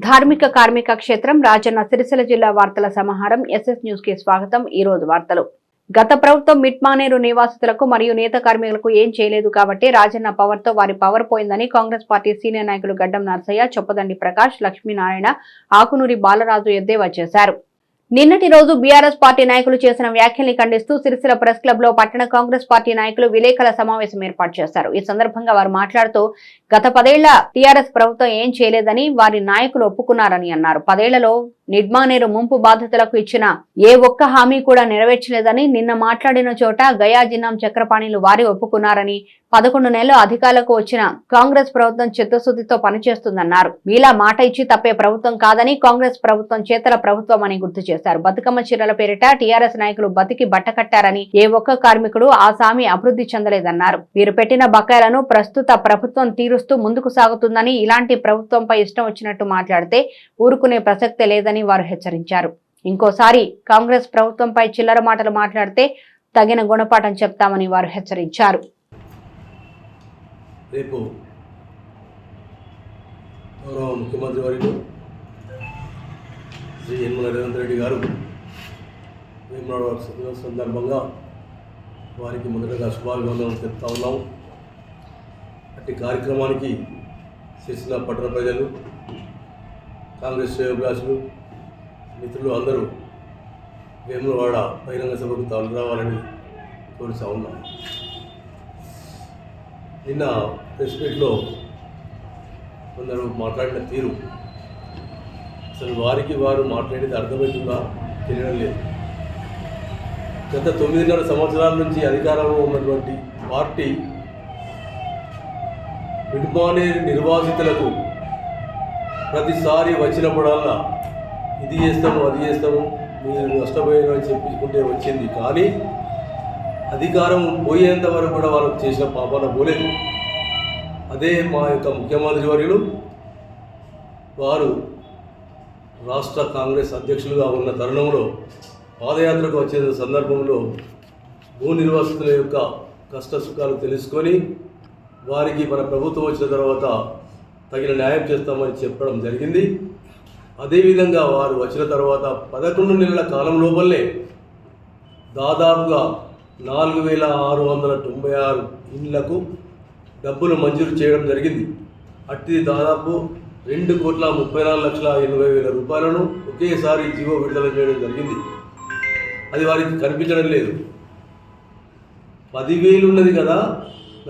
ధార్మిక కార్మిక క్షేత్రం రాజన్న సిరిసిల్ల జిల్లా వార్తల సమాహారం ఎస్ఎస్ న్యూస్ కి స్వాగతం. ఈ రోజు వార్తలు. గత ప్రభుత్వం మిట్మానేరు నివాసితులకు మరియు నేత కార్మికులకు ఏం చేయలేదు కాబట్టి రాజన్న పవర్ తో వారి పవర్ పోయిందని కాంగ్రెస్ పార్టీ సీనియర్ నాయకులు గడ్డం నర్సయ్య, చొప్పదండి ప్రకాష్, లక్ష్మీనారాయణ, ఆకునూరి బాలరాజు ఎద్దేవా చేశారు. నిన్నటి రోజు బీఆర్ఎస్ పార్టీ నాయకులు చేసిన వ్యాఖ్యల్ని ఖండిస్తూ సిరిసిల్ల ప్రెస్ క్లబ్ లో పట్టణ కాంగ్రెస్ పార్టీ నాయకులు విలేకరుల సమావేశం ఏర్పాటు చేశారు. ఈ సందర్భంగా వారు మాట్లాడుతూ గత 10 ఏళ్ల టీఆర్ఎస్ ప్రభుత్వం ఏం చేయలేదని వారి నాయకులు ఒప్పుకున్నారని అన్నారు. 10 ఏళ్లలో నిడ్మానేరు ముంపు బాధితులకు ఇచ్చిన ఏ ఒక్క హామీ కూడా నెరవేర్చలేదని, నిన్న మాట్లాడిన చోట గయా జిన్నాం చక్రపాణిలు వారి ఒప్పుకున్నారని, 11 నెలలు అధికారులకు వచ్చిన కాంగ్రెస్ ప్రభుత్వం చిత్తశుద్ధితో పనిచేస్తుందన్నారు. మీలా మాట ఇచ్చి తప్పే ప్రభుత్వం కాదని, కాంగ్రెస్ ప్రభుత్వం చేతల ప్రభుత్వం అని గుర్తు చేశారు. బతుకమ్మ చీరల పేరిట టీఆర్ఎస్ నాయకులు బతికి బట్టకట్టారని, ఏ ఒక్క కార్మికుడు ఆ సామి అభివృద్ధి చెందలేదన్నారు. వీరు పెట్టిన బకాయిలను ప్రస్తుత ప్రభుత్వం తీరుస్తూ ముందుకు సాగుతుందని, ఇలాంటి ప్రభుత్వంపై ఇష్టం వచ్చినట్టు మాట్లాడితే ఊరుకునే ప్రసక్తే లేదని వారు హెచ్చరించారు. ఇంకోసారి కాంగ్రెస్ ప్రభుత్వంపై చిల్లర మాటలు మాట్లాడితే తగిన గుణపాఠం చెప్తామని వారు హెచ్చరించారు. రేపు గౌరవ ముఖ్యమంత్రి వర్యులు శ్రీ యనమల రేవంత్ రెడ్డి గారు వేములవాడ సందర్భంగా వారికి మొదటగా శుభాభివందనలు చెప్తా ఉన్నాము. అట్టి కార్యక్రమానికి సిరిసిల్ల పట్టణ ప్రజలు, కాంగ్రెస్ శ్రేయోభిలాషులు, మిత్రులు అందరూ వేములవాడ బహిరంగ సభకు తరలి రావాలని కోరుతా ఉన్నాం. నిన్న ప్రెస్ మీట్లో కొందరు మాట్లాడిన తీరు అసలు వారికి వారు మాట్లాడేది అర్థమవుతుందా తెలియడం లేదు. గత 9.5 సంవత్సరాల నుంచి అధికారంలో ఉన్నటువంటి పార్టీ మిడ్మానేరు నిర్వాసితులకు ప్రతిసారి వచ్చినప్పుడల్లా ఇది చేస్తాము అది చేస్తాము మీరు నష్టపోయారు అని చెప్పుకుంటే వచ్చింది. కానీ అధికారం పోయేంత వరకు కూడా వాళ్ళకు చేసిన పాపాన పోలేదు. అదే మా యొక్క ముఖ్యమంత్రి వర్యులు వారు రాష్ట్ర కాంగ్రెస్ అధ్యక్షులుగా ఉన్న తరుణంలో పాదయాత్రకు వచ్చే సందర్భంలో భూ నిర్వాసితుల యొక్క కష్ట సుఖాలు తెలుసుకొని వారికి మన ప్రభుత్వం వచ్చిన తర్వాత తగిన న్యాయం చేస్తామని చెప్పడం జరిగింది. అదేవిధంగా వారు వచ్చిన తర్వాత 11 నెలల కాలం లోపలే దాదాపుగా 4,696 ఇండ్లకు డబ్బులు మంజూరు చేయడం జరిగింది. అట్టి దాదాపు 2,34,80,000 రూపాయలను ఒకేసారి జీవో విడుదల చేయడం జరిగింది. అది వారికి కనిపించడం లేదు. 10,000 ఉన్నది కదా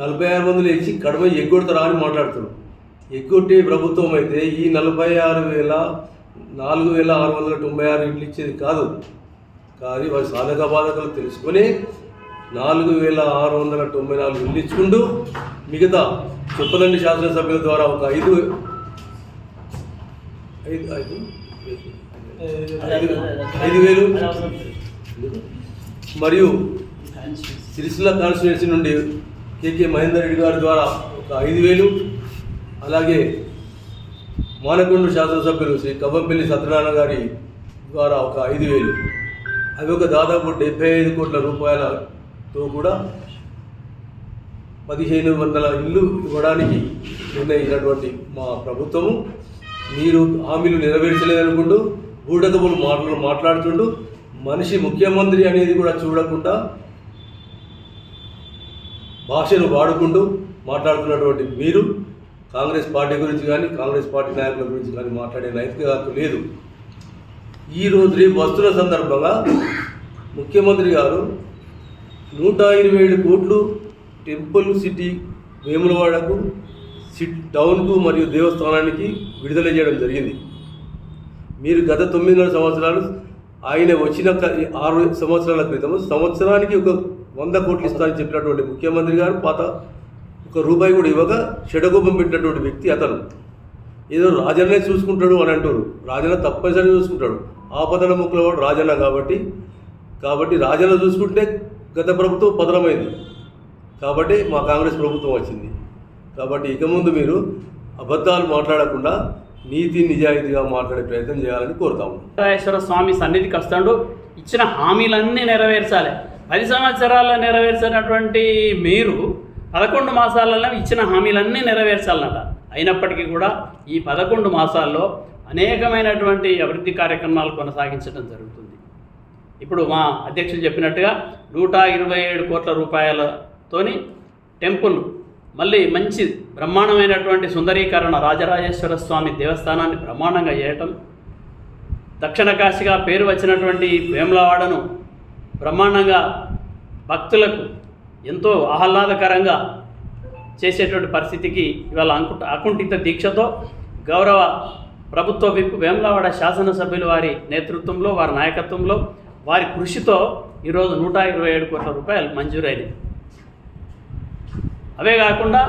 46,000 ఇచ్చి కడమ ఎగ్గొడతారా అని మాట్లాడుతున్నారు. ఎగ్గొట్టే ప్రభుత్వం అయితే ఈ 4,696 ఇండ్లు ఇచ్చేది కాదు. కానీ వారి సాధక బాధకులు తెలుసుకొని 4,694 ఇండ్లు ఇచ్చుకుంటూ మిగతా చొప్పదండి శాసనసభ్యుల ద్వారా ఒక 5,000 మరియు సిరిసిల్ల కాన్స్టిట్యున్సీ నుండి కేకే మహేందర్ రెడ్డి గారి ద్వారా ఒక 5,000, అలాగే మానకొండ శాసనసభ్యులు శ్రీ కవ్వంపల్లి సత్యనారాయణ గారి ద్వారా ఒక 5,000, అవి ఒక దాదాపు 75 కోట్ల రూపాయలతో కూడా 1,500 ఇల్లు ఇవ్వడానికి నిర్ణయించినటువంటి మా ప్రభుత్వము మీరు హామీలు నెరవేర్చలేదనుకుంటూ బూటకబులు మాట్లాడుతుంటూ మనిషి ముఖ్యమంత్రి అనేది కూడా చూడకుండా భాషను వాడుకుంటూ మాట్లాడుతున్నటువంటి మీరు కాంగ్రెస్ పార్టీ గురించి కానీ కాంగ్రెస్ పార్టీ నాయకుల గురించి కానీ మాట్లాడే నైతికత లేదు. ఈరోజు రేపు వస్తున్న సందర్భంగా ముఖ్యమంత్రి గారు 127 కోట్లు టెంపుల్ సిటీ వేములవాడకు టౌన్కు మరియు దేవస్థానానికి విడుదల చేయడం జరిగింది. మీరు గత 9.5 సంవత్సరాలు ఆయన వచ్చిన 6 సంవత్సరాల క్రితం సంవత్సరానికి ఒక 100 కోట్లు ఇస్తానని చెప్పినటువంటి ముఖ్యమంత్రి గారు పాత ఒక రూపాయి కూడా ఇవ్వక చెడగోపం పెట్టినటువంటి వ్యక్తి అతను. ఏదో రాజన్నే చూసుకుంటాడు అని అంటారు. రాజన్న తప్పనిసరిగా చూసుకుంటాడు. ఆపదల ముక్కుల వాడు రాజన్న కాబట్టి రాజన్న చూసుకుంటే గత ప్రభుత్వం పతనమైంది. కాబట్టి మా కాంగ్రెస్ ప్రభుత్వం వచ్చింది. కాబట్టి ఇక ముందు మీరు అబద్ధాలు మాట్లాడకుండా నీతి నిజాయితీగా మాట్లాడే ప్రయత్నం చేయాలని కోరుతాము. వెంకటేశ్వర స్వామి సన్నిధికి వస్తాడు. ఇచ్చిన హామీలన్నీ నెరవేర్చాలి. 10 సంవత్సరాల్లో నెరవేర్చినటువంటి మీరు 11 మాసాలలో ఇచ్చిన హామీలన్నీ నెరవేర్చాలన్నట. అయినప్పటికీ కూడా ఈ 11 మాసాల్లో అనేకమైనటువంటి అభివృద్ధి కార్యక్రమాలు కొనసాగించడం జరుగుతుంది. ఇప్పుడు మా అధ్యక్షులు చెప్పినట్టుగా 127 కోట్ల రూపాయలతోని టెంపుల్ మళ్ళీ మంచి బ్రహ్మాండమైనటువంటి సుందరీకరణ రాజరాజేశ్వర స్వామి దేవస్థానాన్ని బ్రహ్మాండంగా చేయటం, దక్షిణ కాశీగా పేరు వచ్చినటువంటి వేములవాడను బ్రహ్మాండంగా భక్తులకు ఎంతో ఆహ్లాదకరంగా చేసేటువంటి పరిస్థితికి ఇవాళ అకుంఠిత దీక్షతో గౌరవ ప్రభుత్వ విప్ వేములవాడ శాసనసభ్యులు వారి నేతృత్వంలో, వారి నాయకత్వంలో, వారి కృషితో ఈరోజు 127 కోట్ల రూపాయలు మంజూరైనవి. అవే కాకుండా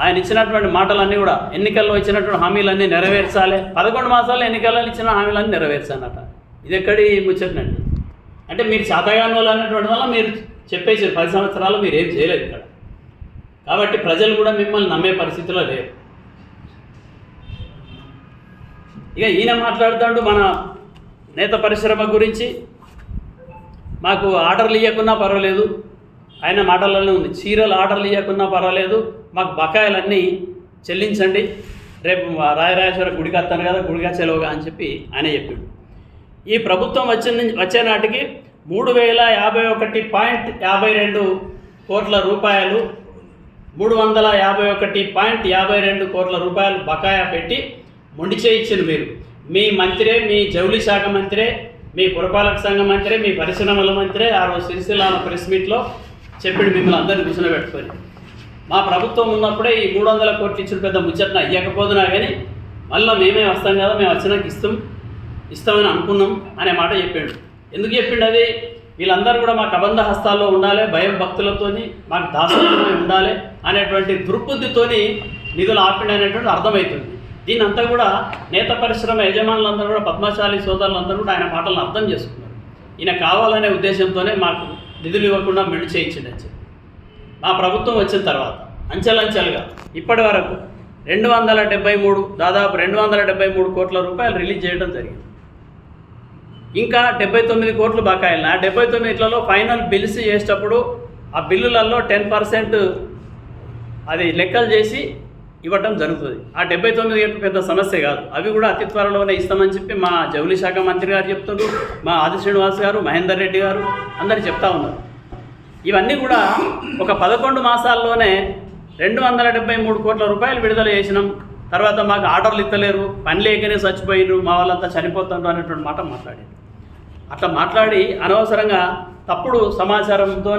ఆయన ఇచ్చినటువంటి మాటలన్నీ కూడా ఎన్నికల్లో ఇచ్చినటువంటి హామీలన్నీ నెరవేర్చాలి. 11 మాసాలు ఎన్నికల్లో ఇచ్చిన హామీలన్నీ నెరవేర్చాలన్నట. ఇది ఎక్కడి ముచ్చటండి? అంటే మీరు శాతగాని వాళ్ళు అన్నటువంటి వల్ల మీరు చెప్పేసి 10 సంవత్సరాలు మీరు ఏం చేయలేదు ఇక్కడ. కాబట్టి ప్రజలు కూడా మిమ్మల్ని నమ్మే పరిస్థితిలో లేరు. ఇక ఈయన మాట్లాడుతాడు మన నేత పరిశ్రమ గురించి. మాకు ఆర్డర్లు ఇవ్వకున్నా పర్వాలేదు, ఆయన మాటలలో ఉంది, చీరలు ఆర్డర్లు ఇవ్వకున్నా పర్వాలేదు, మాకు బకాయిలన్నీ చెల్లించండి, రేపు రాయరాజేశ్వర గుడికి వస్తాను కదా, గుడిగా చెలవుగా అని చెప్పి ఆయన చెప్పిండు. ఈ ప్రభుత్వం వచ్చే నాటికి 3051.52 కోట్ల రూపాయలు 351.52 కోట్ల రూపాయలు బకాయా పెట్టి మొండి చేయించింది. మీరు మీ మంత్రే, మీ జౌళి శాఖ మంత్రే, మీ పురపాలక సంఘ మంత్రే, మీ పరిశ్రమల మంత్రే ఆ రోజు సిరిసిల్ల ప్రెస్ మీట్లో చెప్పిండు మిమ్మల్ని అందరినీ కూర్చోబెట్టుకొని. మా ప్రభుత్వం ఉన్నప్పుడే ఈ 300 కోట్లు ఇచ్చిన పెద్ద ముచ్చట్న ఇవ్వకపోతున్నా కానీ మళ్ళీ మేమే వస్తాం కదా, మేము వచ్చినాక ఇస్తామని అనుకున్నాం అనే మాట చెప్పిండు. ఎందుకు చెప్పిండు అది? వీళ్ళందరూ కూడా మాకు అబంధ హస్తాల్లో ఉండాలి, భయం భక్తులతోని మాకు దాసత్వమే ఉండాలి అనేటువంటి దుర్బుద్ధితోని నిధులు ఆపిండి అనేటువంటి అర్థమవుతుంది. దీని అంతా కూడా నేత పరిశ్రమ యజమానులందరూ కూడా, పద్మశాలి సోదరులందరూ కూడా ఆయన మాటలను అర్థం చేసుకున్నారు. ఈయన కావాలనే ఉద్దేశంతోనే మాకు నిధులు ఇవ్వకుండా మెండు చేయించింది. మా ప్రభుత్వం వచ్చిన తర్వాత అంచెలంచెలుగా ఇప్పటి వరకు 273 దాదాపు 273 కోట్ల రూపాయలు రిలీజ్ చేయడం జరిగింది. ఇంకా 79 కోట్లు బకాయిలు. ఆ 79లలో ఫైనల్ బిల్స్ చేసేటప్పుడు ఆ బిల్లులలో 10% అది లెక్కలు చేసి ఇవ్వటం జరుగుతుంది. ఆ 79 పెద్ద సమస్య కాదు, అవి కూడా అతి త్వరలోనే ఇస్తామని చెప్పి మా జౌళి శాఖ మంత్రి గారు చెప్తున్నారు, మా ఆది శ్రీనివాస్ గారు, మహేందర్ రెడ్డి గారు అందరు చెప్తా ఉన్నారు. ఇవన్నీ కూడా ఒక 11 మాసాల్లోనే 273 కోట్ల రూపాయలు విడుదల చేసినాం. తర్వాత మాకు ఆర్డర్లు ఇస్తలేరు, పని లేకనే చచ్చిపోయినారు, మా వాళ్ళంతా చనిపోతారు అనేటువంటి మాట మాట్లాడారు. అట్లా మాట్లాడి అనవసరంగా తప్పుడు సమాచారంతో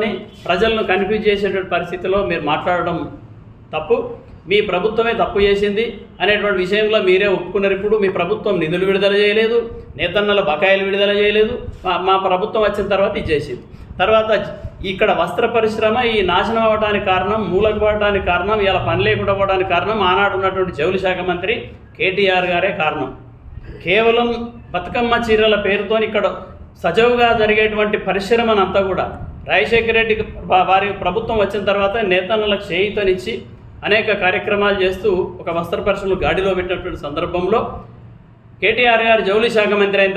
ప్రజలను కన్ఫ్యూజ్ చేసేటువంటి పరిస్థితిలో మీరు మాట్లాడడం తప్పు. మీ ప్రభుత్వమే తప్పు చేసింది అనేటువంటి విషయంలో మీరే ఒప్పుకున్నారు. ఇప్పుడు మీ ప్రభుత్వం నిధులు విడుదల చేయలేదు, నేతన్నల బకాయిలు విడుదల చేయలేదు. మా ప్రభుత్వం వచ్చిన తర్వాత ఇది చేసింది. తర్వాత ఇక్కడ వస్త్ర పరిశ్రమ ఈ నాశనం అవ్వడానికి కారణం, మూలకు పడడానికి కారణం, ఇలా పని లేకుండా పోవడానికి కారణం ఆనాడు ఉన్నటువంటి జౌళి శాఖ మంత్రి కేటీఆర్ గారే కారణం. కేవలం బతుకమ్మ చీరల పేరుతో ఇక్కడ సజావుగా జరిగేటువంటి పరిశ్రమనంతా కూడా రాజశేఖర రెడ్డి వారి ప్రభుత్వం వచ్చిన తర్వాత నేతన్నలకు చేయూతనిచ్చి అనేక కార్యక్రమాలు చేస్తూ ఒక వస్త్ర పరిశ్రమలు గాడిలో పెట్టినటువంటి సందర్భంలో కేటీఆర్ గారు జౌళి శాఖ మంత్రి అయిన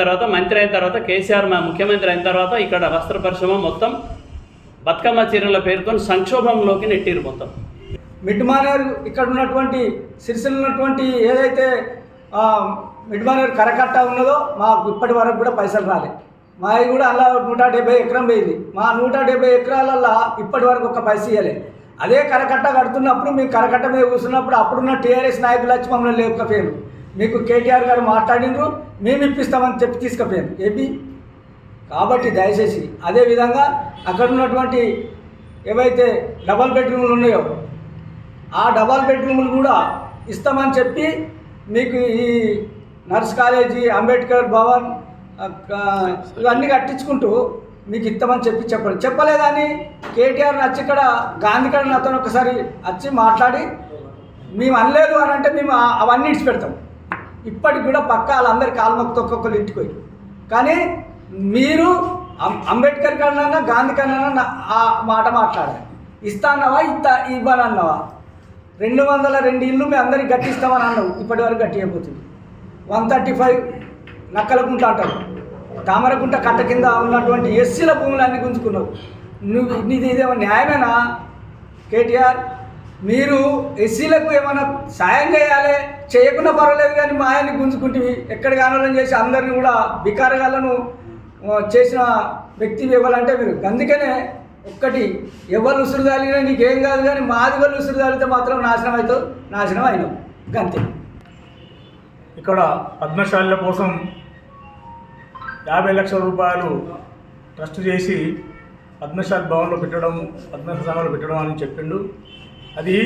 తర్వాత కేసీఆర్ మా ముఖ్యమంత్రి అయిన తర్వాత ఇక్కడ వస్త్ర పరిశ్రమ మొత్తం బతుకమ్మ చీరల పేరుతో సంక్షోభంలోకి నెట్టిరు. మొత్తం మిడ్మానేరు ఇక్కడ ఉన్నటువంటి సిరిసిల్ల ఉన్నటువంటి ఏదైతే మిడ్మానేరు కరకట్ట ఉన్నదో మాకు ఇప్పటి వరకు కూడా పైసలు రాలేదు. మాది కూడా అలా 170 ఎకరం పోయింది. మా 170 ఎకరాలల్లో ఇప్పటి వరకు ఒక పైస ఇవ్వలేదు. అదే కరకట్ట కడుతున్నప్పుడు మేము కరకట్ట మీద కూర్చున్నప్పుడు అప్పుడున్న టీఆర్ఎస్ నాయకులు వచ్చి మమ్మల్ని లేకపోయారు. మీకు కేటీఆర్ గారు మాట్లాడినరు, మేము ఇప్పిస్తామని చెప్పి తీసుకుపోయారు ఏపీ. కాబట్టి దయచేసి అదేవిధంగా అక్కడ ఉన్నటువంటి ఏవైతే డబల్ బెడ్రూమ్లు ఉన్నాయో ఆ డబల్ బెడ్రూమ్లు కూడా ఇస్తామని చెప్పి మీకు ఈ నర్స్ కాలేజీ, అంబేద్కర్ భవన్ ఇవన్నీ కట్టించుకుంటూ మీకు ఇస్తామని చెప్పలేదని కేటీఆర్ వచ్చి ఇక్కడ గాంధీ కాడ అతను ఒకసారి వచ్చి మాట్లాడి మేము అనలేదు అని అంటే మేము అవన్నీ ఇడిచి పెడతాం. ఇప్పటికి కూడా పక్క వాళ్ళందరి కాలుమొక్కు ఒక్కొక్కరు ఇంటికి పోయి. కానీ మీరు అంబేద్కర్ కన్నా గాంధీ కన్నా ఆ మాట మాట్లాడాలి. ఇస్తానవా ఇవ్వనన్నావా? 202 ఇళ్ళు మేము అందరికి గట్టిస్తామని అన్నావు, ఇప్పటి వరకు గట్టిపోతుంది. 135 నక్కలకుంట అంటారు, తామరకుంట కట్ట కింద ఉన్నటువంటి ఎస్సీల భూములు అన్నీ గుంజుకున్నావు. నీది ఇదేమో న్యాయమేనా కేటీఆర్? మీరు ఎస్సీలకు ఏమైనా సాయం చేయాలి, చేయకుండా పర్వాలేదు, కానీ మా ఆయన్ని గుంజుకుంటే ఎక్కడ కానోళ్ళని చేసి అందరిని కూడా బికారగాళ్ళను చేసిన వ్యక్తి ఇవ్వాలంటే మీరు. అందుకనే ఒక్కటి, ఎవరు ఉసురు తాలినా నీకేం కాదు, కానీ మాది వాళ్ళు ఉసురు తాలితే మాత్రం నాశనం అవుతావు, నాశనం అయినావు అంతే. ఇక్కడ పద్మశాలిల కోసం 50 లక్షల రూపాయలు ట్రస్ట్ చేసి పద్మశాలి భవన్లో పెట్టడం, పద్మశాలి సంఘంలో పెట్టడం అని చెప్పిండు. అది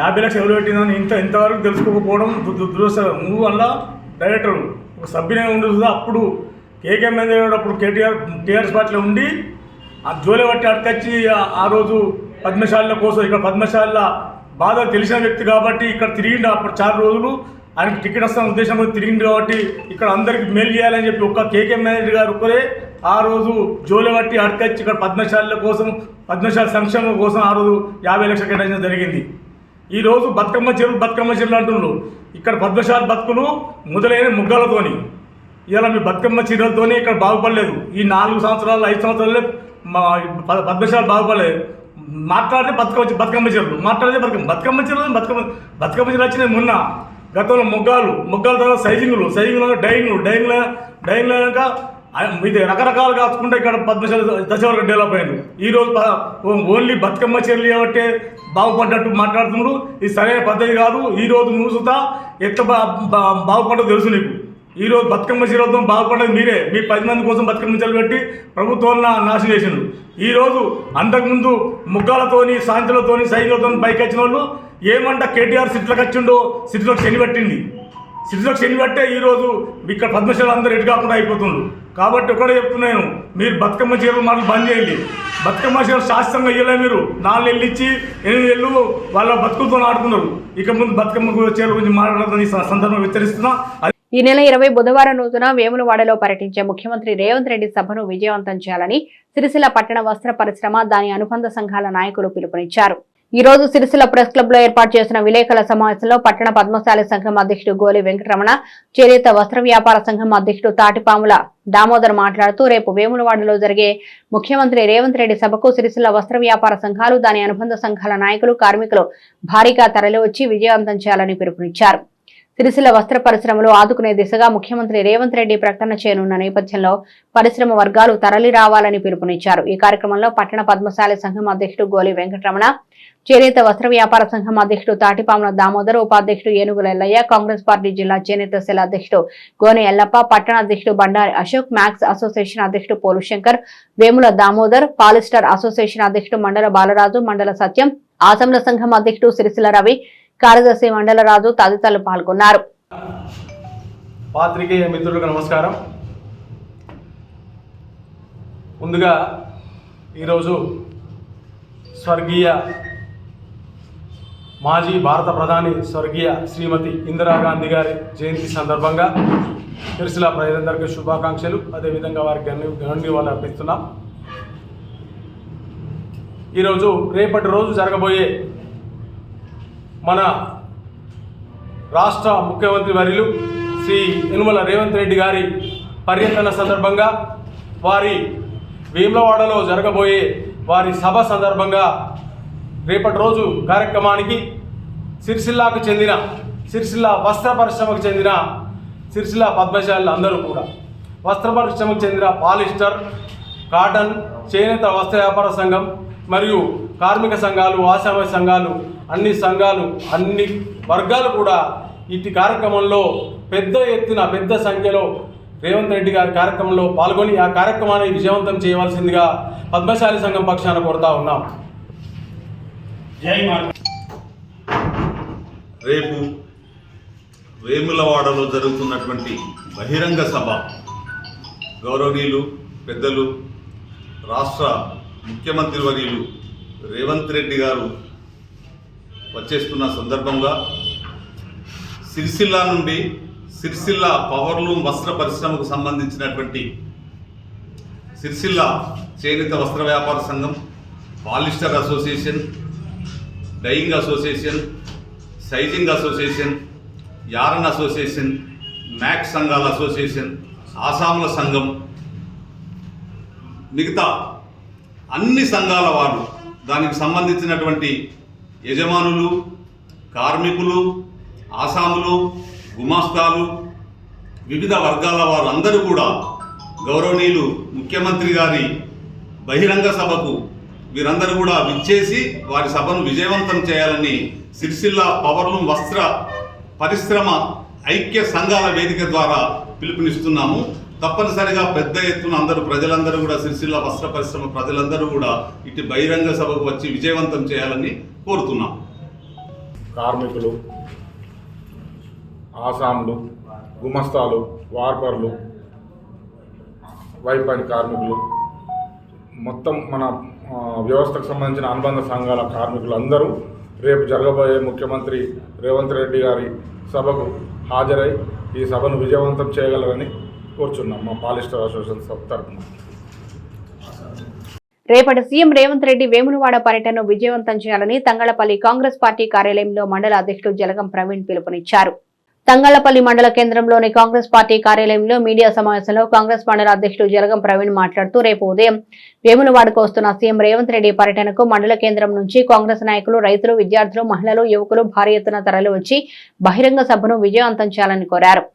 50 లక్షలు ఎవరు పెట్టిందని ఇంతవరకు తెలుసుకోకపోవడం దురదృష్టం. నువ్వు వల్ల డైరెక్టర్ ఒక సభ్యునే ఉండదు. అప్పుడు కేకే అప్పుడు టీఆర్ఎస్ పార్టీలో ఉండి ఆ జోలే బట్టి అడకొచ్చి ఆ రోజు పద్మశాలిల కోసం, ఇక్కడ పద్మశాలిల బాధ తెలిసిన వ్యక్తి కాబట్టి ఇక్కడ తిరిగిండు. అప్పుడు 4 రోజులు ఆయనకు టికెట్ వస్తున్న ఉద్దేశంతో తిరిగింది కాబట్టి ఇక్కడ అందరికి మేలు చేయాలని చెప్పి ఒక్క కేకే మేనేజర్ గారు ఒక్కరే ఆ రోజు జోలే బట్టి అడకొచ్చి ఇక్కడ పద్మశాలిల కోసం, పద్మశాలి సంక్షేమం కోసం ఆ రోజు 50 లక్షలు కేటాయించడం జరిగింది. ఈరోజు బతుకమ్మ చీరలు అంటున్నారు. ఇక్కడ పద్మశాలి బతుకులు మొదలైన ముగ్గాలతోని, ఇలా మీ బతుకమ్మ చీరలతోనే ఇక్కడ బాగుపడలేదు. ఈ 4 సంవత్సరాలు 5 సంవత్సరాలే పద్మశాలి బాగుపడలేదు. మాట్లాడితే బతుకమ్మ చీరలు, మాట్లాడితే బతుకమ్మ చీరలు వచ్చినాయి. మొన్న గతంలో మొగ్గాల తర్వాత సైజింగ్లు డైయింగ్లక ఇది రకరకాలు కాచుకుంటే ఇక్కడ పద్మశాలి దశవరకు డెవలప్ అయింది. ఈరోజు ఓన్లీ బతుకమ్మ చీరలు కాబట్టి బాగుపడ్డట్టు మాట్లాడుతున్నారు. ఇది సరైన పద్ధతి కాదు. ఈరోజు నువ్వు సుతా ఎట్లా బాగుపడ్డో తెలుసు నీకు. ఈరోజు బతుకమ్మ చీరలతో బాగుపడేది మీరే. మీ 10 మంది కోసం బతుకమ్మ చీరలు పెట్టి ప్రభుత్వాన్ని నాశనం చేసిండ్రు. ఈరోజు అంతకుముందు ముగ్గాలతోని, సాయంత్రంతోని, సైన్యులతో పైకి వచ్చిన వాళ్ళు ఏమంట కేటీఆర్ సిట్లకు వచ్చిండో సిట్లకు శని పట్టే ఈరోజు ఇక్కడ పద్మశాలి అందరూ ఎటు కాకుండా అయిపోతుండ్రు. కాబట్టి ఒకటే చెప్తున్నాను, మీరు బతుకమ్మ చీరలు మాటలు బంద్ చేయండి. బతుకమ్మ చీరలు శాస్త్రంగా ఇవ్వలే. మీరు 4 నెలలు ఇచ్చి 8 నెలలు వాళ్ళ బతుకులతో ఆడుతున్నారు. ఇక ముందు బతుకమ్మ చీరల గురించి మాట్లాడాలని సందర్భంగా హెచ్చరిస్తున్నా. ఈ నెల 20 బుధవారం రోజున వేములవాడలో పర్యటించే ముఖ్యమంత్రి రేవంత్ రెడ్డి సభను విజయవంతం చేయాలని సిరిసిల్ల పట్టణ వస్త్ర పరిశ్రమ, దాని అనుబంధ సంఘాల నాయకులు పిలుపునిచ్చారు. ఈ రోజు సిరిసిల్ల ప్రెస్ క్లబ్ లో ఏర్పాటు చేసిన విలేకరుల సమావేశంలో పట్టణ పద్మశాలి సంఘం అధ్యక్షుడు గోలి వెంకటరమణ, చేనేత వస్త్ర వ్యాపార సంఘం అధ్యక్షుడు తాటిపాముల దామోదర్ మాట్లాడుతూ, రేపు వేములవాడలో జరిగే ముఖ్యమంత్రి రేవంత్ రెడ్డి సభకు సిరిసిల్ల వస్త్ర వ్యాపార సంఘాలు, దాని అనుబంధ సంఘాల నాయకులు, కార్మికులు భారీగా తరలివచ్చి విజయవంతం చేయాలని పిలుపునిచ్చారు. సిరిసిల్ల వస్త్ర పరిశ్రమలో ఆదుకునే దిశగా ముఖ్యమంత్రి రేవంత్ రెడ్డి ప్రకటన చేయనున్న నేపథ్యంలో పరిశ్రమ వర్గాలు తరలి రావాలని పిలుపునిచ్చారు. ఈ కార్యక్రమంలో పట్టణ పద్మశాలి సంఘం అధ్యక్షుడు గోలి వెంకటరమణ, చేనేత వస్త్ర వ్యాపార సంఘం అధ్యక్షుడు తాటిపాముల దామోదర్, ఉపాధ్యక్షుడు ఏనుగుల ఎల్లయ్య, కాంగ్రెస్ పార్టీ జిల్లా చేనేత సెల్ అధ్యక్షుడు గోనె ఎల్లప్ప, పట్టణ అధ్యక్షుడు బండారి అశోక్, మ్యాక్స్ అసోసియేషన్ అధ్యక్షుడు పోలు శంకర్, వేముల దామోదర్, పాలిస్టర్ అసోసియేషన్ అధ్యక్షుడు మండల బాలరాజు, మండల సత్యం, ఆసంల సంఘం అధ్యక్షుడు సిరిసిల్ల రవి, కార్యదర్శి మండల రాజు తదితరులు పాల్గొన్నారు. పాత్రికేయ మిత్రులకు నమస్కారం. ముందుగా ఈరోజు స్వర్గీయ మాజీ భారత ప్రధాని స్వర్గీయ శ్రీమతి ఇందిరాగాంధీ గారి జయంతి సందర్భంగా సిరిసిల్ల ప్రజలందరికీ శుభాకాంక్షలు, అదేవిధంగా వారికి ధన్యవాదాలు అర్పిస్తున్నాం. ఈరోజు రేపటి రోజు జరగబోయే మన రాష్ట్ర ముఖ్యమంత్రి వర్యులు శ్రీ యనుమల రేవంత్ రెడ్డి గారి పర్యటన సందర్భంగా, వారి వేములవాడలో జరగబోయే వారి సభ సందర్భంగా రేపటి రోజు కార్యక్రమానికి సిరిసిల్లాకు చెందిన, సిరిసిల్ల వస్త్ర పరిశ్రమకు చెందిన సిరిసిల్ల పద్మశాలి అందరూ కూడా, వస్త్ర పరిశ్రమకు చెందిన పాలిస్టర్, కాటన్, చేనేత వస్త్ర వ్యాపార సంఘం మరియు కార్మిక సంఘాలు, ఆసామ సంఘాలు, అన్ని వర్గాలు కూడా ఇటు కార్యక్రమంలో పెద్ద ఎత్తున, పెద్ద సంఖ్యలో రేవంత్ రెడ్డి గారి కార్యక్రమంలో పాల్గొని ఆ కార్యక్రమాన్ని విజయవంతం చేయవలసిందిగా పద్మశాలి సంఘం పక్షాన కోరుతా ఉన్నాం. రేపు వేములవాడలో జరుగుతున్నటువంటి బహిరంగ సభ గౌరవనీయులు పెద్దలు రాష్ట్ర ముఖ్యమంత్రి వర్యులు రేవంత్ రెడ్డి గారు వచ్చేస్తున్న సందర్భంగా సిరిసిల్ల నుండి సిరిసిల్ల పవర్లూమ్ వస్త్ర పరిశ్రమకు సంబంధించినటువంటి సిరిసిల్ల చేనేత వస్త్ర వ్యాపార సంఘం, polyester association, dyeing association, sizing association, yarn association, MACS సంఘాల అసోసియేషన్, ఆసాముల సంఘం, మిగతా అన్ని సంఘాల వారు, దానికి సంబంధించినటువంటి యజమానులు, కార్మికులు, ఆసాములు, గుమాస్తాలు, వివిధ వర్గాల వారందరూ కూడా గౌరవనీయులు ముఖ్యమంత్రి గారి బహిరంగ సభకు వీరందరూ కూడా విచ్చేసి వారి సభను విజయవంతం చేయాలని సిరిసిల్ల పవర్లూమ్ వస్త్ర పరిశ్రమ ఐక్య సంఘాల వేదిక ద్వారా పిలుపునిస్తున్నాము. తప్పనిసరిగా పెద్ద ఎత్తున ప్రజలందరూ కూడా సిరిసిల్ల వస్త్ర పరిశ్రమ ప్రజలందరూ కూడా ఇటు బహిరంగ సభకు వచ్చి విజయవంతం చేయాలని కోరుతున్నాం. కార్మికులు, ఆసాములు, గుమస్తాలు, వార్పర్లు, వైపని కార్మికులు, మొత్తం మన వ్యవస్థకు సంబంధించిన అనుబంధ సంఘాల కార్మికులు అందరూ రేపు జరగబోయే ముఖ్యమంత్రి రేవంత్ రెడ్డి గారి సభకు హాజరై ఈ సభను విజయవంతం చేయగలరని కోరుచున్నాం మా పాలిస్టర్ అసోసియేషన్ తరఫున. రేపటి సీఎం రేవంత్ రెడ్డి వేములవాడ పర్యటనను విజయవంతం చేయాలని తంగళ్లపల్లి కాంగ్రెస్ పార్టీ కార్యాలయంలో మండల అధ్యక్షుడు జలగం ప్రవీణ్ పిలుపునిచ్చారు. తంగళ్లపల్లి మండల కేంద్రంలోని కాంగ్రెస్ పార్టీ కార్యాలయంలో మీడియా సమావేశంలో కాంగ్రెస్ మండల అధ్యక్షుడు జలగం ప్రవీణ్ మాట్లాడుతూ రేపు ఉదయం వేములవాడకు వస్తున్న సీఎం రేవంత్ రెడ్డి పర్యటనకు మండల కేంద్రం నుంచి కాంగ్రెస్ నాయకులు, రైతులు, విద్యార్థులు, మహిళలు, యువకులు భారీ ఎత్తున తరలివచ్చి బహిరంగ సభను విజయవంతం చేయాలని కోరారు.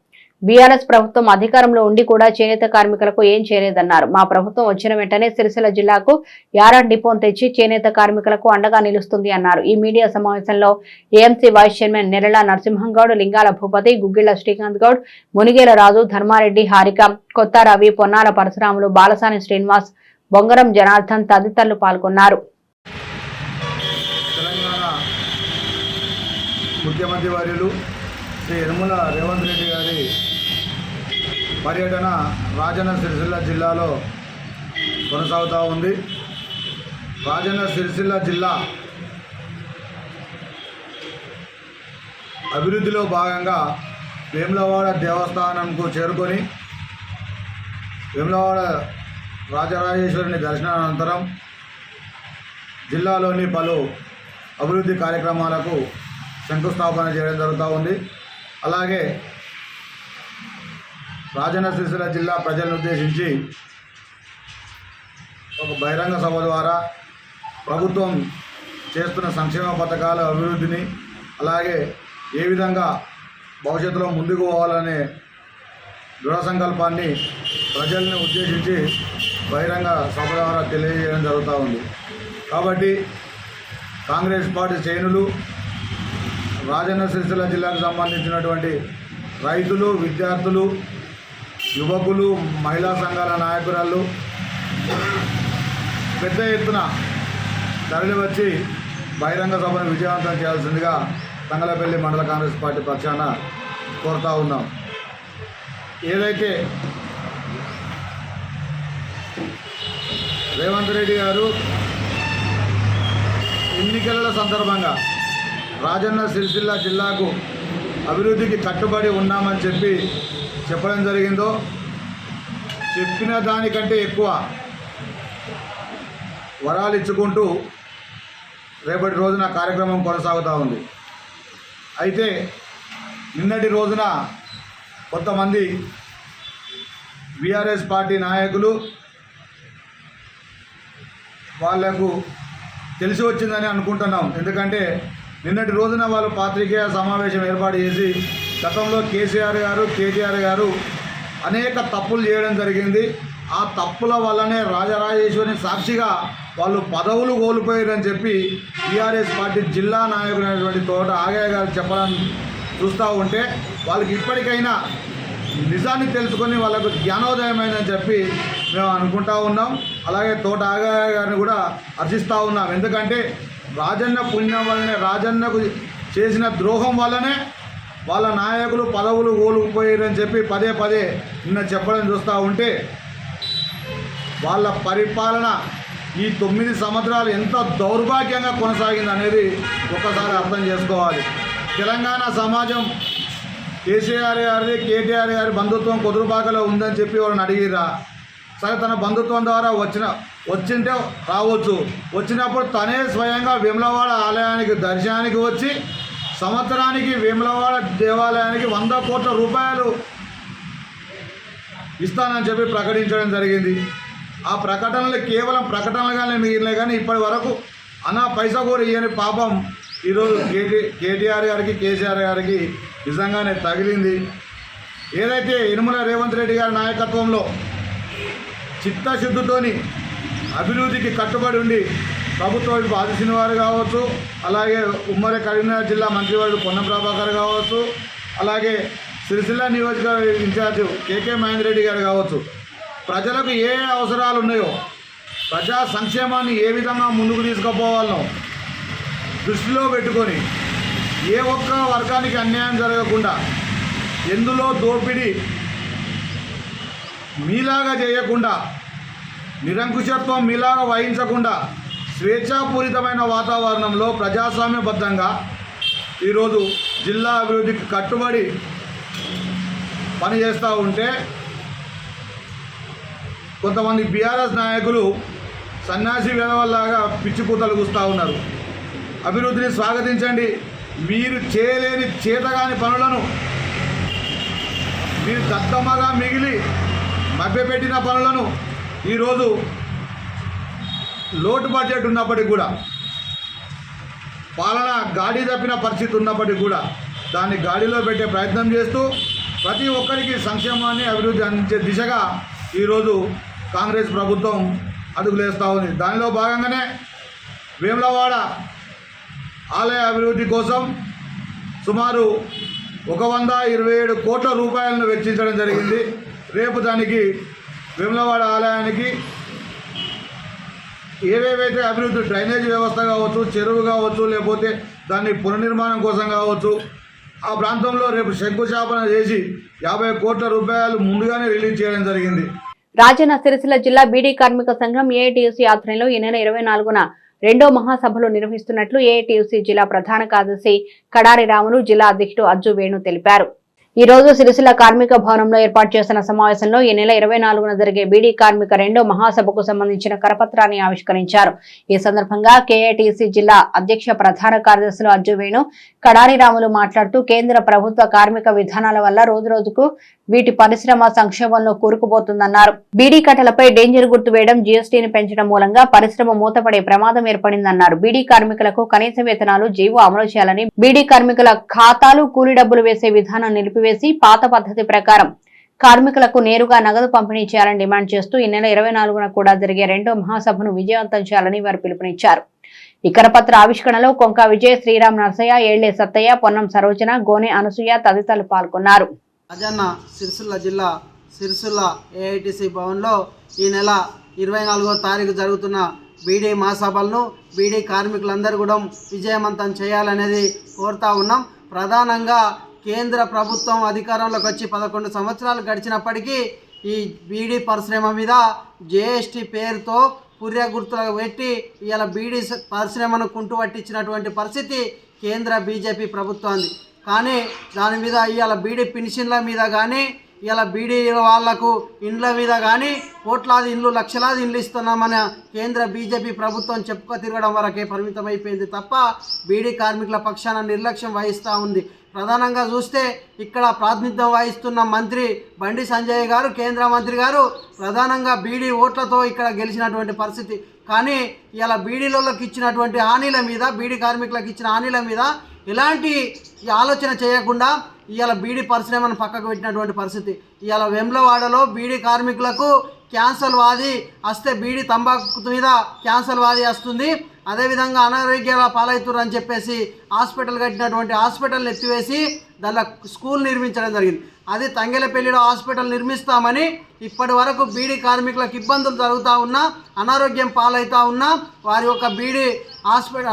బీఆర్ఎస్ ప్రభుత్వం అధికారంలో ఉండి కూడా చేనేత కార్మికులకు ఏం చేయలేదన్నారు. మా ప్రభుత్వం వచ్చిన వెంటనే సిరిసిల్ల జిల్లాకు యారాన్ డిపోను తెచ్చి చేనేత కార్మికులకు అండగా నిలుస్తుంది అన్నారు. ఈ మీడియా సమావేశంలో ఏఎంసీ వైస్ చైర్మన్ నెరళ నరసింహంగౌడ్, లింగాల భూపతి, గుగ్గిళ్ల శ్రీకాంత్ గౌడ్, మునిగేల రాజు, ధర్మారెడ్డి, హారిక, కొత్త రవి, పొన్నాల పరశురాములు, బాలసాని శ్రీనివాస్, బొంగరం జనార్దన్ తదితరులు పాల్గొన్నారు. ముఖ్యమంత్రి వర్యులు శ్రీ యనమల రేవంత్ రెడ్డి గారి పర్యటన రాజన్న సిరిసిల్ల జిల్లాలో కొనసాగుతూ ఉంది. రాజన్న సిరిసిల్ల జిల్లా అభివృద్ధిలో భాగంగా వేములవాడ దేవస్థానంకు చేరుకొని వేములవాడ రాజరాజేశ్వరుని దర్శనానంతరం జిల్లాలోని పలు అభివృద్ధి కార్యక్రమాలకు శంకుస్థాపన చేయడం జరుగుతూ ఉంది. అలాగే రాజన్న సిరిసిల్ల జిల్లా ప్రజలను ఉద్దేశించి ఒక బహిరంగ సభ ద్వారా ప్రభుత్వం చేస్తున్న సంక్షేమ పథకాల అభివృద్ధిని, అలాగే ఏ విధంగా భవిష్యత్తులో ముందుకు పోవాలనే దృఢ సంకల్పాన్ని ప్రజల్ని ఉద్దేశించి బహిరంగ సభ ద్వారా తెలియజేయడం జరుగుతూ ఉంది. కాబట్టి కాంగ్రెస్ పార్టీ శ్రేణులు, రాజన్న సిరిసిల్ల జిల్లాకు సంబంధించినటువంటి రైతులు, విద్యార్థులు, యువకులు, మహిళా సంఘాల నాయకురాళ్ళు పెద్ద ఎత్తున తరలివచ్చి బహిరంగ సభను విజయవంతం చేయాల్సిందిగా తంగలపల్లి మండల కాంగ్రెస్ పార్టీ పక్షాన కోరుతూ ఉన్నాం. ఏదైతే రేవంత్ రెడ్డి గారు ఎన్నికల సందర్భంగా రాజన్న సిరిసిల్ల జిల్లాకు అభివృద్ధికి కట్టుబడి ఉన్నామని చెప్పడం జరిగిందో, చెప్పిన దానికంటే ఎక్కువ వరాలు ఇచ్చుకుంటూ రేపటి రోజున కార్యక్రమం కొనసాగుతూ ఉంది. అయితే నిన్నటి రోజున కొంతమంది బీఆర్ఎస్ పార్టీ నాయకులు వాళ్లకు తెలిసి వచ్చిందని అనుకుంటున్నాం. ఎందుకంటే నిన్నటి రోజున వాళ్ళు పాత్రికేయ సమావేశం ఏర్పాటు చేసి గతంలో కేసీఆర్ గారు, కేటీఆర్ గారు అనేక తప్పులు చేయడం జరిగింది. ఆ తప్పుల వల్లనే రాజరాజేశ్వరిని సాక్షిగా వాళ్ళు పదవులు కోల్పోయారని చెప్పి టీఆర్ఎస్ పార్టీ జిల్లా నాయకుడైనటువంటి తోట ఆగయ్య గారు చెప్పడం చూస్తూ ఉంటే వాళ్ళకి ఇప్పటికైనా నిజాన్ని తెలుసుకొని వాళ్ళకు జ్ఞానోదయమైందని చెప్పి మేము అనుకుంటా ఉన్నాం. అలాగే తోట ఆగయ్య గారిని కూడా అర్చిస్తూ ఉన్నాం. ఎందుకంటే రాజన్న పుణ్యం వల్లనే, రాజన్నకు చేసిన ద్రోహం వల్లనే వాళ్ళ నాయకులు పదవులు కోల్పోయారని చెప్పి పదే పదే నిన్న చెప్పడం చూస్తూ ఉంటే వాళ్ళ పరిపాలన ఈ 9 సంవత్సరాలు ఎంత దౌర్భాగ్యంగా కొనసాగింది అనేది ఒక్కసారి అర్థం చేసుకోవాలి. తెలంగాణ సమాజం కేసీఆర్ గారిది, కేటీఆర్ గారి బంధుత్వం కుదురుపాకలో ఉందని చెప్పి వాళ్ళని అడిగిరా. సరే, తన బంధుత్వం ద్వారా వచ్చింటే రావచ్చు. వచ్చినప్పుడు తనే స్వయంగా వేములవాడ ఆలయానికి దర్శనానికి వచ్చి సంవత్సరానికి వేములవాడ దేవాలయానికి 100 కోట్ల రూపాయలు ఇస్తానని చెప్పి ప్రకటించడం జరిగింది. ఆ ప్రకటనలు కేవలం ప్రకటనలుగానే మిగిలినాయి. కానీ ఇప్పటి వరకు అనా పైసా కూడా ఇయ్యని పాపం ఈరోజు కేటీఆర్ గారికి కేసీఆర్ గారికి నిజంగానే తగిలింది. ఏదైతే యనమల రేవంత్ రెడ్డి గారి నాయకత్వంలో చిత్తశుద్ధితోని అభివృద్ధికి కట్టుబడి ఉండి ప్రభుత్వం ఆదేశించిన వారు కావచ్చు, అలాగే ఉమ్మడి కరీంనగర్ జిల్లా మంత్రివర్యులు పొన్నం ప్రభాకర్ కావచ్చు, అలాగే సిరిసిల్ల నియోజకవర్గ ఇన్ఛార్జ్ కేకే మహేందర్ రెడ్డి గారు కావచ్చు, ప్రజలకు ఏ అవసరాలు ఉన్నాయో ప్రజా సంక్షేమాన్ని ఏ విధంగా ముందుకు తీసుకుపోవాలనో దృష్టిలో పెట్టుకొని ఏ ఒక్క వర్గానికి అన్యాయం జరగకుండా, ఎందులో దోపిడీ మీలాగా చేయకుండా, నిరంకుశత్వం మీలాగా వహించకుండా స్వేచ్ఛాపూరితమైన వాతావరణంలో ప్రజాస్వామ్యబద్ధంగా ఈరోజు జిల్లా అభివృద్ధికి కట్టుబడి పనిచేస్తూ ఉంటే కొంతమంది బీఆర్ఎస్ నాయకులు సన్యాసి వేదవల్లాగా పిచ్చిపూతలు కూస్తూ ఉన్నారు. అభివృద్ధిని స్వాగతించండి. మీరు చేయలేని చేతగాని పనులను, మీరు దత్తమ్మగా మిగిలి మభ్యపెట్టిన పనులను ఈరోజు లోటు బడ్జెట్ ఉన్నప్పటికీ కూడా, పాలన గాడి తప్పిన పరిస్థితి ఉన్నప్పటికీ కూడా దాన్ని గాడిలో పెట్టే ప్రయత్నం చేస్తూ ప్రతి ఒక్కరికి సంక్షేమాన్ని అభివృద్ధి అందించే దిశగా ఈరోజు కాంగ్రెస్ ప్రభుత్వం అడుగులేస్తూ ఉంది. దానిలో భాగంగానే వేములవాడ ఆలయ అభివృద్ధి కోసం సుమారు 127 కోట్ల రూపాయలను వెచ్చించడం జరిగింది. రేపు దానికి వేములవాడ ఆలయానికి ఏవేవైతే అభివృద్ధి డ్రైనేజ్ వ్యవస్థ కావచ్చు, చెరువు కావచ్చు, లేకపోతే దాన్ని పునర్నిర్మాణం కోసం కావచ్చు, ఆ ప్రాంతంలో రేపు శంకుస్థాపన చేసి 50 కోట్ల రూపాయలు ముందుగానే రిలీజ్ చేయడం జరిగింది. రాజన్న సిరిసిల్ల జిల్లా బీడీ కార్మిక సంఘం ఏఐటీయూసీ ఆధ్వర్యంలో ఈ నెల 24న రెండో మహాసభలు నిర్వహిస్తున్నట్లు ఏఐటీయూసీ జిల్లా ప్రధాన కార్యదర్శి కడారి రాములు, జిల్లా అధ్యక్షుడు అజ్జు వేణు తెలిపారు. ఈ రోజు సిరిసిల్ల కార్మిక భవనంలో ఏర్పాటు చేసిన సమావేశంలో ఈ నెల 24న జరిగే బీడీ కార్మిక రెండో మహాసభకు సంబంధించిన కరపత్రాన్ని ఆవిష్కరించారు. ఈ సందర్భంగా కేఐటీసీ జిల్లా అధ్యక్ష ప్రధాన కార్యదర్శులు అజ్జు వేణు, కడారి రాములు మాట్లాడుతూ కేంద్ర ప్రభుత్వ కార్మిక విధానాల వల్ల రోజురోజుకు వీటి పరిశ్రమ సంక్షోభంలో కూరుకుపోతుందన్నారు. బీడీ కట్టలపై డేంజర్ గుర్తు వేయడం, జీఎస్టీని పెంచడం మూలంగా పరిశ్రమ మూతపడే ప్రమాదం ఏర్పడిందన్నారు. బీడీ కార్మికులకు కనీస వేతనాలు, జీవో అమలు చేయాలని, బీడీ కార్మికుల ఖాతాలు కూలీ డబ్బులు వేసే విధానం నిలిపివేసి పాత పద్ధతి ప్రకారం కార్మికులకు నేరుగా నగదు పంపిణీ చేయాలని డిమాండ్ చేస్తూ ఈ నెల 24న కూడా జరిగే రెండో మహాసభను విజయవంతం చేయాలని వారు పిలుపునిచ్చారు. ఈ కరపత్ర ఆవిష్కరణలో కొంక విజయ్, శ్రీరామ్ నరసయ్య, ఏళ్లే సత్తయ్య, పొన్నం సరోజన, గోనె అనసూయ తదితరులు పాల్గొన్నారు. రాజన్న సిరిసిల్ల జిల్లా సిరిసిల్ల ఏఐటీసీ భవన్లో ఈ నెల 24వ తారీఖు జరుగుతున్న బీడీ మహాసభలను బీడీ కార్మికులందరూ కూడా విజయవంతం చేయాలనేది కోరుతా ఉన్నాం. ప్రధానంగా కేంద్ర ప్రభుత్వం అధికారంలోకి వచ్చి 11 సంవత్సరాలు గడిచినప్పటికీ ఈ బీడీ పరిశ్రమ మీద జీఎస్టీ పేరుతో పుర్రె గుర్తులు పెట్టి ఇవాళ బీడీ పరిశ్రమను కుంటుపట్టించినటువంటి పరిస్థితి కేంద్ర బీజేపీ ప్రభుత్వాన్ని. కానీ దాని మీద ఇవాళ బీడీ పెన్షన్ల మీద కానీ, ఇలా బీడీ వాళ్లకు ఇండ్ల మీద కానీ కోట్లాది ఇండ్లు, లక్షలాది ఇండ్లు ఇస్తున్నామని కేంద్ర బీజేపీ ప్రభుత్వం చెప్పుకో తిరగడం వరకే పరిమితమైపోయింది తప్ప బీడీ కార్మికుల పక్షాన నిర్లక్ష్యం వహిస్తూ ఉంది. ప్రధానంగా చూస్తే ఇక్కడ ప్రాతినిధ్యం వహిస్తున్న మంత్రి బండి సంజయ్ గారు, కేంద్ర మంత్రి గారు ప్రధానంగా బీడీ ఓట్లతో ఇక్కడ గెలిచినటువంటి పరిస్థితి. కానీ ఇలా బీడీలకు ఇచ్చినటువంటి హామీల మీద, బీడీ కార్మికులకు ఇచ్చిన హామీల మీద ఎలాంటి ఆలోచన చేయకుండా ఇవాళ బీడీ పరిశ్రమను పక్కకు పెట్టినటువంటి పరిస్థితి. ఇవాళ వేములవాడలో బీడీ కార్మికులకు క్యాన్సర్ వ్యాధి వస్తే బీడీ తంబాకు మీద క్యాన్సర్ వ్యాధి వస్తుంది, అదేవిధంగా అనారోగ్యాల పాలవుతున్నారు అని చెప్పేసి హాస్పిటల్ కట్టినటువంటి హాస్పిటల్ని ఎత్తివేసి దానిలో స్కూల్ నిర్మించడం జరిగింది. అది తంగెలపల్లిలో హాస్పిటల్ నిర్మిస్తామని ఇప్పటి వరకు బీడీ కార్మికులకు ఇబ్బందులు జరుగుతూ ఉన్నా, అనారోగ్యం పాలవుతూ ఉన్నా వారి యొక్క బీడీ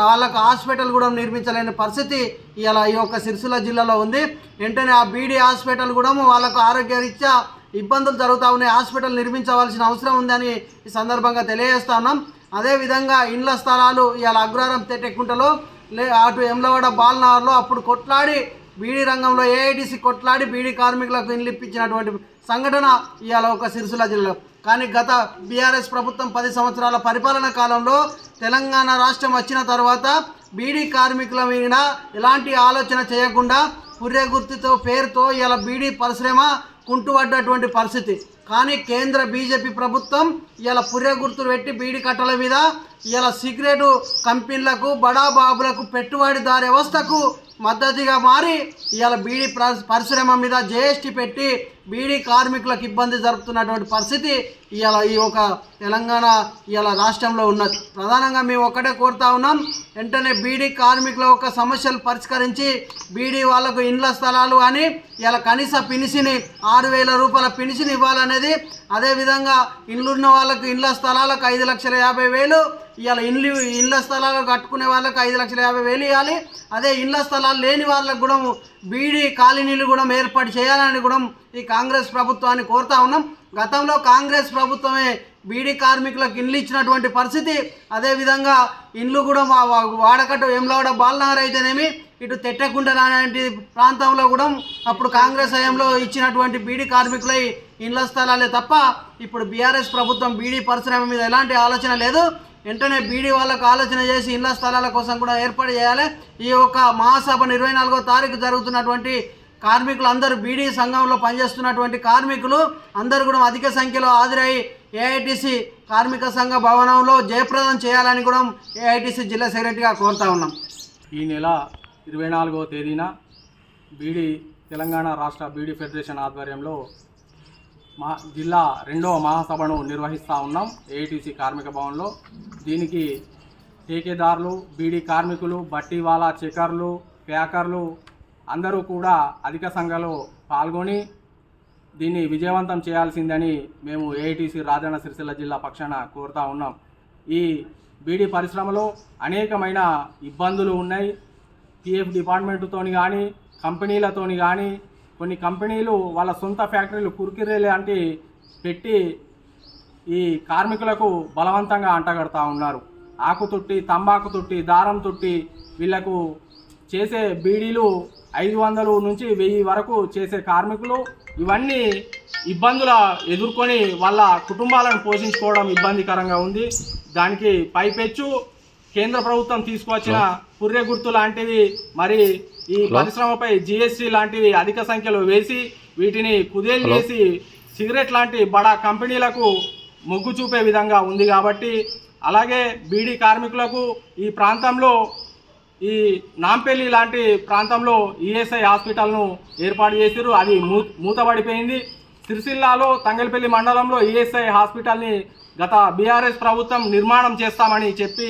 వాళ్ళకు హాస్పిటల్ కూడా నిర్మించలేని పరిస్థితి ఇలా ఈ యొక్క సిరిసిల్ల జిల్లాలో ఉంది. వెంటనే ఆ బీడీ హాస్పిటల్ కూడా వాళ్ళకు ఆరోగ్యరీత్యా ఇబ్బందులు జరుగుతూ ఉన్నాయి, హాస్పిటల్ నిర్మించవలసిన అవసరం ఉందని ఈ సందర్భంగా తెలియజేస్తా ఉన్నాం. అదేవిధంగా ఇండ్ల స్థలాలు ఇవాళ అగ్రహారం తెట్టెక్కుంటలో అటు ఎమ్లవాడ బాల్నగర్లో అప్పుడు కొట్లాడి బీడీ రంగంలో ఏఐటీసీ కొట్లాడి బీడీ కార్మికులకు ఇండ్లు ఇప్పించినటువంటి సంఘటన ఇవాళ ఒక సిరిసిల్ల జిల్లా. కానీ గత బీఆర్ఎస్ ప్రభుత్వం 10 సంవత్సరాల పరిపాలన కాలంలో తెలంగాణ రాష్ట్రం వచ్చిన తర్వాత బీడీ కార్మికుల మీద ఎలాంటి ఆలోచన చేయకుండా పుర్రె గుర్తుతో పేరుతో ఇవాళ బీడీ పరిశ్రమ కుంటుపడ్డటువంటి పరిస్థితి. కానీ కేంద్ర బీజేపీ ప్రభుత్వం ఇలా పుర్రె గుర్తులు పెట్టి బీడీ కట్టల మీద ఇలా సిగరెట్ కంపెనీలకు బడా బాబులకు పెట్టుబడిదారు వ్యవస్థకు మద్దతుగా మారి ఇవాళ బీడీ పరిశ్రమ మీద జీఎస్టీ పెట్టి బీడీ కార్మికులకు ఇబ్బంది జరుపుతున్నటువంటి పరిస్థితి ఇవాళ ఈ ఒక తెలంగాణ ఇవాళ రాష్ట్రంలో ఉన్నది. ప్రధానంగా మేము ఒక్కటే కోరుతా ఉన్నాం, వెంటనే బీడీ కార్మికుల యొక్క సమస్యలు పరిష్కరించి బీడీ వాళ్లకు ఇండ్ల స్థలాలు అని ఇలా కనీస పినిసిని 6,000 రూపాయల పినిసిని ఇవ్వాలనేది, అదేవిధంగా ఇల్లున్న వాళ్ళకు ఇండ్ల స్థలాలకు 5,50,000, ఇవాళ ఇండ్ల స్థలాలు కట్టుకునే వాళ్ళకు 5,50,000 ఇవ్వాలి. అదే ఇండ్ల స్థలాలు లేని వాళ్ళకు కూడా బీడీ కాలనీలు కూడా ఏర్పాటు చేయాలని కూడా ఈ కాంగ్రెస్ ప్రభుత్వాన్ని కోరుతా ఉన్నాం. గతంలో కాంగ్రెస్ ప్రభుత్వమే బీడీ కార్మికులకు ఇండ్లు ఇచ్చినటువంటి పరిస్థితి. అదేవిధంగా ఇండ్లు కూడా మా వాడకట్టు వేములవాడ బాలనగర్ అయితేనేమి, ఇటు తెట్టకుంట లాంటి ప్రాంతంలో కూడా అప్పుడు కాంగ్రెస్ హయాంలో ఇచ్చినటువంటి బీడీ కార్మికులై ఇండ్ల స్థలాలే తప్ప ఇప్పుడు బీఆర్ఎస్ ప్రభుత్వం బీడీ పరిశ్రమ మీద ఎలాంటి ఆలోచన లేదు. వెంటనే బీడీ వాళ్ళకు ఆలోచన చేసి ఇండ్ల స్థలాల కోసం కూడా ఏర్పాటు చేయాలి. ఈ యొక్క మహాసభ 24వ తారీఖు జరుగుతున్నటువంటి కార్మికులు అందరూ బీడీ సంఘంలో పనిచేస్తున్నటువంటి కార్మికులు అందరూ కూడా అధిక సంఖ్యలో హాజరై ఏఐటీసీ కార్మిక సంఘ భవనంలో జయప్రదం చేయాలని కూడా ఏఐటీసీ జిల్లా సెక్రటరీగా కోరుతా ఉన్నాం. ఈ నెల 24వ తేదీన తెలంగాణ రాష్ట్ర బీడీ ఫెడరేషన్ ఆధ్వర్యంలో జిల్లా 2వ మహాసభను నిర్వహిస్తూ ఉన్నాం ఏఐటీసీ కార్మిక భవన్లో. దీనికి ఠేకేదారులు, బీడీ కార్మికులు, బట్టీవాలా, చెకర్లు, ప్యాకర్లు అందరూ కూడా అధిక సంఖ్యలో పాల్గొని దీన్ని విజయవంతం చేయాల్సిందని మేము ఏఐటీసీ రాజన్న సిరిసిల్ల జిల్లా పక్షాన కోరుతా ఉన్నాం. ఈ బీడీ పరిశ్రమలో అనేకమైన ఇబ్బందులు ఉన్నాయి. పిఎఫ్ డిపార్ట్మెంటుతోని కానీ, కంపెనీలతోని కానీ, కొన్ని కంపెనీలు వాళ్ళ సొంత ఫ్యాక్టరీలు కుర్కిరే లాంటి పెట్టి ఈ కార్మికులకు బలవంతంగా అంటగడతా ఉన్నారు. ఆకు తొట్టి, తంబాకు తొట్టి, దారం తొట్టి వీళ్లకు చేసే బీడీలు 500 నుంచి 1000 వరకు చేసే కార్మికులు ఇవన్నీ ఇబ్బందుల ఎదుర్కొని వాళ్ళ కుటుంబాలను పోషించుకోవడం ఇబ్బందికరంగా ఉంది. దానికి పైపెచ్చు కేంద్ర ప్రభుత్వం తీసుకువచ్చిన పుర్రె గుర్తు లాంటివి, మరి ఈ పరిశ్రమపై జీఎస్టీ లాంటివి అధిక సంఖ్యలో వేసి వీటిని కుదేలు చేసి సిగరెట్ లాంటి బడా కంపెనీలకు మొగ్గు చూపే విధంగా ఉంది. కాబట్టి అలాగే బీడీ కార్మికులకు ఈ ప్రాంతంలో ఈ నాంపల్లి లాంటి ప్రాంతంలో ఈఎస్ఐ హాస్పిటల్ను ఏర్పాటు చేశారు. అది మూతబడిపోయింది. సిరిసిల్లాలో తంగల్పల్లి మండలంలో ఈఎస్ఐ హాస్పిటల్ని గత బీఆర్ఎస్ ప్రభుత్వం నిర్మాణం చేస్తామని చెప్పి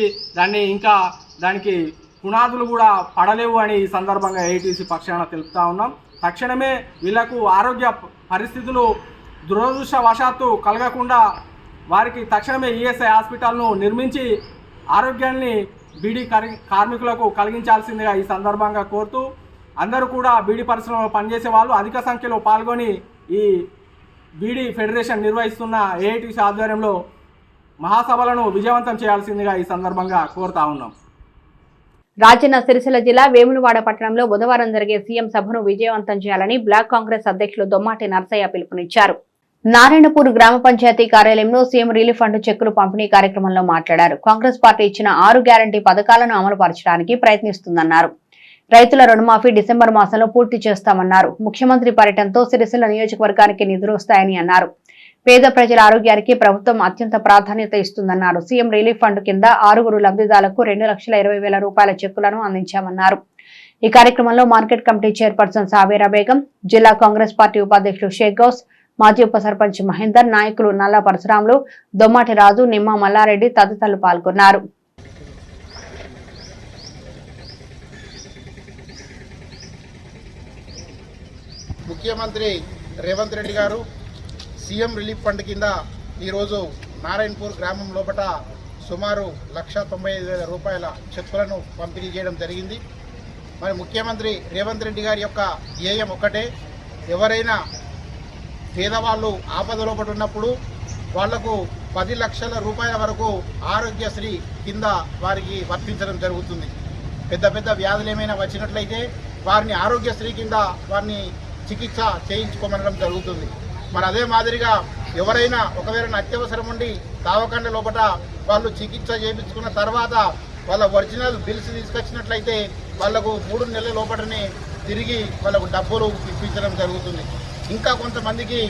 దానికి పునాదులు కూడా పడలేవు అని ఈ సందర్భంగా ఏఐటీసీ పక్షాన తెలుపుతా ఉన్నాం. తక్షణమే వీళ్లకు ఆరోగ్య పరిస్థితులు దురదృష్టవశాత్తు కలగకుండా వారికి తక్షణమే ఈఎస్ఐ హాస్పిటల్ను నిర్మించి ఆరోగ్యాన్ని బీడీ కార్మికులకు కలిగించాల్సిందిగా ఈ సందర్భంగా కోరుతూ అందరూ కూడా బీడీ పరిశ్రమలో పనిచేసే వాళ్ళు అధిక సంఖ్యలో పాల్గొని ఈ బీడీ ఫెడరేషన్ నిర్వహిస్తున్న ఏఐటీసీ ఆధ్వర్యంలో మహాసభలను విజయవంతం చేయాల్సిందిగా ఈ సందర్భంగా కోరుతా ఉన్నాం. రాజన్న సిరిసిల్ల జిల్లా వేములవాడ పట్టణంలో బుధవారం జరిగే సీఎం సభను విజయవంతం చేయాలని బ్లాక్ కాంగ్రెస్ అధ్యక్షులు దొమ్మాటి నరసయ్య పిలుపునిచ్చారు. నారాయణపూర్ గ్రామ పంచాయతీ కార్యాలయంలో సీఎం రిలీఫ్ ఫండ్ చెక్కులు పంపిణీ కార్యక్రమంలో మాట్లాడారు. కాంగ్రెస్ పార్టీ ఇచ్చిన 6 గ్యారంటీ పథకాలను అమలు పరచడానికి ప్రయత్నిస్తుందన్నారు. రైతుల రుణమాఫీ డిసెంబర్ మాసంలో పూర్తి చేస్తామన్నారు. ముఖ్యమంత్రి పర్యటనతో సిరిసిల్ల నియోజకవర్గానికి నిధులు వస్తాయని అన్నారు. పేద ప్రజల ఆరోగ్యానికి ప్రభుత్వం అత్యంత ప్రాధాన్యత ఇస్తుందన్నారు. సీఎం రిలీఫ్ ఫండ్ కింద 6 లబ్ధిదారులకు 2,20,000 రూపాయల చెక్కులను అందించామన్నారు. ఈ కార్యక్రమంలో మార్కెట్ కమిటీ చైర్పర్సన్ సావేరా బేగం, జిల్లా కాంగ్రెస్ పార్టీ ఉపాధ్యక్షులు షేక్ గౌస్, మాజీ ఉప సర్పంచ్ మహేందర్, నాయకులు నల్లా పరశురాములు, దొమ్మాటి రాజు, నిమ్మ మల్లారెడ్డి తదితరులు పాల్గొన్నారు. ముఖ్యమంత్రి రేవంత్ రెడ్డి గారు సీఎం రిలీఫ్ ఫండ్ కింద ఈరోజు నారాయణపూర్ గ్రామం లోపల సుమారు 1,95,000 రూపాయల చెక్కులను పంపిణీ చేయడం జరిగింది. మరి ముఖ్యమంత్రి రేవంత్ రెడ్డి గారి యొక్క ధ్యేయం ఒక్కటే, ఎవరైనా పేదవాళ్ళు ఆపద లోపల ఉన్నప్పుడు వాళ్లకు 10 లక్షల రూపాయల వరకు ఆరోగ్యశ్రీ కింద వారికి వర్తించడం జరుగుతుంది. పెద్ద పెద్ద వ్యాధులు ఏమైనా వచ్చినట్లయితే వారిని ఆరోగ్యశ్రీ కింద వారిని చికిత్స చేయించుకోమనడం జరుగుతుంది. మరి అదే మాదిరిగా ఎవరైనా ఒకవేళ అత్యవసరం ఉండి దావకండ లోపల వాళ్ళు చికిత్స చేయించుకున్న తర్వాత వాళ్ళ ఒరిజినల్ బిల్స్ తీసుకొచ్చినట్లయితే వాళ్లకు 3 నెలల లోపలనే తిరిగి వాళ్ళకు డబ్బులు ఇప్పించడం జరుగుతుంది. ఇంకా కొంతమందికి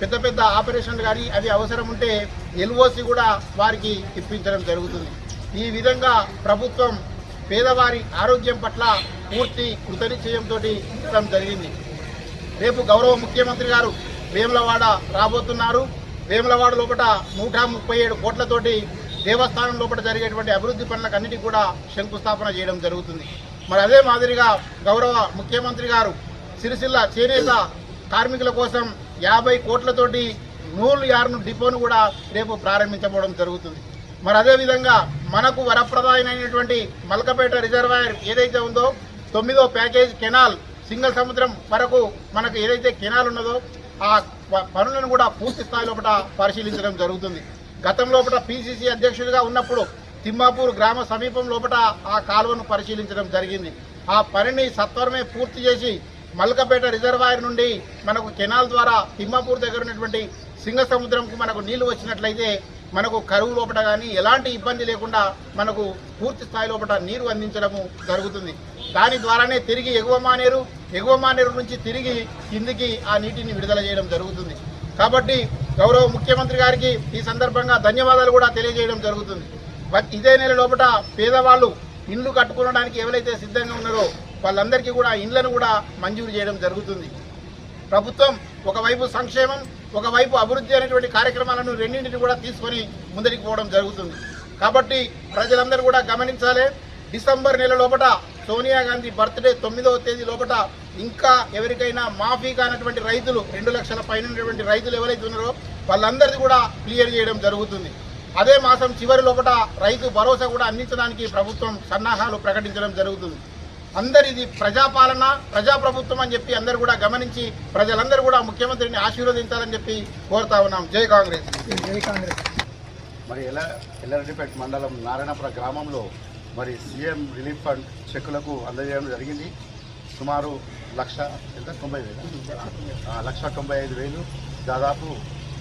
పెద్ద పెద్ద ఆపరేషన్లు కానీ అవి అవసరం ఉంటే ఎల్ఓసి కూడా వారికి ఇప్పించడం జరుగుతుంది. ఈ విధంగా ప్రభుత్వం పేదవారి ఆరోగ్యం పట్ల పూర్తి కృతనిశ్చయంతో ఇవ్వడం జరిగింది. రేపు గౌరవ ముఖ్యమంత్రి గారు వేములవాడ రాబోతున్నారు. వేములవాడ లోపల 137 కోట్లతోటి దేవస్థానం లోపల జరిగేటువంటి అభివృద్ధి పనులకన్నిటికీ కూడా శంకుస్థాపన చేయడం జరుగుతుంది. మరి అదే మాదిరిగా గౌరవ ముఖ్యమంత్రి గారు సిరిసిల్ల చేనేత కార్మికుల కోసం 50 కోట్లతోటి నూలు యార్ను డిపోను కూడా రేపు ప్రారంభించబోవడం జరుగుతుంది. మరి అదేవిధంగా మనకు వరప్రదాయమైనటువంటి మల్కపేట రిజర్వాయర్ ఏదైతే ఉందో 9వ ప్యాకేజ్ కెనాల్ సింగల్ సముద్రం వరకు మనకు ఏదైతే కెనాల్ ఉన్నదో ఆ పనులను కూడా పూర్తి స్థాయి లోపల పరిశీలించడం జరుగుతుంది. గతం లోపల పిసిసి అధ్యక్షుడిగా ఉన్నప్పుడు తిమ్మాపూర్ గ్రామ సమీపం లోపల ఆ కాలువను పరిశీలించడం జరిగింది. ఆ పనిని సత్వరమే పూర్తి చేసి మల్కపేట రిజర్వాయర్ నుండి మనకు కెనాల్ ద్వారా తిమ్మాపూర్ దగ్గర ఉన్నటువంటి సింగ సముద్రంకు మనకు నీళ్లు వచ్చినట్లయితే మనకు కరువు లోపల కానీ ఎలాంటి ఇబ్బంది లేకుండా మనకు పూర్తి స్థాయి లోపల నీరు అందించడము జరుగుతుంది. దాని ద్వారానే తిరిగి ఎగువ మానేరు నుంచి తిరిగి కిందికి ఆ నీటిని విడుదల చేయడం జరుగుతుంది. కాబట్టి గౌరవ ముఖ్యమంత్రి గారికి ఈ సందర్భంగా ధన్యవాదాలు కూడా తెలియజేయడం జరుగుతుంది. ఇదే నెల లోపల పేదవాళ్ళు ఇండ్లు కట్టుకోవడానికి ఎవరైతే సిద్ధంగా ఉన్నారో వాళ్ళందరికీ కూడా ఇండ్లను కూడా మంజూరు చేయడం జరుగుతుంది. ప్రభుత్వం ఒకవైపు సంక్షేమం, ఒకవైపు అభివృద్ధి అనేటువంటి కార్యక్రమాలను రెండింటిని కూడా తీసుకొని ముందరికి పోవడం జరుగుతుంది. కాబట్టి ప్రజలందరూ కూడా గమనించాలి. డిసెంబర్ నెల లోపల సోనియా గాంధీ బర్త్డే 9వ తేదీ లోపల ఇంకా ఎవరికైనా మాఫీ కానటువంటి రైతులు 2 లక్షల పైన ఉన్నటువంటి రైతులు ఎవరైతే ఉన్నారో వాళ్ళందరిది కూడా క్లియర్ చేయడం జరుగుతుంది. అదే మాసం చివరి లోపల రైతు భరోసా కూడా అందించడానికి ప్రభుత్వం సన్నాహాలు ప్రకటించడం జరుగుతుంది. అందరిది ప్రజాపాలన, ప్రజాప్రభుత్వం అని చెప్పి అందరూ కూడా గమనించి ప్రజలందరూ కూడా ముఖ్యమంత్రిని ఆశీర్వదించాలని చెప్పి కోరుతా ఉన్నాం. జై కాంగ్రెస్. జై కాంగ్రెస్. మరి ఎల్లారెడ్డిపేట మండలం నారాయణపుర గ్రామంలో మరి సీఎం రిలీఫ్ ఫండ్ చెక్కులకు అందజేయడం జరిగింది. సుమారు 1,90,000 దాదాపు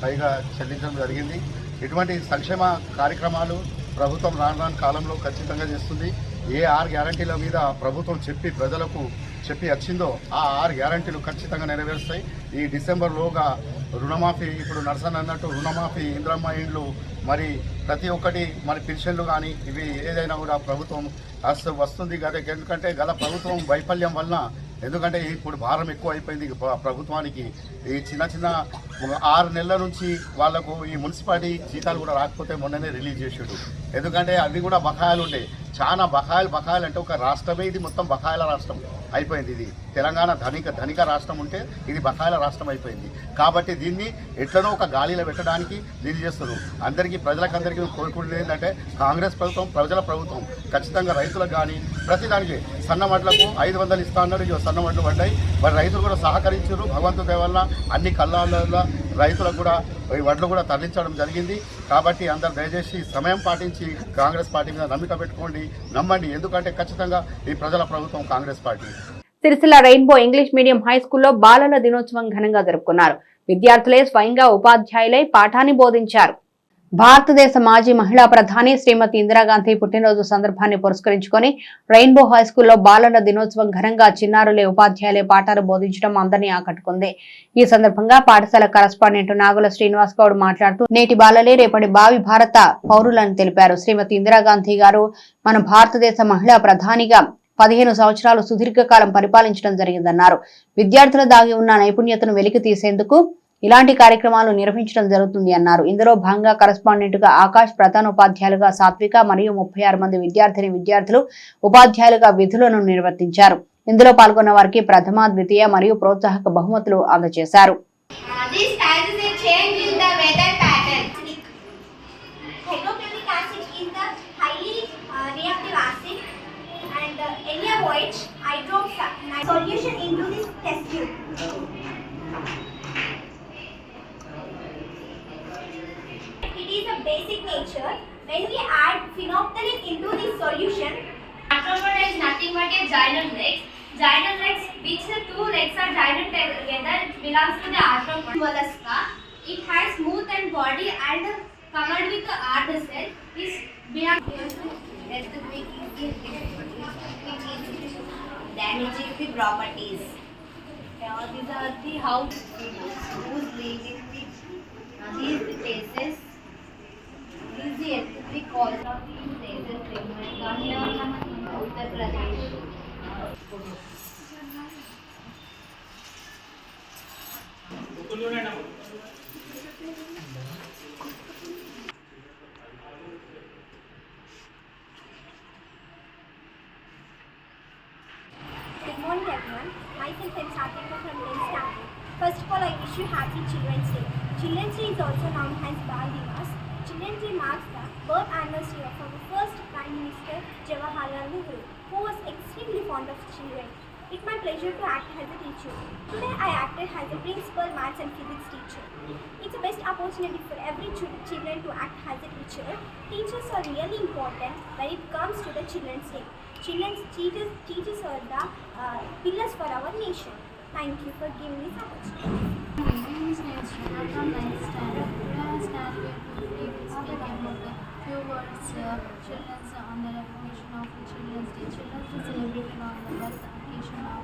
పైగా చెల్లించడం జరిగింది. ఇటువంటి సంక్షేమ కార్యక్రమాలు ప్రభుత్వం రాను కాలంలో ఖచ్చితంగా చేస్తుంది. ఏ 6 గ్యారంటీల మీద ప్రభుత్వం ప్రజలకు చెప్పి వచ్చిందో ఆ 6 గ్యారంటీలు ఖచ్చితంగా నెరవేరుస్తాయి. ఈ డిసెంబర్లోగా రుణమాఫీ, ఇప్పుడు నర్సన్ అన్నట్టు రుణమాఫీ, ఇంద్రమ్మ ఇండ్లు, మరి ప్రతి ఒక్కటి మరి పెన్షన్లు కానీ ఇవి ఏదైనా కూడా ప్రభుత్వం వస్తుంది. ఎందుకంటే గత ప్రభుత్వం వైఫల్యం వలన, ఎందుకంటే ఇప్పుడు భారం ఎక్కువ అయిపోయింది ప్రభుత్వానికి. ఈ చిన్న 6 నెలల నుంచి వాళ్లకు ఈ మున్సిపాలిటీ జీతాలు కూడా రాకపోతే మొన్ననే రిలీజ్ చేసాడు. ఎందుకంటే అవి కూడా బకాయిలు ఉంటాయి. చాలా బకాయిలు అంటే ఒక రాష్ట్రమే ఇది మొత్తం బకాయిల రాష్ట్రం అయిపోయింది. ఇది తెలంగాణ ధనిక రాష్ట్రం ఉంటే ఇది బకాయిల రాష్ట్రం అయిపోయింది. కాబట్టి దీన్ని ఎట్లనో ఒక గాలిలో పెట్టడానికి దీన్ని చేస్తారు. ప్రజలకందరికీ కోరుకునేది ఏంటంటే కాంగ్రెస్ ప్రభుత్వం ప్రజల ప్రభుత్వం. ఖచ్చితంగా రైతులకు కానీ ప్రతిదానికి సన్నవడ్లకు 500 ఇస్తా అన్నాడు. సన్నవడ్లు పడ్డాయి. మరి రైతులు కూడా సహకరించారు. భగవంతుడి దయ వల్ల అన్ని కళ్ళాలలో రైతులకు కూడా ఈ వడ్లు కూడా తరలించడం జరిగింది. కాబట్టి అందరూ దయచేసి సమయం పాటించి కాంగ్రెస్ పార్టీ మీద నమ్మిక పెట్టుకోండి, నమ్మండి. ఎందుకంటే ఖచ్చితంగా ఈ ప్రజల ప్రభుత్వం Congress party. Sircilla rainbow English medium high స్కూల్లో బాలల దినోత్సవం ఘనంగా జరుపుకున్నారు. విద్యార్థులే స్వయంగా ఉపాధ్యాయులై పాఠాన్ని బోధించారు. భారతదేశ మాజీ మహిళా ప్రధాని శ్రీమతి ఇందిరాగాంధీ పుట్టినరోజు సందర్భాన్ని పురస్కరించుకొని రెయిన్బో హై స్కూల్లో బాలల దినోత్సవం ఘనంగా చిన్నారులే ఉపాధ్యాయులే పాఠాలు బోధించడం అందరినీ ఆకట్టుకుంది. ఈ సందర్భంగా పాఠశాల కరస్పాండెంట్ నాగుల శ్రీనివాస్ గౌడ్ మాట్లాడుతూ నేటి బాలలే రేపటి భావి భారత పౌరులని తెలిపారు. శ్రీమతి ఇందిరాగాంధీ గారు మన భారతదేశ మహిళా ప్రధానిగా 15 సంవత్సరాలు సుదీర్ఘకాలం పరిపాలించడం జరిగిందన్నారు. విద్యార్థుల దాగి ఉన్న నైపుణ్యతను వెలికి తీసేందుకు ఇలాంటి కార్యక్రమాలు నిర్వహించడం జరుగుతుంది అన్నారు. ఇందులో భాగంగా కరస్పాండెంట్ గా ఆకాష్, ప్రధానోపాధ్యాయులుగా సాత్విక మరియు 36 మంది విద్యార్థులు ఉపాధ్యాయులుగా విధులను నిర్వర్తించారు. ఇందులో పాల్గొన్న వారికి ప్రథమ, ద్వితీయ మరియు ప్రోత్సాహక బహుమతులు అందజేశారు. It is a basic nature. When we add phenolphthalein into this solution, arthropoda is nothing but a gyral legs. Gyral legs, which the two legs are joined together, belongs to the arthropoda. Mollusca. It has smooth and body and covered with the hard cell. This belongs to damaging the properties. Yeah, these are the house who's living these places. This is the ethnic cause of these places. Uttar Pradesh. Good morning everyone. Myself is Satyaka from 10th standard. First of all, I wish you happy Children's Day. Children's Day is also known as Bal Divas. Children's Day marks the birth anniversary of our first Prime Minister Jawaharlal Nehru, who was extremely fond of children. It's my pleasure to act as a teacher. Today I acted as a principal maths and physics teacher. It's the best opportunity for every children to act as a teacher. Teachers are really important when it comes to the Children's Day. Teachers are the pillars for our nation. Thank you for giving this opportunity. My name is Nesha. I'm from 9th standard. Today I stand here to speak about a few words children's on the recognition of the Children's Day. Children's Day celebrated on the birth occasion of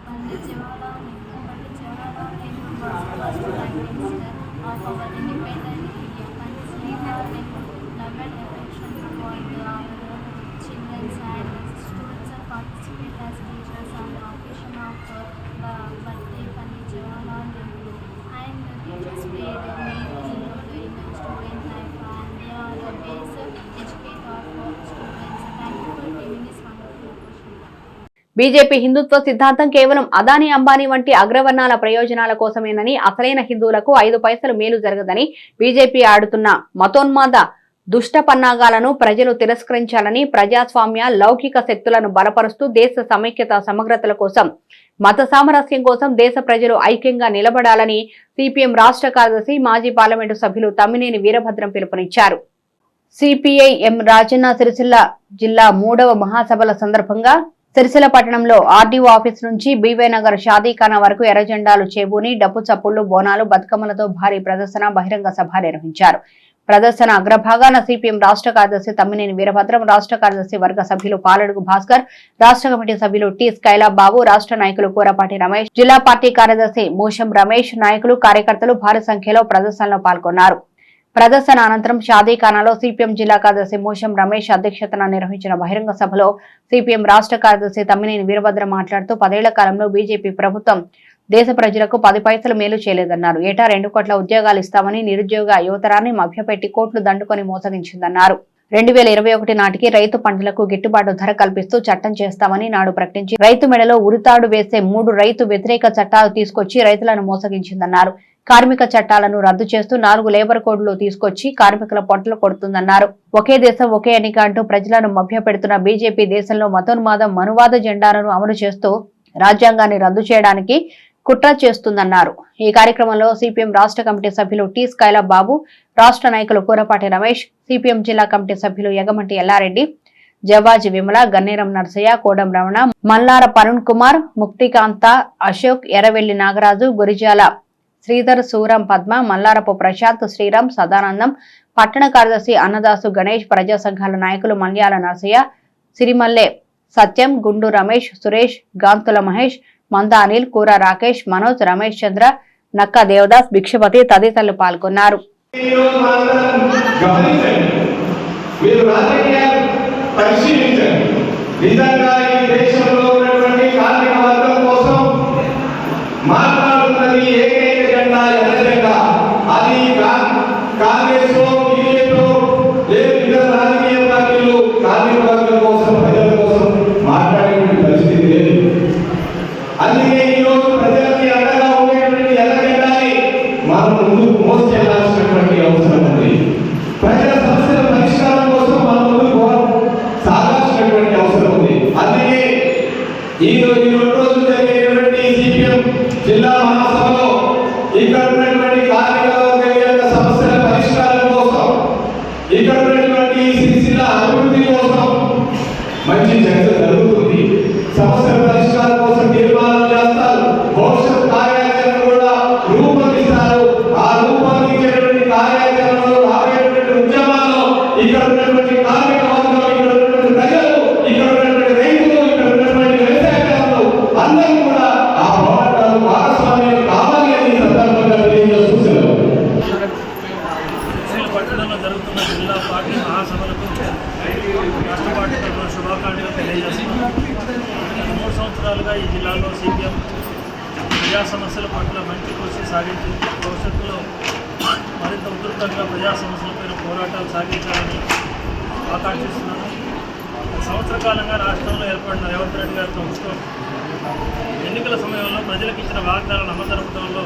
Pandit Jawaharlal Nehru. Pandit Jawaharlal Nehru was the first Prime Minister of our independent India. Pandit Jawaharlal Nehru loved affection toward our children and students are participate as teachers on the occasion of birthday Pandit Jawaharlal Nehru. And the teachers played a main role in student life and they are the base educator for students. Thank you for giving this wonderful opportunity. BJP Hindutva సిద్ధాంతం కేవలం అదానీ అంబానీ వంటి అగ్రవర్ణాల ప్రయోజనాల కోసమేనని, అసలైన హిందువులకు 5 పైసలు మేలు జరగదని బీజేపీ ఆడుతున్న మతోన్మాద దుష్ట పన్నాగాలను ప్రజలు తిరస్కరించాలని, ప్రజాస్వామ్య లౌకిక శక్తులను బలపరుస్తూ దేశ సమైక్యత సమగ్రతల కోసం, మత సామరస్యం కోసం దేశ ప్రజలు ఐక్యంగా నిలబడాలని సిపిఎం రాష్ట్ర కార్యదర్శి మాజీ పార్లమెంటు సభ్యులు తమ్మినేని వీరభద్రం పిలుపునిచ్చారు. సిపిఐఎం రాజన్న సిరిసిల్ల జిల్లా 3వ మహాసభల సందర్భంగా సిరిసిల్ల పట్టణంలో ఆర్డీఓ ఆఫీస్ నుంచి బీవై నగర్ షాదీఖానా వరకు ఎర్రజెండాలు చేబూని డప్పు చప్పుళ్లు, బోనాలు, బతుకమ్మలతో భారీ ప్రదర్శన, బహిరంగ సభ నిర్వహించారు. ప్రదర్శన అగ్రభాగాన సిపిఎం రాష్ట్ర కార్యదర్శి తమ్మినేని వీరభద్రం, రాష్ట్ర కార్యదర్శి వర్గ సభ్యులు పాలడుగు భాస్కర్, రాష్ట్ర కమిటీ సభ్యులు టి స్కైలా బాబు, రాష్ట్ర నాయకులు కూరపాటి రమేష్, జిల్లా పార్టీ కార్యదర్శి మూషం రమేష్, నాయకులు, కార్యకర్తలు భారీ సంఖ్యలో ప్రదర్శనలో పాల్గొన్నారు. ప్రదర్శన అనంతరం షాదీఖానాలో సిపిఎం జిల్లా కార్యదర్శి మూషం రమేష్ అధ్యక్షతన నిర్వహించిన బహిరంగ సభలో సిపిఎం రాష్ట్ర కార్యదర్శి తమ్మినేని వీరభద్రం మాట్లాడుతూ 10 ఏళ్ల కాలంలో బీజేపీ ప్రభుత్వం దేశ ప్రజలకు 10 పైసలు మేలు చేయలేదన్నారు. ఏటా 2 కోట్ల ఉద్యోగాలు ఇస్తామని నిరుద్యోగ యువతరాన్ని మభ్యపెట్టి కోట్లు దండుకొని మోసగించిందన్నారు. 2021 నాటికి రైతు పంటలకు గిట్టుబాటు ధర కల్పిస్తూ చట్టం చేస్తామని నాడు ప్రకటించి రైతు మెడలో ఉరితాడు వేసే 3 రైతు వ్యతిరేక చట్టాలు తీసుకొచ్చి రైతులను మోసగించిందన్నారు. కార్మిక చట్టాలను రద్దు చేస్తూ 4 లేబర్ కోడ్లు తీసుకొచ్చి కార్మికుల పొట్టలు కొడుతుందన్నారు. ఒకే దేశం ఒకే ఎన్నిక అంటూ ప్రజలను మభ్యపెడుతున్న బీజేపీ దేశంలో మతోన్మాదం, మనువాద జెండాలను అమలు చేస్తూ రాజ్యాంగాన్ని రద్దు చేయడానికి కుట్ర చేస్తుందన్నారు. ఈ కార్యక్రమంలో సిపిఎం రాష్ట్ర కమిటీ సభ్యులు టి స్కైలా బాబు, రాష్ట్ర నాయకులు కూరపాటి రమేష్, సిపిఎం జిల్లా కమిటీ సభ్యులు యగమంటి ఎల్లారెడ్డి, జవాజి విమల, గన్నేరం నర్సయ్య, కోడం రమణ, మల్లార పరుణ్ కుమార్, ముక్తికాంత, అశోక్, ఎర్రవెల్లి నాగరాజు, గురిజాల శ్రీధర్, సూరం పద్మ, మల్లారపు ప్రశాంత్, శ్రీరామ్, సదానందం, పట్టణ కార్యదర్శి అన్నదాసు గణేష్, ప్రజా సంఘాల నాయకులు మల్యాల నర్సయ్య, సిరిమల్లె సత్యం, గుండు రమేష్, సురేష్, గాంతుల మహేష్, మంద అనిల్, కూర రాకేష్, మనోజ్, రమేష్ చంద్ర, నక్క దేవదాస్, భిక్షపతి తదితరులు పాల్గొన్నారు. అందుకే ఈరోజు ప్రజలకి అండగా ఉండేటువంటి ఎల్లగడ్డాన్ని మనం ముందుకు మోసుకెళ్లాల్సినటువంటి అవసరం ఉంది. ప్రజల సమస్యల పరిష్కారం కోసం మనం ముందుకు సాగాల్సినటువంటి అవసరం ఉంది. అందుకే ఈ 2 రోజులు జరిగేటువంటి సిపిఎం జిల్లా మహాసభలో ఇక్కడ ఉన్నటువంటి కార్మిక వర్గం యొక్క సమస్యల పరిష్కారం కోసం, ఇక్కడ ఉన్నటువంటి సిరిసిల్ల అభివృద్ధి కోసం మంచి చర్చ జరుగుతుంది. సమస్యల పరిష్కారం కోసం తీర్మానం చేస్తారు. భవిష్యత్ కార్యాచరణ కూడా రూపొందిస్తారు. ఆ రూపొందించేటువంటి కార్యాచరణలో రాబోయేటువంటి ఉద్యమాల్లో ఇక్కడ ఉన్నటువంటి కార్మిక వర్గం, ఇక్కడ ఉన్నటువంటి ప్రజలు, ఇక్కడ ఉన్నటువంటి రైతులు, ఇక్కడ ఉన్నటువంటి వ్యవసాయదారులు అందరూ కూడా ఆ పోరాటాలు సభలకు రాష్ట్ర పార్టీ తరఫున శుభాకాంక్షలు తెలియజేస్తున్నాను. 3 సంవత్సరాలుగా ఈ జిల్లాలో సిపిఎం ప్రజా సమస్యల పట్ల మంచి కృషి సాగించింది. భవిష్యత్తులో మరింత ఉధృతంగా ప్రజా సమస్యలపైన పోరాటాలు సాగించాలని ఆకాంక్షిస్తున్నాను. సంవత్సర కాలంగా రాష్ట్రంలో ఏర్పడిన రేవంత్ రెడ్డి గారి ప్రభుత్వం ఎన్నికల సమయంలో ప్రజలకు ఇచ్చిన వాగ్దానాలను అమలు జరపడంలో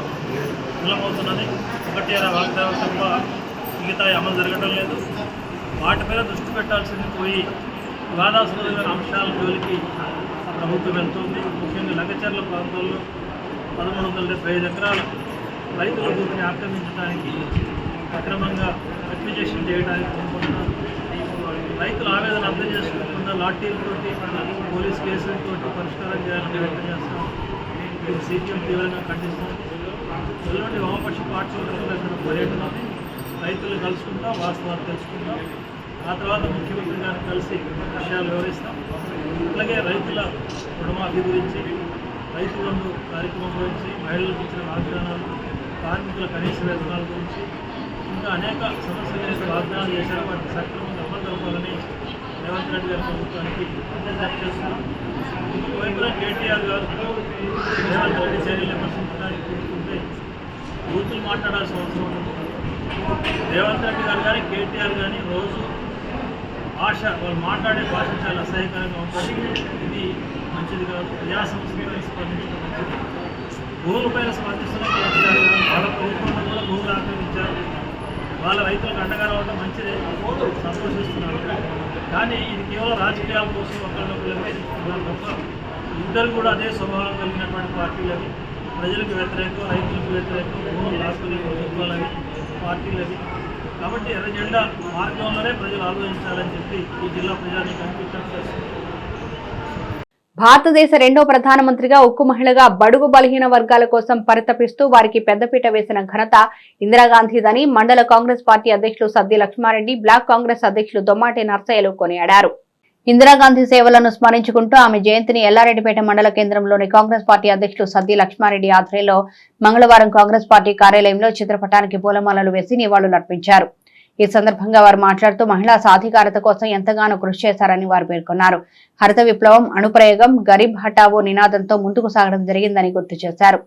విఫలమవుతున్నది. 1 వాగ్దానం తప్ప మిగతా అమలు జరగడం లేదు. వాటిపైన దృష్టి పెట్టాల్సింది పోయి వివాదాస్పదమైన అంశాల జోలికి ప్రభుత్వం వెళ్తుంది. ముఖ్యంగా లగచర్ల ప్రాంతంలో 1175 ఎకరాల రైతుల భూమిని ఆక్రమించడానికి అక్రమంగా అక్విజిషన్ చేయడానికి అనుకుంటున్నారు. రైతుల ఆవేదన అర్థం చేసుకోకుండా లాఠీలతోటి పోలీస్ కేసులతో పరిష్కారం చేయాలని ప్రయత్నం చేస్తాం. ఇది సిపిఎం తీవ్రంగా ఖండిస్తుంది. ఎలాంటి వామపక్ష పార్టీల పర్యటన రైతులు కలుసుకుంటాం, వాస్తవాలు తెలుసుకుంటాం. ఆ తర్వాత ముఖ్యమంత్రి గారిని కలిసి విషయాలు వివరిస్తాం. అలాగే రైతుల రుణమాఫీ గురించి, రైతు బంధు కార్యక్రమం గురించి, మహిళలకు ఇచ్చిన వాగ్దానాలు, కార్మికుల కనీస వేతనాల గురించి, ఇంకా అనేక సమస్యలు వాగ్దానాలు చేశారు. వాటిని సక్రమంగా అమలు జరపాలని రేవంత్ రెడ్డి గారి ప్రభుత్వానికి విజ్ఞప్తి చేస్తున్నాం. ఇంకోవైపున కేటీఆర్ గారు రేవంత్ రెడ్డి చర్యలు విమర్శించడానికి కూర్చుంటే బూతులు మాట్లాడాల్సిన అవసరం ఉంటుంది. రేవంత్ రెడ్డి గారు కానీ కేటీఆర్ కానీ రోజు భాష, వాళ్ళు మాట్లాడే భాష చాలా అసహ్యకరంగా ఉంటుంది. ఇది మంచిది కాదు. ప్రజా సంస్థలపై స్పందించడం మంచిది. భూములపైన స్పందిస్తున్న కేటీఆర్ గారు వాళ్ళ ప్రభుత్వంలో కూడా భూములు ఆక్రమించారు. వాళ్ళ రైతులకు అండగా రావడం మంచిదే, సంతోషిస్తున్నారు. కానీ ఇది కేవలం రాజకీయాల కోసం ఒకరినొకరికి తప్ప ఇద్దరు కూడా అదే స్వభావం కలిగినటువంటి పార్టీలవి. ప్రజలకు వ్యతిరేకం, రైతులకు వ్యతిరేకం, భూములు లాక్కునే ప్రభుత్వాలవి పార్టీలవి. కాబట్టి ఎర్ర జెండా మార్గంలోనే ప్రజలు ఆలోచించాలని చెప్పి ఈ జిల్లా ప్రజానీకానికి విజ్ఞప్తి చేస్తున్నారు. భారతదేశ 2వ ప్రధానమంత్రిగా ఉక్కు మహిళగా బడుగు బలహీన వర్గాల కోసం పరితపిస్తూ వారికి పెద్దపీట వేసిన ఘనత ఇందిరాగాంధీదని మండల కాంగ్రెస్ పార్టీ అధ్యక్షులు సద్ది లక్ష్మారెడ్డి, బ్లాక్ కాంగ్రెస్ అధ్యక్షులు దొమ్మాటి నర్సయ్యలు కొనియాడారు. ఇందిరాగాంధీ సేవలను స్మరించుకుంటూ ఆమె జయంతిని ఎల్లారెడ్డిపేట మండల కేంద్రంలోని కాంగ్రెస్ పార్టీ అధ్యక్షులు సద్ది లక్ష్మారెడ్డి ఆధ్వర్యంలో మంగళవారం కాంగ్రెస్ పార్టీ కార్యాలయంలో చిత్రపటానికి పూలమాలలు వేసి నివాళులర్పించారు. ఈ సందర్భంగా వారు మాట్లాడుతూ మహిళా సాధికారత కోసం ఎంతగానో కృషి చేశారని వారు పేర్కొన్నారు. హరిత విప్లవం, అణుప్రయోగం, గరీబ్ హఠావో నినాదంతో ముందుకు సాగడం జరిగిందని గుర్తు చేశారు.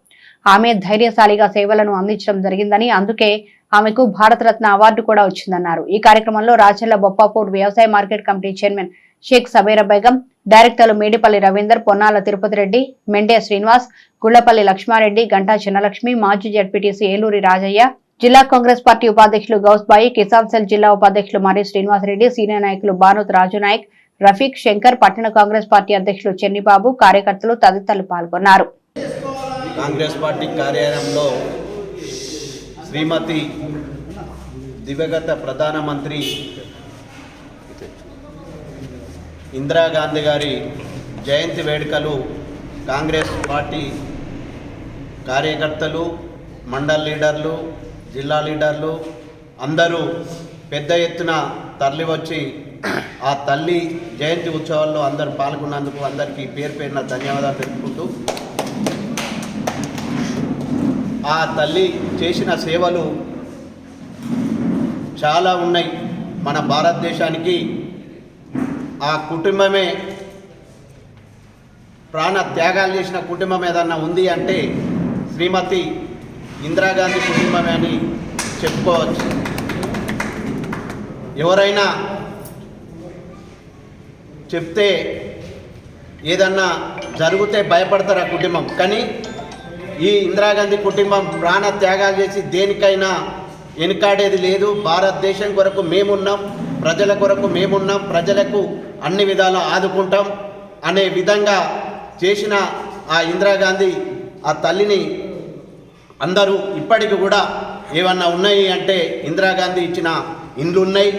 ఆమె ధైర్యశాలిగా సేవలను అందించడం జరిగిందని, అందుకే ఆమెకు భారతరత్న అవార్డు కూడా వచ్చిందన్నారు. ఈ కార్యక్రమంలో రాచర్ల బొప్పాపూర్ వ్యవసాయ market committee chairman Sheikh Sabera Begum, డైరెక్టర్లు మేడిపల్లి రవీందర్, పొన్నాల తిరుపతి రెడ్డి, మెండే శ్రీనివాస్, గుళ్లపల్లి లక్ష్మారెడ్డి, గంటా చిన్నలక్ష్మి, మాజీ జడ్పీటీసీ ఏలూరి రాజయ్య, జిల్లా కాంగ్రెస్ పార్టీ ఉపాధ్యక్షులు గౌస్బాయి, కిసాన్ సెల్ జిల్లా ఉపాధ్యక్షులు మరి శ్రీనివాసరెడ్డి, సీనియర్ నాయకులు బానోత్ రాజు నాయక్, రఫీక్, శంకర్, పట్టణ కాంగ్రెస్ పార్టీ అధ్యక్షులు చెన్నిబాబు, కార్యకర్తలు తదితరులు పాల్గొన్నారు. కాంగ్రెస్ పార్టీ కార్యాలయంలో శ్రీమతి దివంగత ప్రధానమంత్రి ఇందిరాగాంధీ గారి జయంతి వేడుకలు కాంగ్రెస్ పార్టీ కార్యకర్తలు, మండల్ లీడర్లు, జిల్లా లీడర్లు అందరూ పెద్ద ఎత్తున తరలివచ్చి ఆ తల్లి జయంతి ఉత్సవాల్లో అందరూ పాల్గొన్నందుకు అందరికీ పేరు పేరున ధన్యవాదాలు తెలుపుకుంటూ, ఆ తల్లి చేసిన సేవలు చాలా ఉన్నాయి మన భారతదేశానికి. ఆ కుటుంబమే ప్రాణ త్యాగాలు చేసిన కుటుంబం ఏదన్నా ఉంది అంటే శ్రీమతి ఇందిరాగాంధీ కుటుంబమే అని చెప్పుకోవచ్చు. ఎవరైనా చెప్తే ఏదన్నా జరిగితే భయపడతారు ఆ కుటుంబం, కానీ ఈ ఇందిరాగాంధీ కుటుంబం ప్రాణ త్యాగాలు చేసి దేనికైనా వెనుకాడేది లేదు. భారతదేశం కొరకు మేమున్నాం, ప్రజల కొరకు మేమున్నాం, ప్రజలకు అన్ని విధాలా ఆదుకుంటాం అనే విధంగా చేసిన ఆ ఇందిరాగాంధీ ఆ తల్లిని అందరూ ఇప్పటికి కూడా ఏమన్నా ఉన్నాయి అంటే ఇందిరాగాంధీ ఇచ్చిన ఇండ్లు ఉన్నాయి,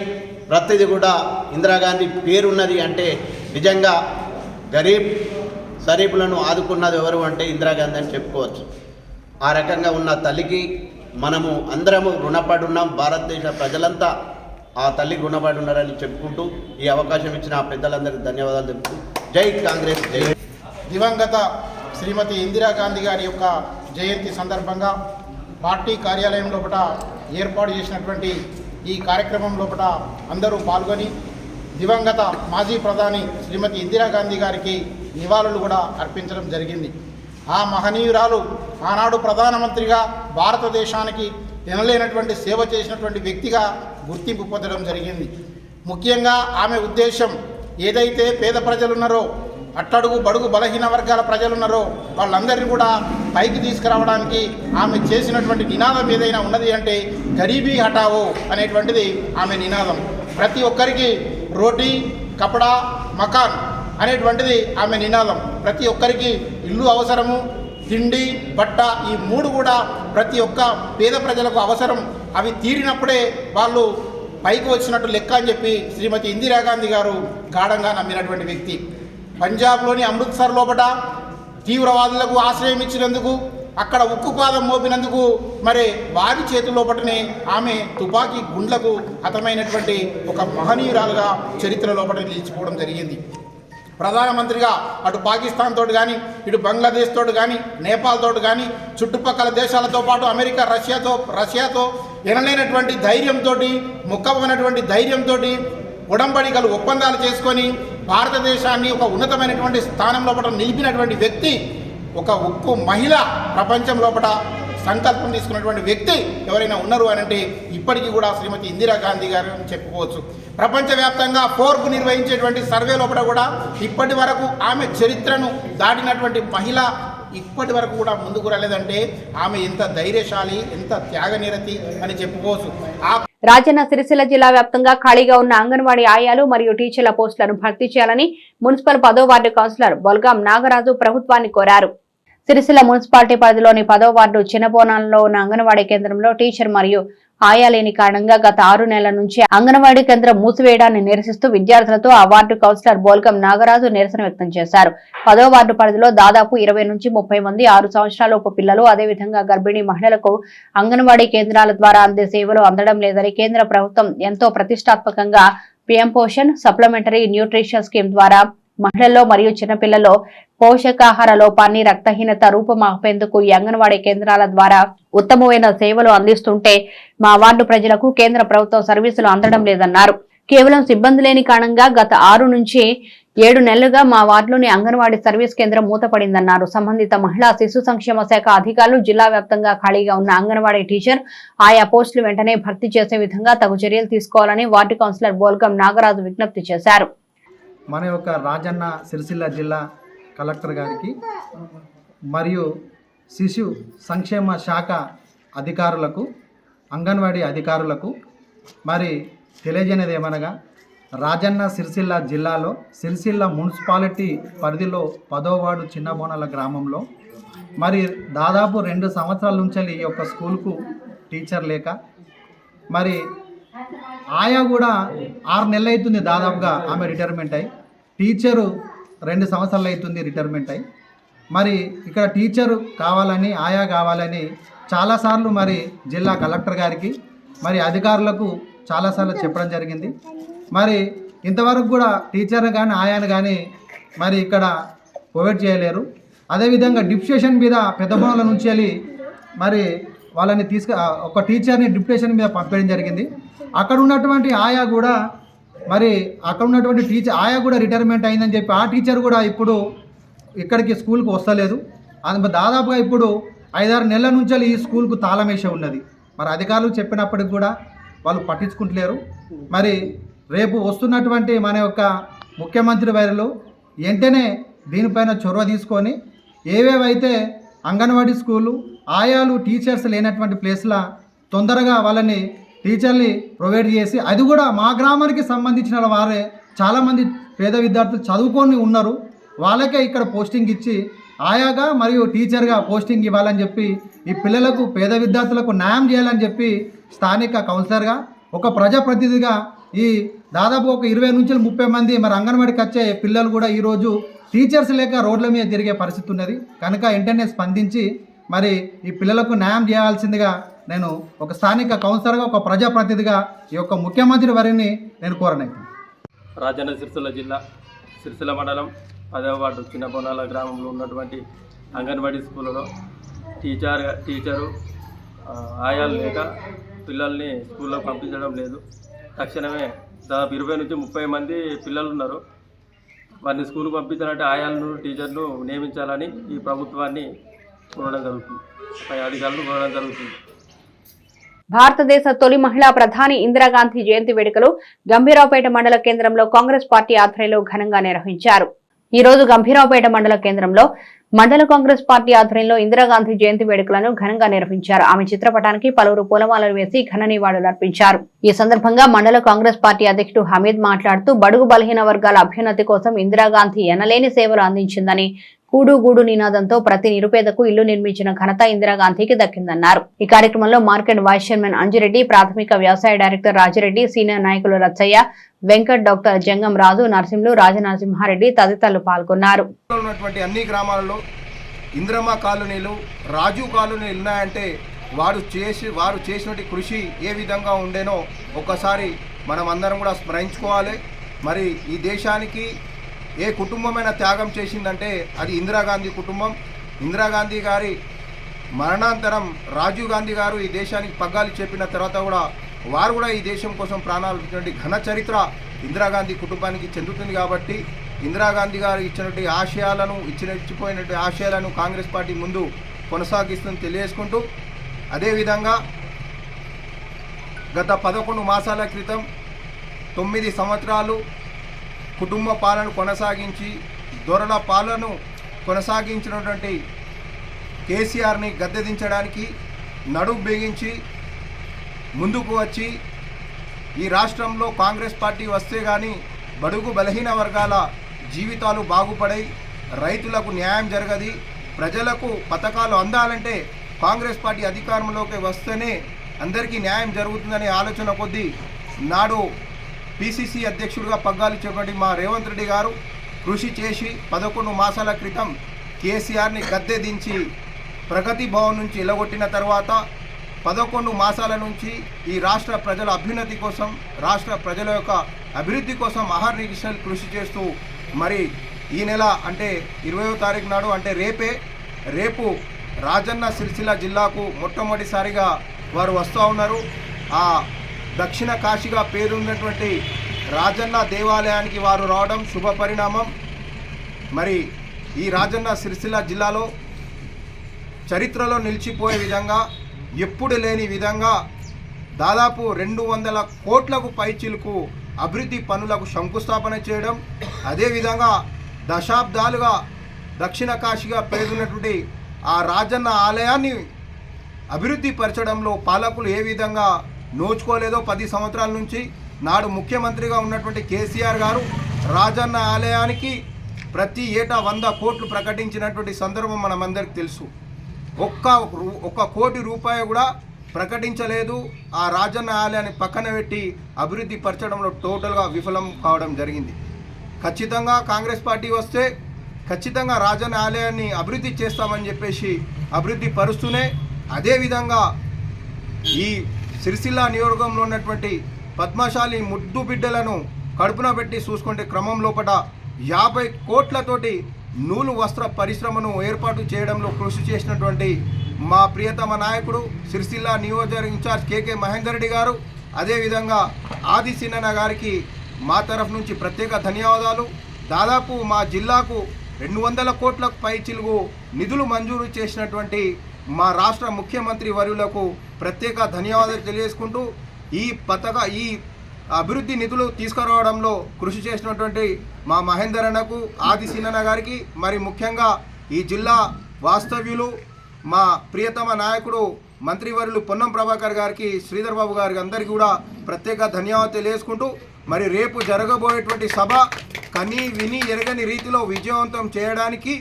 ప్రతిదీ కూడా ఇందిరాగాంధీ పేరున్నది అంటే నిజంగా గరీబ్ సరీపులను ఆదుకున్నది ఎవరు అంటే ఇందిరాగాంధీ అని చెప్పుకోవచ్చు. ఆ రకంగా ఉన్న తల్లికి మనము అందరము రుణపడి ఉన్నాం. భారతదేశ ప్రజలంతా ఆ తల్లికి రుణపడి ఉన్నారని చెప్పుకుంటూ ఈ అవకాశం ఇచ్చిన ఆ పెద్దలందరికీ ధన్యవాదాలు చెప్తూ జై కాంగ్రెస్, జై. దివంగత శ్రీమతి ఇందిరాగాంధీ గారి యొక్క జయంతి సందర్భంగా పార్టీ కార్యాలయం లోపల ఏర్పాటు చేసినటువంటి ఈ కార్యక్రమం లోపల అందరూ పాల్గొని దివంగత మాజీ ప్రధాని శ్రీమతి ఇందిరాగాంధీ గారికి నివాళులు కూడా అర్పించడం జరిగింది. ఆ మహనీయురాలు ఆనాడు ప్రధానమంత్రిగా భారతదేశానికి ఎనలేనటువంటి సేవ చేసినటువంటి వ్యక్తిగా గుర్తింపు పొందడం జరిగింది. ముఖ్యంగా ఆమె ఉద్దేశం ఏదైతే పేద ప్రజలున్నారో, అట్టడుగు బడుగు బలహీన వర్గాల ప్రజలున్నారో వాళ్ళందరినీ కూడా పైకి తీసుకురావడానికి ఆమె చేసినటువంటి నినాదం ఏదైనా ఉన్నది అంటే గరీబీ హటావో అనేటువంటిది ఆమె నినాదం. ప్రతి ఒక్కరికి రోటీ, కపడా, మకాన్ అనేటువంటిది ఆమె నినాదం. ప్రతి ఒక్కరికి ఇల్లు అవసరము, తిండి, బట్ట, ఈ మూడు కూడా ప్రతి ఒక్క పేద ప్రజలకు అవసరం. అవి తీరినప్పుడే వాళ్ళు పైకి వచ్చినట్టు లెక్క అని చెప్పి శ్రీమతి ఇందిరాగాంధీ గారు గాఢంగా నమ్మినటువంటి వ్యక్తి. పంజాబ్లోని అమృత్సర్ లోపల తీవ్రవాదులకు ఆశ్రయం ఇచ్చినందుకు, అక్కడ ఉక్కుపాదం మోపినందుకు మరి వారి చేతుల్లోపటనే ఆమె తుపాకీ గుండ్లకు హతమైనటువంటి ఒక మహనీయురాలుగా చరిత్ర లోపల నిలిచిపోవడం జరిగింది. ప్రధానమంత్రిగా అటు పాకిస్తాన్ తోటి కానీ, ఇటు బంగ్లాదేశ్ తోటి కానీ, నేపాల్ తోటి కానీ, చుట్టుపక్కల దేశాలతో పాటు అమెరికా, రష్యాతో ఎనలేనటువంటి ధైర్యంతో, ముక్కమైనటువంటి ధైర్యంతో ఉడంబడికలు, ఒప్పందాలు చేసుకొని భారతదేశాన్ని ఒక ఉన్నతమైనటువంటి స్థానం లోపల నిలిపినటువంటి వ్యక్తి, ఒక ఉక్కు మహిళ, ప్రపంచం లోపల సంకల్పం తీసుకున్నటువంటి వ్యక్తి ఎవరైనా ఉన్నారు అని అంటే ఇప్పటికీ కూడా శ్రీమతి ఇందిరాగాంధీ గారు అని చెప్పుకోవచ్చు. ప్రపంచవ్యాప్తంగా ఫోర్బ్ నిర్వహించేటువంటి సర్వే లోపల కూడా ఇప్పటి వరకు ఆమె చరిత్రను దాటినటువంటి మహిళ ఇప్పటి వరకు కూడా ముందుకు రాలేదంటే ఆమె ఎంత ధైర్యశాలి, ఎంత త్యాగనిరతి అని చెప్పుకోవచ్చు. రాజన్న సిరిసిల్ల జిల్లా వ్యాప్తంగా ఖాళీగా ఉన్న అంగన్వాడీ ఆయాలు మరియు టీచర్ల పోస్టులను భర్తీ చేయాలని మున్సిపల్ 10వ వార్డు కౌన్సిలర్ బొల్గాం నాగరాజు ప్రభుత్వాన్ని కోరారు. సిరిసిల్ల మున్సిపాలిటీ పరిధిలోని 10వ వార్డు చిన్నబోనాలలో ఉన్న అంగన్వాడీ కేంద్రంలో టీచర్ మరియు ఆయా లేని కారణంగా గత 6 నెలల నుంచి అంగన్వాడీ కేంద్రం మూసివేయడాన్ని నిరసిస్తూ విద్యార్థులతో ఆ వార్డు కౌన్సిలర్ బోల్గం నాగరాజు నిరసన వ్యక్తం చేశారు. 10వ వార్డు పరిధిలో దాదాపు 20 నుంచి 30 మంది 6 సంవత్సరాలలోపు పిల్లలు, అదేవిధంగా గర్భిణీ మహిళలకు అంగన్వాడీ కేంద్రాల ద్వారా అందే సేవలు అందడం లేదని కేంద్ర ప్రభుత్వం ఎంతో ప్రతిష్టాత్మకంగా PM Poshan supplementary nutrition scheme ద్వారా మహిళల్లో మరియు చిన్నపిల్లల్లో పోషకాహార లోపాన్ని, రక్తహీనత రూపుమాపేందుకు ఈ అంగన్వాడీ కేంద్రాల ద్వారా ఉత్తమమైన సేవలు అందిస్తుంటే మా వార్డు ప్రజలకు కేంద్ర ప్రభుత్వ సర్వీసులు అందడం లేదన్నారు. కేవలం సిబ్బంది లేని కారణంగా గత 6 నుంచి 7 నెలలుగా మా వార్డులోని అంగన్వాడీ సర్వీస్ కేంద్రం మూతపడిందన్నారు. సంబంధిత మహిళా శిశు సంక్షేమ శాఖ అధికారులు జిల్లా వ్యాప్తంగా ఖాళీగా ఉన్న అంగన్వాడీ టీచర్ ఆయా పోస్టులు వెంటనే భర్తీ చేసే విధంగా తగు చర్యలు తీసుకోవాలని వార్డు కౌన్సిలర్ బోల్గం నాగరాజు విజ్ఞప్తి చేశారు. మన యొక్క రాజన్న సిరిసిల్ల జిల్లా కలెక్టర్ గారికి మరియు శిశు సంక్షేమ శాఖ అధికారులకు, అంగన్వాడీ అధికారులకు మరి తెలియజేయనిది ఏమనగా, రాజన్న సిరిసిల్ల జిల్లాలో సిరిసిల్ల మున్సిపాలిటీ పరిధిలో 10వ వార్డు చిన్నబోనాల గ్రామంలో మరి దాదాపు 2 సంవత్సరాల నుంచి ఈ యొక్క స్కూల్కు టీచర్ లేక, మరి ఆయా కూడా 6 నెలలు అవుతుంది దాదాపుగా ఆమె రిటైర్మెంట్ అయ్యి, టీచరు 2 సంవత్సరాలు అవుతుంది రిటైర్మెంట్ అయ్యి. మరి ఇక్కడ టీచరు కావాలని, ఆయా కావాలని చాలాసార్లు మరి జిల్లా కలెక్టర్ గారికి మరి అధికారులకు చాలాసార్లు చెప్పడం జరిగింది. మరి ఇంతవరకు కూడా టీచర్ కానీ ఆయాను కానీ మరి ఇక్కడ ప్రొవైడ్ చేయలేరు. అదేవిధంగా డిప్యుటేషన్ మీద పెద్దబోనాల నుంచి వెళ్ళి మరి వాళ్ళని ఒక టీచర్ని డిప్యుటేషన్ మీద పంపడం జరిగింది. అక్కడ ఉన్నటువంటి ఆయా కూడా మరి అక్కడ ఉన్నటువంటి టీచర్ ఆయా కూడా రిటైర్మెంట్ అయిందని చెప్పి ఆ టీచర్ కూడా ఇప్పుడు ఇక్కడికి స్కూల్కి వస్తలేదు. దాదాపుగా ఇప్పుడు 5-6 నెలల నుంచి ఈ స్కూల్కు తాళం వేసే ఉన్నది. మరి అధికారులు చెప్పినప్పటికి కూడా వాళ్ళు పట్టించుకుంటలేరు. మరి రేపు వస్తున్నటువంటి మన యొక్క ముఖ్యమంత్రి వర్యులు వెంటనే దీనిపైన చొరవ తీసుకొని ఏవేవైతే అంగన్వాడీ స్కూలు ఆయాలు టీచర్స్ లేనటువంటి ప్లేస్లో తొందరగా వాళ్ళని టీచర్ని ప్రొవైడ్ చేసి, అది కూడా మా గ్రామానికి సంబంధించిన వారే చాలామంది పేద విద్యార్థులు చదువుకొని ఉన్నారు, వాళ్ళకే ఇక్కడ పోస్టింగ్ ఇచ్చి ఆయాగా మరియు టీచర్గా పోస్టింగ్ ఇవ్వాలని చెప్పి ఈ పిల్లలకు పేద విద్యార్థులకు న్యాయం చేయాలని చెప్పి స్థానిక కౌన్సిలర్గా ఒక ప్రజాప్రతినిధిగా ఈ దాదాపు ఒక 20 నుంచి 30 మంది మరి అంగన్వాడికి వచ్చే పిల్లలు కూడా ఈరోజు టీచర్స్ లేక రోడ్ల మీద తిరిగే పరిస్థితి ఉన్నది. కనుక వెంటనే స్పందించి మరి ఈ పిల్లలకు న్యాయం చేయాల్సిందిగా నేను ఒక స్థానిక కౌన్సిలర్గా, ఒక ప్రజాప్రతినిధిగా ఈ యొక్క ముఖ్యమంత్రి వారిని నేను కోరనైతున్నాను. రాజన్న సిరిసిల్ల జిల్లా సిరిసిల్ల మండలం 10వ వార్డు చిన్నబోనాల గ్రామంలో ఉన్నటువంటి అంగన్వాడీ స్కూల్లో టీచరు ఆయాలు లేక పిల్లల్ని స్కూల్లో పంపించడం లేదు. తక్షణమే దాదాపు 20 నుంచి 30 మంది పిల్లలు ఉన్నారు. వారిని స్కూల్కి పంపించాలంటే ఆయాలను టీచర్ను నియమించాలని ఈ ప్రభుత్వాన్ని కోరడం జరుగుతుంది, పై అధికారులను కోరడం జరుగుతుంది. భారతదేశ తొలి మహిళా ప్రధాని ఇందిరాగాంధీ జయంతి వేడుకలు గంభీరావుపేట మండల కేంద్రంలో కాంగ్రెస్ పార్టీ ఆధ్వర్యంలో ఘనంగా నిర్వహించారు. ఈ రోజు గంభీరావుపేట మండల కేంద్రంలో మండల కాంగ్రెస్ పార్టీ ఆధ్వర్యంలో ఇందిరాగాంధీ జయంతి వేడుకలను ఘనంగా నిర్వహించారు. ఆమె చిత్రపటానికి పలువురు పూలమాలలు వేసి ఘన నివాళులు అర్పించారు. ఈ సందర్భంగా మండల కాంగ్రెస్ పార్టీ అధ్యక్షుడు హమీద్ మాట్లాడుతూ బడుగు బలహీన వర్గాల అభ్యున్నతి కోసం ఇందిరాగాంధీ ఎనలేని సేవలు అందించిందని, కూడు గూడు నినాదంతో ప్రతి నిరుపేదకు ఇల్లు నిర్మించిన ఘనత ఇందిరాగాంధీకి దక్కిందన్నారు. ఈ కార్యక్రమంలో మార్కెట్ వైస్ చైర్మన్ అంజిరెడ్డి, ప్రాథమిక వ్యవసాయ డైరెక్టర్ రాజిరెడ్డి, సీనియర్ నాయకులు రచ్చయ్య, వెంకట్, డాక్టర్ జంగం రాజు, నరసింహులు, రాజనరసింహారెడ్డి తదితరులు పాల్గొన్నారు. అన్ని గ్రామాలలో ఇందిరమ్మ కాలనీలు, రాజీవ్ కాలనీలు ఉన్నాయంటే వారు చేసినటువంటి కృషి ఏ విధంగా ఉండేనో ఒక్కసారి మనం అందరం కూడా స్మరించుకోవాలి. మరి ఈ దేశానికి ఏ కుటుంబమైన త్యాగం చేసిందంటే అది ఇందిరాగాంధీ కుటుంబం. ఇందిరాగాంధీ గారి మరణాంతరం రాజీవ్ గాంధీ గారు ఈ దేశానికి పగ్గాలు చెప్పిన తర్వాత కూడా వారు కూడా ఈ దేశం కోసం ప్రాణాలు ఇచ్చినటువంటి ఘన చరిత్ర ఇందిరాగాంధీ కుటుంబానికి చెందుతుంది. కాబట్టి ఇందిరాగాంధీ గారు ఇచ్చినటువంటి ఇచ్చిపోయినటువంటి ఆశయాలను కాంగ్రెస్ పార్టీ ముందు కొనసాగిస్తుందని తెలియజేసుకుంటూ, అదేవిధంగా గత 11 మాసాల క్రితం 9 సంవత్సరాలు కుటుంబ పాలన కొనసాగించి దొరల పాలన కొనసాగించినటువంటి కేసీఆర్ని గద్దెదించడానికి నడుం బిగించి ముందుకు వచ్చి ఈ రాష్ట్రంలో కాంగ్రెస్ పార్టీ వస్తే కానీ బడుగు బలహీన వర్గాల జీవితాలు బాగుపడై, రైతులకు న్యాయం జరగది, ప్రజలకు పథకాలు అందాలంటే కాంగ్రెస్ పార్టీ అధికారంలోకి వస్తేనే అందరికీ న్యాయం జరుగుతుందనే ఆలోచన కొద్దీ నాడు పిసిసి అధ్యక్షుడిగా పగ్గాలు చేపట్టి మా రేవంత్ రెడ్డి గారు కృషి చేసి 11 మాసాల క్రితం కేసీఆర్ని గద్దె దించి ప్రగతి భవన్ నుంచి ఎలగొట్టిన తర్వాత 11 మాసాల నుంచి ఈ రాష్ట్ర ప్రజల అభ్యున్నతి కోసం, రాష్ట్ర ప్రజల యొక్క అభివృద్ధి కోసం అహర్నిశలు కృషి చేస్తూ మరి ఈ నెల అంటే 20వ తారీఖు నాడు అంటే రేపు రాజన్న సిరిసిల్ల జిల్లాకు మొట్టమొదటిసారిగా వారు వస్తూ ఉన్నారు. ఆ దక్షిణ కాశీగా పేరున్నటువంటి రాజన్న దేవాలయానికి వారు రావడం శుభ పరిణామం. మరి ఈ రాజన్న సిరిసిల్ల జిల్లాలో చరిత్రలో నిలిచిపోయే విధంగా, ఎప్పుడు లేని విధంగా దాదాపు 200 కోట్లకు పైచిలుకు అభివృద్ధి పనులకు శంకుస్థాపన చేయడం, అదేవిధంగా దశాబ్దాలుగా దక్షిణ కాశీగా పేరున్నటువంటి ఆ రాజన్న ఆలయాన్ని అభివృద్ధి పరచడంలో పాలకులు ఏ విధంగా నోచుకోలేదో 10 సంవత్సరాల నుంచి నాడు ముఖ్యమంత్రిగా ఉన్నటువంటి కేసీఆర్ గారు రాజన్న ఆలయానికి ప్రతి ఏటా 100 కోట్లు ప్రకటించినటువంటి సందర్భం మనమందరికి తెలుసు. ఒక్క కోటి రూపాయి కూడా ప్రకటించలేదు. ఆ రాజన్న ఆలయాన్ని పక్కన పెట్టి అభివృద్ధి పరచడంలో టోటల్గా విఫలం కావడం జరిగింది. ఖచ్చితంగా కాంగ్రెస్ పార్టీ వస్తే ఖచ్చితంగా రాజన్న ఆలయాన్ని అభివృద్ధి చేస్తామని చెప్పేసి అభివృద్ధి పరుస్తూనే, అదేవిధంగా ఈ సిరిసిల్ల నియోజకవర్గంలో ఉన్నటువంటి పద్మశాలి ముద్దు బిడ్డలను కడుపున పెట్టి చూసుకుంటే క్రమం లోపల 50 కోట్లతోటి నూలు వస్త్ర పరిశ్రమను ఏర్పాటు చేయడంలో కృషి చేసినటువంటి మా ప్రియతమ నాయకుడు సిరిసిల్ల నియోజకవర్గ ఇన్ఛార్జ్ కేకే మహేందర్ రెడ్డి గారు, అదేవిధంగా ఆది సిన్నన్న గారికి మా తరఫు నుంచి ప్రత్యేక ధన్యవాదాలు. దాదాపు మా జిల్లాకు 200 కోట్లకు పైచిలుగు నిధులు మంజూరు చేసినటువంటి మా రాష్ట్ర ముఖ్యమంత్రి వర్యులకు ప్రత్యేక ధన్యవాదాలు తెలియజేసుకుంటూ, ఈ అభివృద్ధి నిధులు తీసుకురావడంలో కృషి చేసినటువంటి మా మహేందర్ అన్నకు, ఆది సిన్నన్న గారికి, మరి ముఖ్యంగా ఈ జిల్లా వాస్తవ్యులు మా ప్రియతమ నాయకుడు మంత్రివర్యులు పొన్నం ప్రభాకర్ గారికి, శ్రీధర్ బాబు గారికి అందరికీ కూడా ప్రత్యేక ధన్యవాదాలు తెలియజేసుకుంటూ, మరి రేపు జరగబోయేటువంటి సభ కని విని ఎరగని రీతిలో విజయవంతం చేయడానికి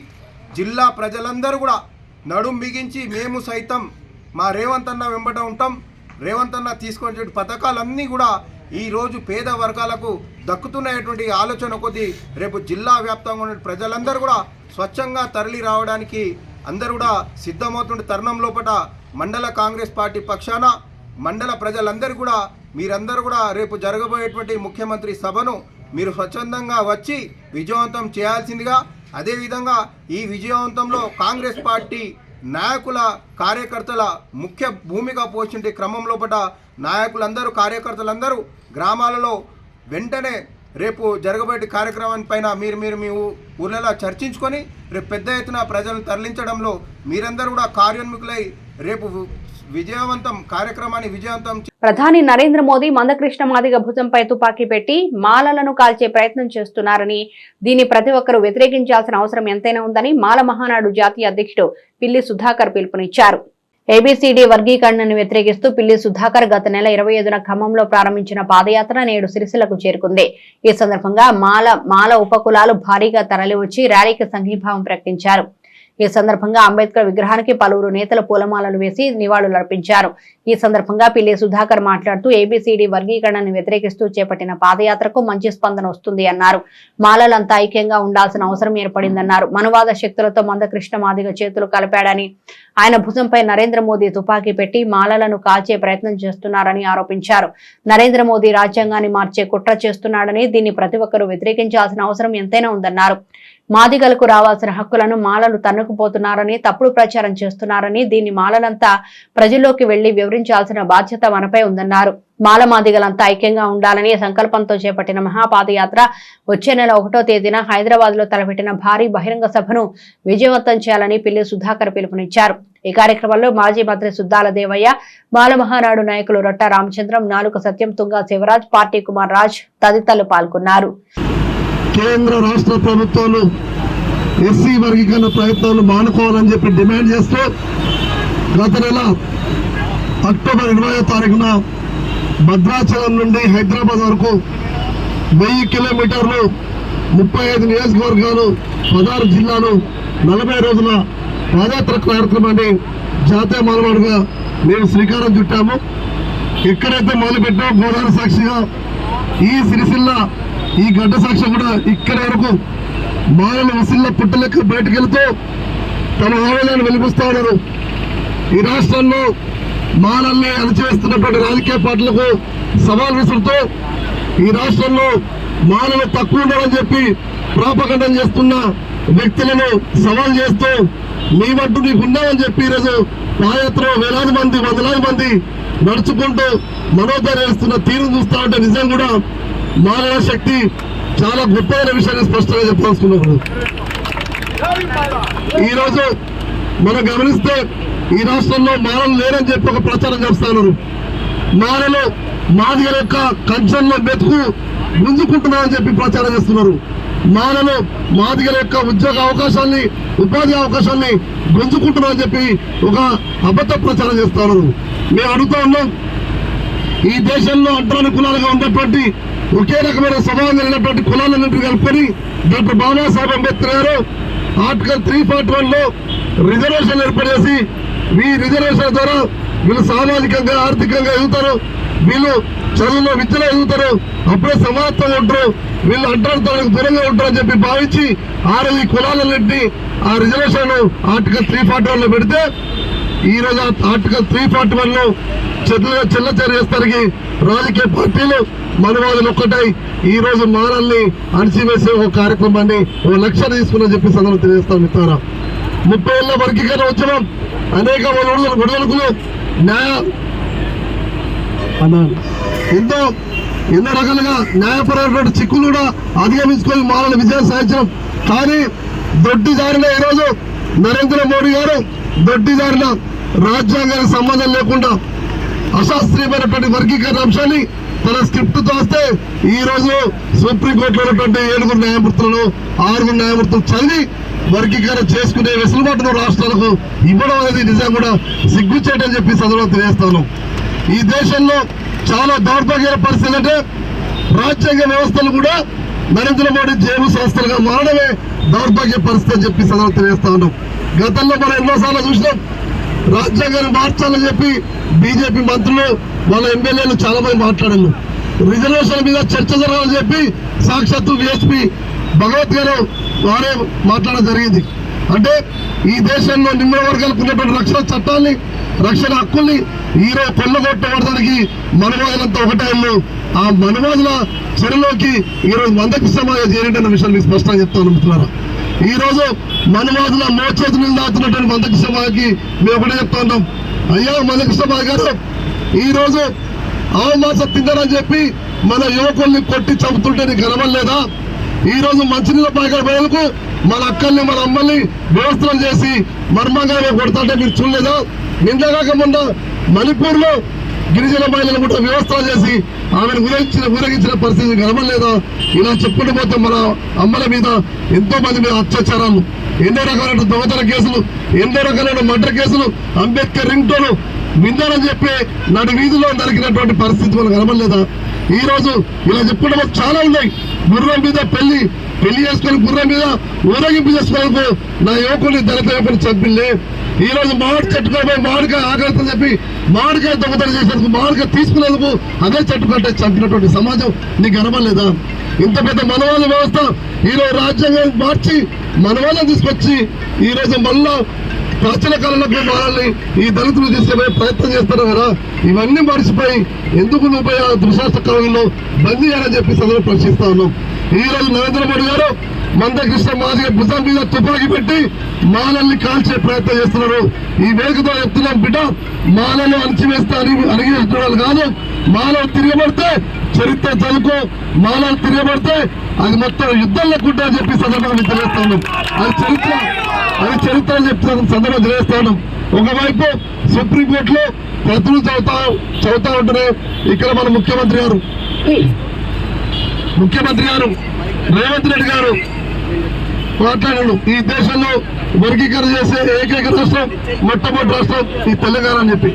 జిల్లా ప్రజలందరూ కూడా నడుం బిగించి మేము సైతం మా రేవంత్ అన్న వెంబట ఉంటాం. రేవంత్ అన్న తీసుకునే పథకాలన్నీ కూడా ఈరోజు పేద వర్గాలకు దక్కుతున్నటువంటి ఆలోచన కొద్దీ రేపు జిల్లా వ్యాప్తంగా ఉన్న ప్రజలందరూ కూడా స్వచ్ఛంగా తరలి రావడానికి అందరూ కూడా సిద్ధమవుతున్న తరుణం లోపల మండల కాంగ్రెస్ పార్టీ పక్షాన మండల ప్రజలందరూ కూడా మీరందరూ కూడా రేపు జరగబోయేటువంటి ముఖ్యమంత్రి సభను మీరు స్వచ్ఛందంగా వచ్చి విజయవంతం చేయాల్సిందిగా, అదేవిధంగా ఈ విజయవంతంలో కాంగ్రెస్ పార్టీ నాయకుల కార్యకర్తల ముఖ్య భూమిక పోషించే క్రమం లోపల నాయకులందరూ కార్యకర్తలందరూ గ్రామాలలో వెంటనే రేపు జరగబోయే కార్యక్రమాన్ని పైన మీరు మీ ఊర్లలో చర్చించుకొని రేపు పెద్ద ఎత్తున ప్రజలను తరలించడంలో మీరందరూ కూడా కార్యోన్ముఖులై రేపు కార్యక్రమాన్ని విజయవంతం. ప్రధాని నరేంద్ర మోదీ మందకృష్ణ మాదిగ భుజంపై తుపాకీ పెట్టి మాలలను కాల్చే ప్రయత్నం చేస్తున్నారని, దీన్ని ప్రతి ఒక్కరూ వ్యతిరేకించాల్సిన అవసరం ఎంతైనా ఉందని మాల మహానాడు జాతీయ అధ్యక్షుడు పిల్లి సుధాకర్ పిలుపునిచ్చారు. ఏబిసిడి వర్గీకరణను వ్యతిరేకిస్తూ పిల్లి సుధాకర్ గత నెల 25న ఖమ్మంలో ప్రారంభించిన పాదయాత్ర నేడు సిరిసిల్లకు చేరుకుంది. ఈ సందర్భంగా మాల ఉపకులాలు భారీగా తరలివచ్చి ర్యాలీకి సంఘీభావం ప్రకటించారు. ఈ సందర్భంగా అంబేద్కర్ విగ్రహానికి పలువురు నేతలు పూలమాలలు వేసి నివాళులర్పించారు. ఈ సందర్భంగా పిల్లి సుధాకర్ మాట్లాడుతూ ఏబిసిడి వర్గీకరణను వ్యతిరేకిస్తూ చేపట్టిన పాదయాత్రకు మంచి స్పందన వస్తుంది అన్నారు. మాలలంతా ఐక్యంగా ఉండాల్సిన అవసరం ఏర్పడిందన్నారు. మనువాద శక్తులతో మందకృష్ణ మాదిగ చేతులు కలిపాడని, ఆయన భుజంపై నరేంద్ర మోదీ తుపాకీ పెట్టి మాలలను కాల్చే ప్రయత్నం చేస్తున్నారని ఆరోపించారు. నరేంద్ర మోదీ రాజ్యాంగాన్ని మార్చే కుట్ర చేస్తున్నాడని, దీన్ని ప్రతి ఒక్కరూ వ్యతిరేకించాల్సిన అవసరం ఎంతైనా ఉందన్నారు. మాదిగలకు రావాల్సిన హక్కులను మాలలు తన్నుకుపోతున్నారని, తప్పుడు ప్రచారం చేస్తున్నారని, దీన్ని మాలలంతా ప్రజల్లోకి వెళ్లి వివరించాల్సిన బాధ్యత మనపై ఉందన్నారు. మాల మాదిగలంతా ఐక్యంగా ఉండాలని సంకల్పంతో చేపట్టిన మహాపాదయాత్ర వచ్చే నెల 1వ తేదీన హైదరాబాద్ లో తలపెట్టిన భారీ బహిరంగ సభను విజయవంతం చేయాలని పిల్లి సుధాకర్ పిలుపునిచ్చారు. ఈ కార్యక్రమంలో మాజీ మంత్రి సుద్దాల దేవయ్య, మాల మహానాడు నాయకులు రొట్ట రామచంద్రం, నాలుక సత్యం, తుంగా శివరాజ్, పార్టీ కుమార్ రాజ్ తదితరులు పాల్గొన్నారు. కేంద్ర రాష్ట్ర ప్రభుత్వాలు ఎస్సీ వర్గీకరణ ప్రయత్నాలు మానుకోవాలని చెప్పి డిమాండ్ చేస్తూ గత నెల అక్టోబర్ 20వ తారీఖున భద్రాచలం నుండి హైదరాబాద్ వరకు 1000 కిలోమీటర్లు 35 నియోజకవర్గాలు 16 జిల్లాలు 40 రోజుల పాదయాత్ర కార్యక్రమాన్ని జాతీయ మానవాడిగా మేము శ్రీకారం చుట్టాము. ఎక్కడైతే మొదలుపెట్టామో గోదావరి సాక్షిగా ఈ సిరిసిల్ల ఈ గడ్డ సాక్షి కూడా ఇక్కడి వరకు మానవ వసిల్ల పుట్టలెక్క బయటకు వెళుతూ తమ ఆవేదనను వెలిపిస్తూ ఉన్నారు. ఈ రాష్ట్రంలో మానల్ని అణచివేస్తున్నటువంటి రాజకీయ పార్టీలకు సవాల్ విసురుతూ ఈ రాష్ట్రంలో మానవులు తక్కువ ఉన్నారని చెప్పి ప్రాపగండం చేస్తున్న వ్యక్తులను సవాల్ చేస్తూ మేమంటూ నీకు ఉన్నామని చెప్పి ఈరోజు పాదయాత్ర వేలాది మంది 100,000 మంది నడుచుకుంటూ మనోధైర్యం ఇస్తున్న తీరు చూస్తా ఉంటే నిజం కూడా మానవ శక్తి చాలా గొప్పమైన విషయాన్ని స్పష్టంగా చెప్పాల్సుకున్నాడు. ఈరోజు మనం గమనిస్తే ఈ రాష్ట్రంలో మానవులు లేరని చెప్పి ఒక ప్రచారం చేస్తున్నారు. మానవులు మాదిగల యొక్క కంచంలో మెతుకు గుంజుకుంటున్నారని చెప్పి ప్రచారం చేస్తున్నారు. మానవులు మాదిగల యొక్క ఉద్యోగ అవకాశాన్ని, ఉపాధి అవకాశాన్ని గుంజుకుంటున్నారని చెప్పి ఒక అబద్ధ ప్రచారం చేస్తున్నారు. మేము అడుగుతా ఉన్నాం, ఈ దేశంలో అంటరాని కులాలుగా ఉన్నటువంటి ఒకే రకమైన స్వభావం కలిగినటువంటి కులాలన్నింటినీ కలుపుకొని డాక్టర్ బాబాసాహెబ్ అంబేద్కర్ గారు ఆర్టికల్ 341లో రిజర్వేషన్ ఏర్పాటు చేసి ఈ రిజర్వేషన్ ద్వారా వీళ్ళు సామాజికంగా, ఆర్థికంగా ఎదుగుతారు, వీళ్ళు చదువులో విద్యలో ఎదుగుతారు, అప్పుడే సమానత్వంగా ఉంటారు, వీళ్ళు అంటరానితనానికి దూరంగా ఉంటారు అని చెప్పి భావించి ఈ కులాలన్నింటినీ ఆ రిజర్వేషన్ ఆర్టికల్ 341లో పెడితే ఈరోజు ఆర్టికల్ 341లో చెల్లచర్య చేస్తానికి రాజకీయ పార్టీలు మనవాదులు ఒక్కటై ఈ రోజు మానల్ని అణచివేసే ఒక కార్యక్రమాన్ని ఒక లక్ష్యం తీసుకుని చెప్పి సందర్భం తెలియజేస్తాం. మిత్రులారా, 30 ఏళ్ల వర్గీకరణ ఉద్యమం అనేక విడుదలకు ఎన్నో రకాలుగా న్యాయపరమైనటువంటి చిక్కులు కూడా అధిగమించుకొని మానవులు విజయం సాధించడం. కానీ దొడ్డిదారిన ఈరోజు నరేంద్ర మోడీ గారు దొడ్డిదారిన రాజ్యాంగానికి సంబంధం లేకుండా అశాస్త్రీయమైనటువంటి వర్గీకరణ అంశాన్ని తన స్క్రిప్ట్ తో వస్తే ఈ రోజు సుప్రీంకోర్టులో ఉన్నటువంటి 7 న్యాయమూర్తులను 6 న్యాయమూర్తులు చదివి వర్గీకరణ చేసుకునే వెసులుబాటును రాష్ట్రాలకు ఇవ్వడం అనేది నిజంగా కూడా సిగ్గుచేటని చెప్పి సందర్భంగా తెలియజేస్తాను. ఈ దేశంలో చాలా దౌర్భాగ్య పరిస్థితి అంటే రాజ్యాంగ వ్యవస్థలు కూడా నరేంద్ర మోడీ జేబు సంస్థలుగా మారడమే దౌర్భాగ్య పరిస్థితి అని చెప్పి సందర్భంగా తెలియజేస్తా ఉన్నాం. గతంలో మనం ఎన్నోసార్లు చూసినాం, రాజ్యాంగాన్ని మార్చాలని చెప్పి బీజేపీ మంత్రులు వాళ్ళ ఎమ్మెల్యేలు చాలా మంది మాట్లాడారు. రిజర్వేషన్ మీద చర్చ జరగాలని చెప్పి సాక్షాత్తు విఎస్పీ భగవత్ గారు వారే మాట్లాడడం జరిగింది. అంటే ఈ దేశంలో నిమ్న వర్గాలకు ఉన్నటువంటి రక్షణ చట్టాన్ని, రక్షణ హక్కుల్ని ఈరోజు కొల్లగొట్టబడడానికి మనవాదులంతా ఒకటైళ్ళు. ఆ మనవాదుల చెరలోకి ఈరోజు మందకృష్ణ మాదిగ చేరేటన్న విషయాన్ని స్పష్టంగా చెప్తాను. మిత్రులారా, ఈ రోజు మనవాదుల మోచేతులు దాచున్నటువంటి మందకృష్ణ మాదిగకి మేము ఒకటే చెప్తా ఉన్నాం, అయ్యా మందకృష్ణ మాదిగ గారు, ఈ రోజు ఆమాస తిందరని చెప్పి మన యువకుల్ని కొట్టి చంపుతుంటే నీకు కనబడలేదా? ఈరోజు మంచినీళ్ళ ప్యాకెట్ బయలుకు మన అక్కల్ని మన అమ్మల్ని వ్యవస్థలు చేసి మర్మంగా కొడతాంటే మీరు చూడలేదా? నిందగాక మొన్న మణిపూర్లో గిరిజన మహిళలు కూడా వ్యవస్థలు చేసి ఆమెను ఊరేగించిన పరిస్థితి కనబడలేదా? ఇలా చెప్పుకుంటూ పోతే మన అమ్మల మీద ఎంతో మంది మీద అత్యాచారాలు, ఎన్నో రకాలైన దొంగతన కేసులు, ఎన్నో రకాలైన మర్డర్ కేసులు, అంబేద్కర్ రింగ్ టోను విందారని చెప్పి నడి వీధిలో నరికినటువంటి పరిస్థితి మనకు కనబడలేదా? ఈ రోజు ఇలా చెప్పుకుంటే చాలా ఉన్నాయి. గుర్రం మీద పెళ్లి చేసుకుని గుర్రం మీద ఊరేగింపు చేసుకోవడానికి నా యువకుని దళిత యువకుని చంపిల్లే. ఈ రోజు మామిడి చెట్టుకోపోయి మామిడికాయ ఆకలితో చెప్పి మామిడికాయ దొంగతనం చేసేందుకు మామిడికాయ తీసుకునేందుకు అదే చెట్టు కంటే చంపినటువంటి సమాజం నీకు కనబడలేదా? ఇంత పెద్ద మనవాళ్ళ వ్యవస్థ ఈరోజు రాజ్యాంగం మార్చి మనవాళ్ళని తీసుకొచ్చి ఈరోజు మళ్ళా ప్రాచీన కాలంలోకి వాళ్ళని ఈ దళితులు తీసుకునే ప్రయత్నం చేస్తున్నారు కదా. ఇవన్నీ మర్చిపోయి ఎందుకు నువ్వు దుశాస్త్ర కాలంలో బందీ చేయాలని చెప్పి సదరు ప్రశ్నిస్తా ఉన్నాం. ఈ రోజు నరేంద్ర మోడీ గారు మందకృష్ణ మాదిగ భుజం మీద తుపాకీ పెట్టి మాలల్ని కాల్చే ప్రయత్నం చేస్తున్నారు. ఈ వేగతో చెప్తున్నాం బిడ్డ, మాలను అణచివేస్తే అణిగివేసిన వాళ్ళు కాదు. మాలలు తిరగబడితే చరిత్ర చదువుకో, మాలలు తిరగబడితే అది మొత్తం యుద్ధం లేకుండా అని చెప్పి సందర్భంగా తెలియస్తా ఉన్నాం. అది చరిత్ర చెప్తున్న సందర్భంగా తెలియస్తా ఉన్నాం. ఒకవైపు సుప్రీంకోర్టులో ప్రతులు చదువుతా ఉంటేనే ఇక్కడ మన ముఖ్యమంత్రి గారు రేవంత్ రెడ్డి గారు మాట్లాడాడు. ఈ దేశంలో వర్గీకరణ చేసే ఏకైక రాష్ట్రం, మొట్టమొదటి రాష్ట్రం ఈ తెలంగాణ అని చెప్పి.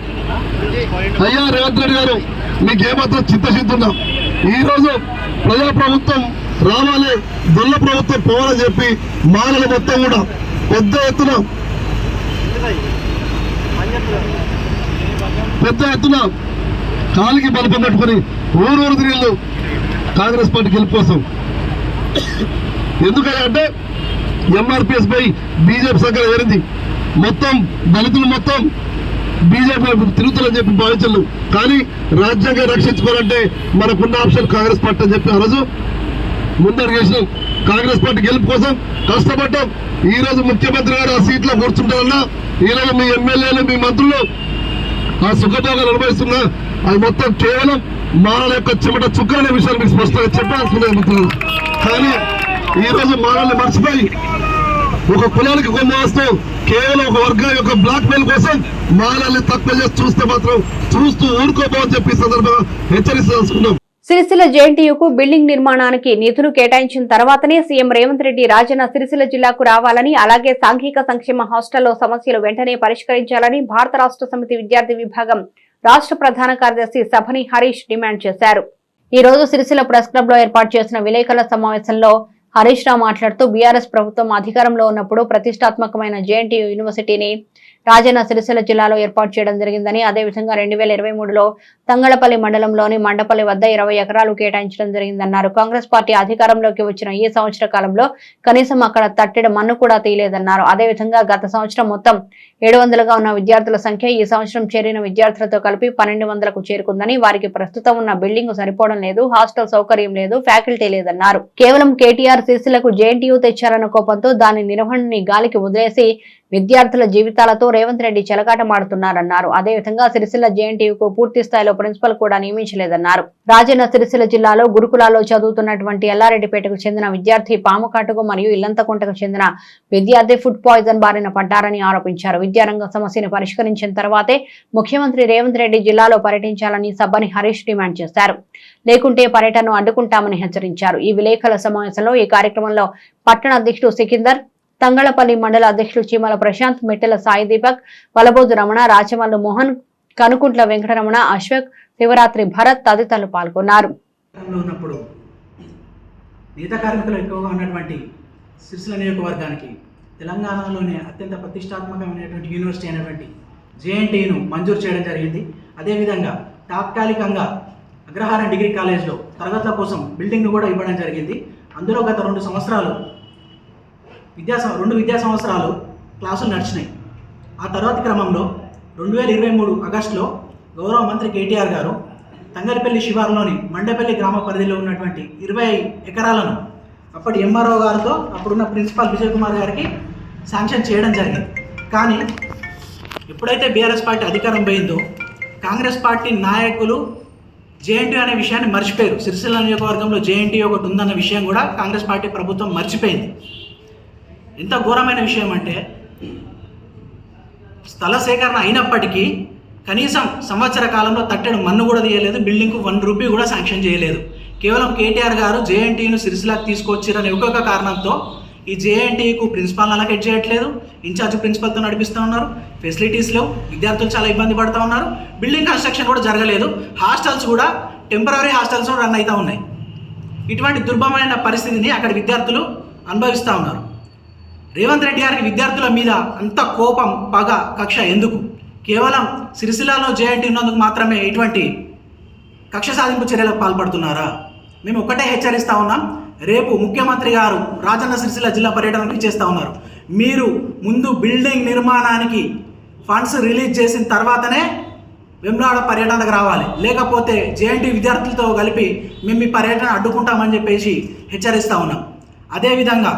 అయ్యా రేవంత్ రెడ్డి గారు, మీకేమాత్రం చిత్తశుద్ధున్నా? ఈ రోజు ప్రజాప్రభుత్వం రావాలి, దొల్ల ప్రభుత్వం పోవాలని చెప్పి మానవులు మొత్తం కూడా పెద్ద ఎత్తున కాలికి బలపం పెట్టుకుని ఊరు తిరిగిళ్ళు కాంగ్రెస్ పార్టీ గెలుపు కోసం. ఎందుకంటే ఎంఆర్పిఎస్ పై బీజేపీ సంఖ్య ఏరింది. మొత్తం దళితులు మొత్తం బీజేపీ తిరుగుతుందని చెప్పి భావించలేదు. కానీ రాజ్యాంగం రక్షించుకోవాలంటే మనకున్న ఆప్షన్ కాంగ్రెస్ పార్టీ అని చెప్పి ఆ రోజు ముందడుగేసినాం. కాంగ్రెస్ పార్టీ గెలుపు కోసం కష్టపడ్డాం. ఈ రోజు ముఖ్యమంత్రి గారు ఆ సీట్లో కూర్చుంటారన్నా, ఈ రోజు మీ ఎమ్మెల్యేలు మీ మంత్రులు ఆ సుఖభోగాలు అనుభవిస్తున్నా అది మొత్తం కేవలం మానవుల యొక్క చెమట చుక్క అనే విషయాన్ని మీకు స్పష్టంగా చెప్పాల్సిందే మిత్రులు. కానీ ఈ రోజు మానవుల్ని మర్చిపోయి ఒక కులానికి కొమ్మేస్తూ కేవలం ఒక వర్గం యొక్క బ్లాక్ మెయిల్ కోసం మానవుల్ని తక్కువ చేసి చూస్తే మాత్రం చూస్తూ ఊరుకోబోని చెప్పి సందర్భంగా హెచ్చరిస్తున్నాం. సిరిసిల్ల జేఎన్టీయూకు బిల్డింగ్ నిర్మాణానికి నిధులు కేటాయించిన తర్వాతనే సీఎం రేవంత్ రెడ్డి రాజన్న సిరిసిల్ల జిల్లాకు రావాలని, అలాగే సాంఘిక సంక్షేమ హాస్టల్లో సమస్యలు వెంటనే పరిష్కరించాలని భారత రాష్ట్ర సమితి విద్యార్థి విభాగం రాష్ట్ర ప్రధాన కార్యదర్శి సభని హరీష్ డిమాండ్ చేశారు. ఈ రోజు సిరిసిల్ల ప్రెస్ క్లబ్ లో ఏర్పాటు చేసిన విలేకరుల సమావేశంలో హరీష్ రావు మాట్లాడుతూ బీఆర్ఎస్ ప్రభుత్వం అధికారంలో ఉన్నప్పుడు ప్రతిష్టాత్మకమైన జేఎన్టీయూ యూనివర్సిటీని రాజన్న సిరిసిల్ల జిల్లాలో ఏర్పాటు చేయడం జరిగిందని, అదేవిధంగా 2023లో తంగళపల్లి మండలంలోని మండపల్లి వద్ద 20 ఎకరాలు కేటాయించడం జరిగిందన్నారు. కాంగ్రెస్ పార్టీ అధికారంలోకి వచ్చిన ఈ సంవత్సర కాలంలో కనీసం అక్కడ తట్టెడు మన్ను కూడా తీయలేదన్నారు. అదేవిధంగా గత సంవత్సరం మొత్తం 700గా ఉన్న విద్యార్థుల సంఖ్య ఈ సంవత్సరం చేరిన విద్యార్థులతో కలిపి 1200కు చేరుకుందని, వారికి ప్రస్తుతం ఉన్న బిల్డింగ్ సరిపోవడం లేదు, హాస్టల్ సౌకర్యం లేదు, ఫ్యాకల్టీ లేదన్నారు. కేవలం కేటీఆర్ సిరిసిల్లకు జేఎన్టీయూ తెచ్చారన్న కోపంతో దాని నిర్వహణని గాలికి వదిలేసి విద్యార్థుల జీవితాలతో రేవంత్ రెడ్డి చెలగాటమాడుతున్నారన్నారు. అదేవిధంగా సిరిసిల్ల జేఎన్టీయూకు పూర్తి స్థాయిలో ప్రిన్సిపల్ కూడా నియమించలేదన్నారు. రాజన్న సిరిసిల్ల జిల్లాలో గురుకులాల్లో చదువుతున్నటువంటి ఎల్లారెడ్డిపేటకు చెందిన విద్యార్థి పాముకాటుకు మరియు ఇల్లంతకుంటకు చెందిన విద్యార్థి ఫుడ్ పాయిజన్ బారిన పడ్డారని ఆరోపించారు. విద్యారంగ సమస్యను పరిష్కరించిన తర్వాతే ముఖ్యమంత్రి రేవంత్ రెడ్డి జిల్లాలో పర్యటించాలని సభని హరీష్ డిమాండ్ చేశారు. లేకుంటే పర్యటనను అడ్డుకుంటామని హెచ్చరించారు. ఈ విలేకరుల సమావేశంలో ఈ కార్యక్రమంలో పట్టణ అధ్యక్షుడు సికిందర్, తంగళపల్లి మండల అధ్యక్షులు చీమల ప్రశాంత్, మెట్టెల సాయి దీపక్, వలబోజు రమణ, రాచమల్లు మోహన్, కనుకుంట్ల వెంకటరమణ, అశ్వక్, శివరాత్రి భరత్ తదితరులు పాల్గొన్నారు. ఉన్నప్పుడు నేత కార్మికులు ఎక్కువగా ఉన్నటువంటి సిరిసిల్ల నియోజకవర్గానికి తెలంగాణలోనే అత్యంత ప్రతిష్టాత్మకమైనటువంటి యూనివర్సిటీ అయినటువంటి జేఎన్టీయూను మంజూరు చేయడం జరిగింది. అదేవిధంగా తాత్కాలికంగా అగ్రహారం డిగ్రీ కాలేజ్లో తరగతుల కోసం బిల్డింగ్ను కూడా ఇవ్వడం జరిగింది. అందులో గత 2 విద్యా సంవత్సరాలు క్లాసులు నడిచినాయి. ఆ తర్వాతి క్రమంలో 2023 ఆగస్టులో గౌరవ మంత్రి కేటీఆర్ గారు తంగళపల్లి శివారులోని మండపల్లి గ్రామ పరిధిలో ఉన్నటువంటి 20 ఎకరాలను అప్పటి ఎంఆర్ఓ గారితో అప్పుడున్న ప్రిన్సిపాల్ విజయ్ కుమార్ గారికి శాంక్షన్ చేయడం జరిగింది. కానీ ఎప్పుడైతే బీఆర్ఎస్ పార్టీ అధికారం పోయిందో కాంగ్రెస్ పార్టీ నాయకులు జేఎన్టీయూ అనే విషయాన్ని మర్చిపోయారు. సిరిసిల్ల నియోజకవర్గంలో జేఎన్టీయూ ఒకటి ఉందన్న విషయం కూడా కాంగ్రెస్ పార్టీ ప్రభుత్వం మర్చిపోయింది. ఎంత ఘోరమైన విషయం అంటే స్థల సేకరణ అయినప్పటికీ కనీసం సంవత్సర కాలంలో తట్టెడు మన్ను కూడా తీయలేదు, బిల్డింగ్కు ₹1 కూడా శాంక్షన్ చేయలేదు. కేవలం కేటీఆర్ గారు జేఎన్టీయూను సిరిసిల్లకు తీసుకొచ్చిరనే ఒక్కొక్క కారణంతో ఈ జేఎన్టీయూకు ప్రిన్సిపాల్ అలకేట్ చేయట్లేదు, ఇన్ఛార్జ్ ప్రిన్సిపల్తో నడిపిస్తూ ఉన్నారు, ఫెసిలిటీస్లో విద్యార్థులు చాలా ఇబ్బంది పడుతూ ఉన్నారు, బిల్డింగ్ కన్స్ట్రక్షన్ కూడా జరగలేదు, హాస్టల్స్ కూడా టెంపరీ హాస్టల్స్ రన్ అవుతూ ఉన్నాయి. ఇటువంటి దుర్భరమైన పరిస్థితిని అక్కడ విద్యార్థులు అనుభవిస్తూ ఉన్నారు. రేవంత్ రెడ్డి గారికి విద్యార్థుల మీద అంత కోపం, పగ, కక్ష ఎందుకు? కేవలం సిరిసిల్లలో జేఎన్టీ ఉన్నందుకు మాత్రమే ఇటువంటి కక్ష సాధింపు చర్యలకు పాల్పడుతున్నారా? మేము ఒక్కటే హెచ్చరిస్తూ ఉన్నాం. రేపు ముఖ్యమంత్రి గారు రాజన్న సిరిసిల్ల జిల్లా పర్యటనకు ఇచ్చేస్తూ ఉన్నారు. మీరు ముందు బిల్డింగ్ నిర్మాణానికి ఫండ్స్ రిలీజ్ చేసిన తర్వాతనే వెమ్లాడ పర్యటనకు రావాలి, లేకపోతే జేఎన్టీ విద్యార్థులతో కలిపి మేము ఈ పర్యటన అడ్డుకుంటామని చెప్పేసి హెచ్చరిస్తూ ఉన్నాం. అదేవిధంగా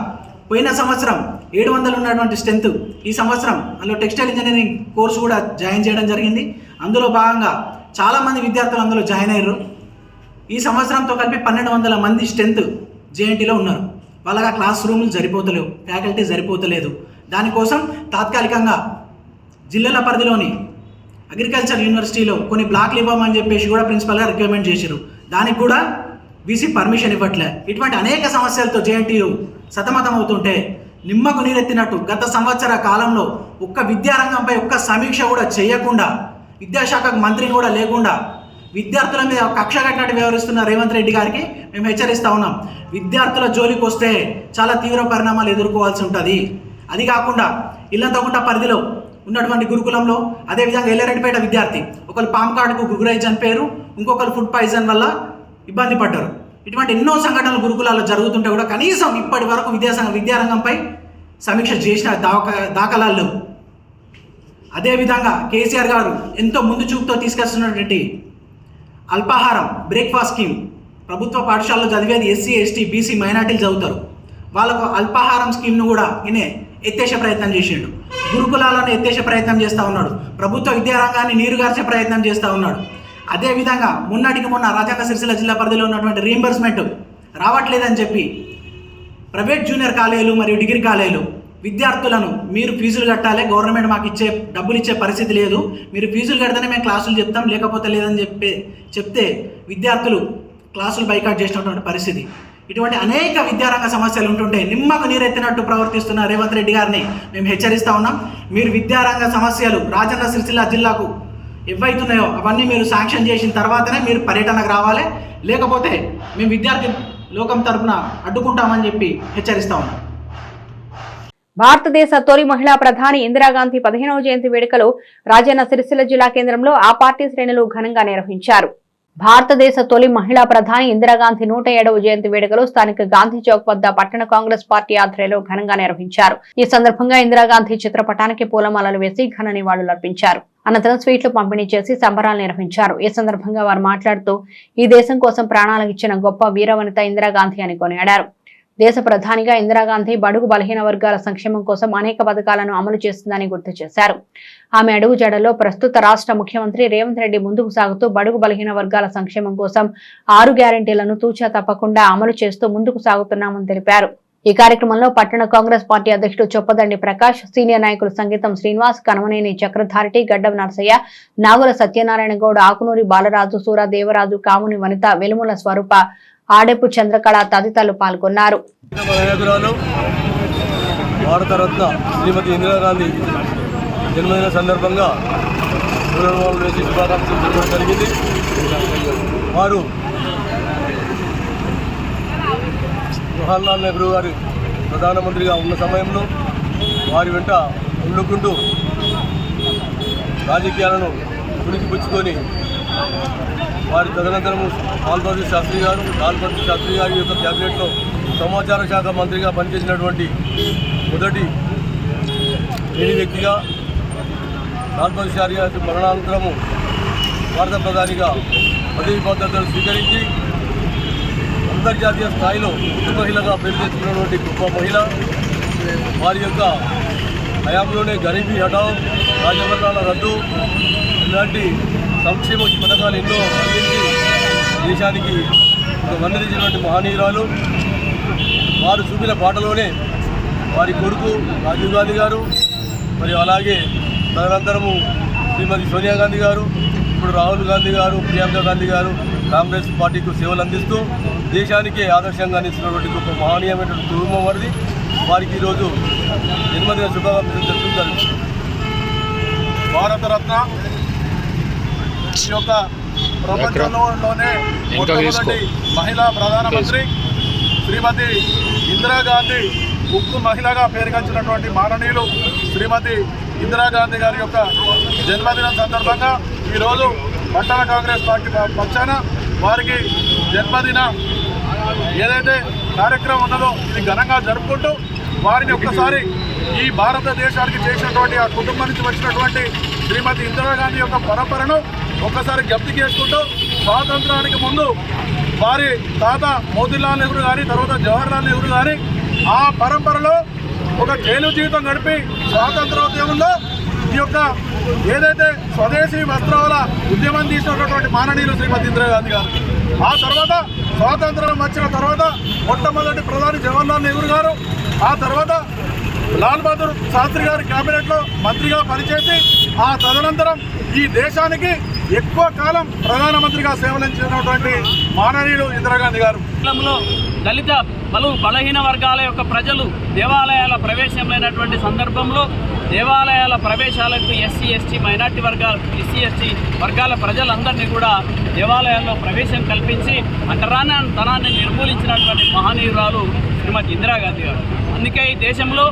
పోయిన సంవత్సరం 700 ఉన్నటువంటి స్ట్రెంత్ ఈ సంవత్సరం అందులో టెక్స్టైల్ ఇంజనీరింగ్ కోర్సు కూడా జాయిన్ చేయడం జరిగింది. అందులో భాగంగా చాలామంది విద్యార్థులు అందులో జాయిన్ అయ్యారు. ఈ సంవత్సరంతో కలిపి 1200 మంది స్ట్రెంత్ జేఎన్టీలో ఉన్నారు. వాళ్ళగా క్లాస్ రూములు సరిపోతలేవు, ఫ్యాకల్టీ సరిపోతలేదు. దానికోసం తాత్కాలికంగా జిల్లాల పరిధిలోని అగ్రికల్చర్ యూనివర్సిటీలో కొన్ని బ్లాక్లు ఇవ్వమని చెప్పేసి కూడా ప్రిన్సిపల్గా రికమెండ్ చేశారు. దానికి కూడా వీసీ పర్మిషన్ ఇవ్వట్లే. ఇటువంటి అనేక సమస్యలతో జేఎన్టీయూ సతమతం అవుతుంటే నిమ్మకు నీరెత్తినట్టు గత సంవత్సర కాలంలో ఒక్క విద్యారంగంపై ఒక్క సమీక్ష కూడా చేయకుండా, విద్యాశాఖకు మంత్రిని కూడా లేకుండా విద్యార్థుల మీద కక్ష కట్టినట్టు వ్యవహరిస్తున్న రేవంత్ రెడ్డి గారికి మేము హెచ్చరిస్తూ ఉన్నాం. విద్యార్థుల జోలికి వస్తే చాలా తీవ్ర పరిణామాలు ఎదుర్కోవాల్సి ఉంటుంది. అది కాకుండా ఇల్లంతకుంట పరిధిలో ఉన్నటువంటి గురుకులంలో అదేవిధంగా ఎల్లారెడ్డిపేట విద్యార్థి ఒకరు పామ్ కార్డుకు గురై చనిపోయారు, ఇంకొకరు ఫుడ్ పాయిజన్ వల్ల ఇబ్బంది పడ్డారు. ఇటువంటి ఎన్నో సంఘటనలు గురుకులాల్లో జరుగుతుంటే కూడా కనీసం ఇప్పటి వరకు విద్యారంగంపై సమీక్ష చేసిన దాఖలాలు లేవు. అదేవిధంగా కేసీఆర్ గారు ఎంతో ముందు చూపుతో తీసుకొస్తున్నటువంటి అల్పాహారం బ్రేక్ఫాస్ట్ స్కీమ్, ప్రభుత్వ పాఠశాలలో చదివేది ఎస్సీ, ఎస్టీ, బీసీ, మైనార్టీలు చదువుతారు. వాళ్ళకు అల్పాహారం స్కీమ్ను కూడా ఈయనే ఎత్తేసే ప్రయత్నం చేసిండు. గురుకులాలను ఎత్తేసే ప్రయత్నం చేస్తూ ఉన్నాడు. ప్రభుత్వ విద్యారంగాన్ని నీరుగార్చే ప్రయత్నం చేస్తూ ఉన్నాడు. అదేవిధంగా మొన్నటికి మొన్న రాజన్న సిరిసిల్ల జిల్లా పరిధిలో ఉన్నటువంటి రీయింబర్స్మెంట్ రావట్లేదని చెప్పి ప్రైవేట్ జూనియర్ కాలేజీలు మరియు డిగ్రీ కాలేజీలు విద్యార్థులను మీరు ఫీజులు కట్టాలి, గవర్నమెంట్ మాకు డబ్బులు ఇచ్చే పరిస్థితి లేదు, మీరు ఫీజులు కడితేనే మేము క్లాసులు చెప్తాం, లేకపోతే లేదని చెప్తే విద్యార్థులు క్లాసులు బైకాట్ చేసినటువంటి పరిస్థితి. ఇటువంటి అనేక విద్యారంగ సమస్యలు ఉంటుంటే నిమ్మకు నీరెత్తినట్టు ప్రవర్తిస్తున్న రేవంత్ రెడ్డి గారిని మేము హెచ్చరిస్తూ ఉన్నాం. మీరు విద్యారంగ సమస్యలు రాజన్న సిరిసిల్ల జిల్లాకు ఏవైతున్నాయో అవన్నీ మీరు శాంక్షన్ చేసిన తర్వాతనే మీరు పర్యటనకు రావాలి, లేకపోతే మేము విద్యార్థి లోకం తరఫున అడ్డుకుంటామని చెప్పి హెచ్చరిస్తా ఉన్నాం. భారతదేశ తొలి మహిళా ప్రధాని ఇందిరాగాంధీ 15వ జయంతి వేడుకలు రాజన్న సిరిసిల్ల జిల్లా కేంద్రంలో ఆ పార్టీ శ్రేణులు ఘనంగా నిర్వహించారు. భారతదేశ తొలి మహిళా ప్రధాని ఇందిరాగాంధీ 107వ జయంతి వేడుకలు స్థానిక గాంధీ చౌక్ వద్ద పట్టణ కాంగ్రెస్ పార్టీ ఆధ్వర్యంలో ఘనంగా నిర్వహించారు. ఈ సందర్భంగా ఇందిరాగాంధీ చిత్రపటానికి పూలమాలలు వేసి ఘన నివాళులర్పించారు. అనంతరం స్వీట్లు పంపిణీ చేసి సంబరాలు నిర్వహించారు. ఈ సందర్భంగా వారు మాట్లాడుతూ ఈ దేశం కోసం ప్రాణాలు ఇచ్చిన గొప్ప వీరవనిత ఇందిరాగాంధీ అని కొనియాడారు. దేశ ప్రధానిగా ఇందిరాగాంధీ బడుగు బలహీన వర్గాల సంక్షేమం కోసం అనేక పథకాలను అమలు చేస్తుందని గుర్తు చేశారు. ఆమె అడుగు జాడల్లో ప్రస్తుత రాష్ట్ర ముఖ్యమంత్రి రేవంత్ రెడ్డి ముందుకు సాగుతూ బడుగు బలహీన వర్గాల సంక్షేమం కోసం 6 గ్యారెంటీలను తూచా తప్పకుండా అమలు చేస్తూ ముందుకు సాగుతున్నామని తెలిపారు. ఈ కార్యక్రమంలో పట్టణ కాంగ్రెస్ పార్టీ అధ్యక్షుడు చొప్పదండి ప్రకాష్, సీనియర్ నాయకులు సంగీతం శ్రీనివాస్, కనమనేని చక్రధారిటి, గడ్డం నరసయ్య, నాగుల సత్యనారాయణ గౌడ్, ఆకునూరి బాలరాజు, సూరా దేవరాజు, కాముని వనిత, వెలుముల స్వరూప, ఆడెపు చంద్రకళ తదితరులు పాల్గొన్నారు. భారతరత్న శ్రీమతి ఇందిరాగాంధీ జన్మదిన సందర్భంగా శుభాకాంక్షలు చెప్పడం జరిగింది. వారు జవహర్లాల్ నెహ్రూ గారి ప్రధానమంత్రిగా ఉన్న సమయంలో వారి వెంట ఉండుకుంటూ రాజకీయాలను పుణికిపుచ్చుకొని వారి తదనంతరము లాల్ బహదూర్ శాస్త్రి గారి యొక్క క్యాబినెట్లో సమాచార శాఖ మంత్రిగా పనిచేసినటువంటి మొదటి లేని వ్యక్తిగా లాల్ బహదూర్ శాస్త్రి గారి మరణానంతరము భారత ప్రధానిగా పదవి బాధ్యతలు స్వీకరించి అంతర్జాతీయ స్థాయిలో ముఖ్య మహిళగా పేరు తెచ్చుకున్నటువంటి గొప్ప మహిళ. వారి యొక్క హయాంలోనే గరీబీ హఠావ్, రాజవర్ణాల రద్దు ఇలాంటి సంక్షేమ పథకాలు ఎన్నో అందించి దేశానికి ఒక వన్నెదించినటువంటి మహనీయురాలు. వారు చూపిన బాటలోనే వారి కొడుకు రాజీవ్ గాంధీ గారు, మరియు అలాగే తదనంతరము శ్రీమతి సోనియా గాంధీ గారు, ఇప్పుడు రాహుల్ గాంధీ గారు, ప్రియాంక గాంధీ గారు కాంగ్రెస్ పార్టీకి సేవలు అందిస్తూ దేశానికే ఆదర్శంగా అందిస్తున్నటువంటి గొప్ప మహనీయమైనటువంటి కుటుంబం వారిది. వారికి ఈరోజు జన్మదిన శుభాకాంక్షలు తెలుపుతారు. భారతరత్న ఈ యొక్క ప్రపంచంలోనే మొట్టమొదటి మహిళా ప్రధానమంత్రి శ్రీమతి ఇందిరాగాంధీ ఉక్కు మహిళగా పేరుగాంచినటువంటి మాననీయులు శ్రీమతి ఇందిరాగాంధీ గారి యొక్క జన్మదినం సందర్భంగా ఈరోజు పట్టణ కాంగ్రెస్ పార్టీ పక్షాన వారికి జన్మదిన ఏదైతే కార్యక్రమం ఉన్నదో ఇది ఘనంగా జరుపుకుంటూ వారిని ఒక్కసారి ఈ భారతదేశానికి చేసినటువంటి ఆ కుటుంబం నుంచి వచ్చినటువంటి శ్రీమతి ఇందిరాగాంధీ యొక్క పరంపరను ఒక్కసారి జ్ఞప్తి చేసుకుంటూ స్వాతంత్రానికి ముందు వారి తాత మోతీలాల్ నెహ్రూ కానీ తర్వాత జవహర్లాల్ నెహ్రూ కానీ ఆ పరంపరలో ఒక జైలు జీవితం గడిపి స్వాతంత్రోద్యమంలో ఈ యొక్క ఏదైతే స్వదేశీ వస్త్రాల ఉద్యమం తీసినటువంటి మాననీయులు శ్రీమతి ఇందిరాగాంధీ గారు. ఆ తర్వాత స్వాతంత్రం వచ్చిన తర్వాత మొట్టమొదటి ప్రధాని జవహర్లాల్ నెహ్రూ గారు, ఆ తర్వాత లాల్ బహదూర్ శాస్త్రి గారి క్యాబినెట్లో మంత్రిగా పనిచేసి ఆ తదనంతరం ఈ దేశానికి ఎక్కువ కాలం ప్రధానమంత్రిగా సేవలందించినటువంటి మాననీయులు ఇందిరాగాంధీ గారు. దళిత బలహీన వర్గాల యొక్క ప్రజలు దేవాలయాల ప్రవేశం లేనటువంటి సందర్భంలో దేవాలయాల ప్రవేశాలకు ఎస్సీ ఎస్టీ మైనార్టీ వర్గాల వర్గాల ప్రజలందరినీ కూడా దేవాలయాల్లో ప్రవేశం కల్పించి అంటరానితనాన్ని నిర్మూలించినటువంటి మహనీయురాలు శ్రీమతి ఇందిరాగాంధీ గారు. అందుకే ఈ దేశంలో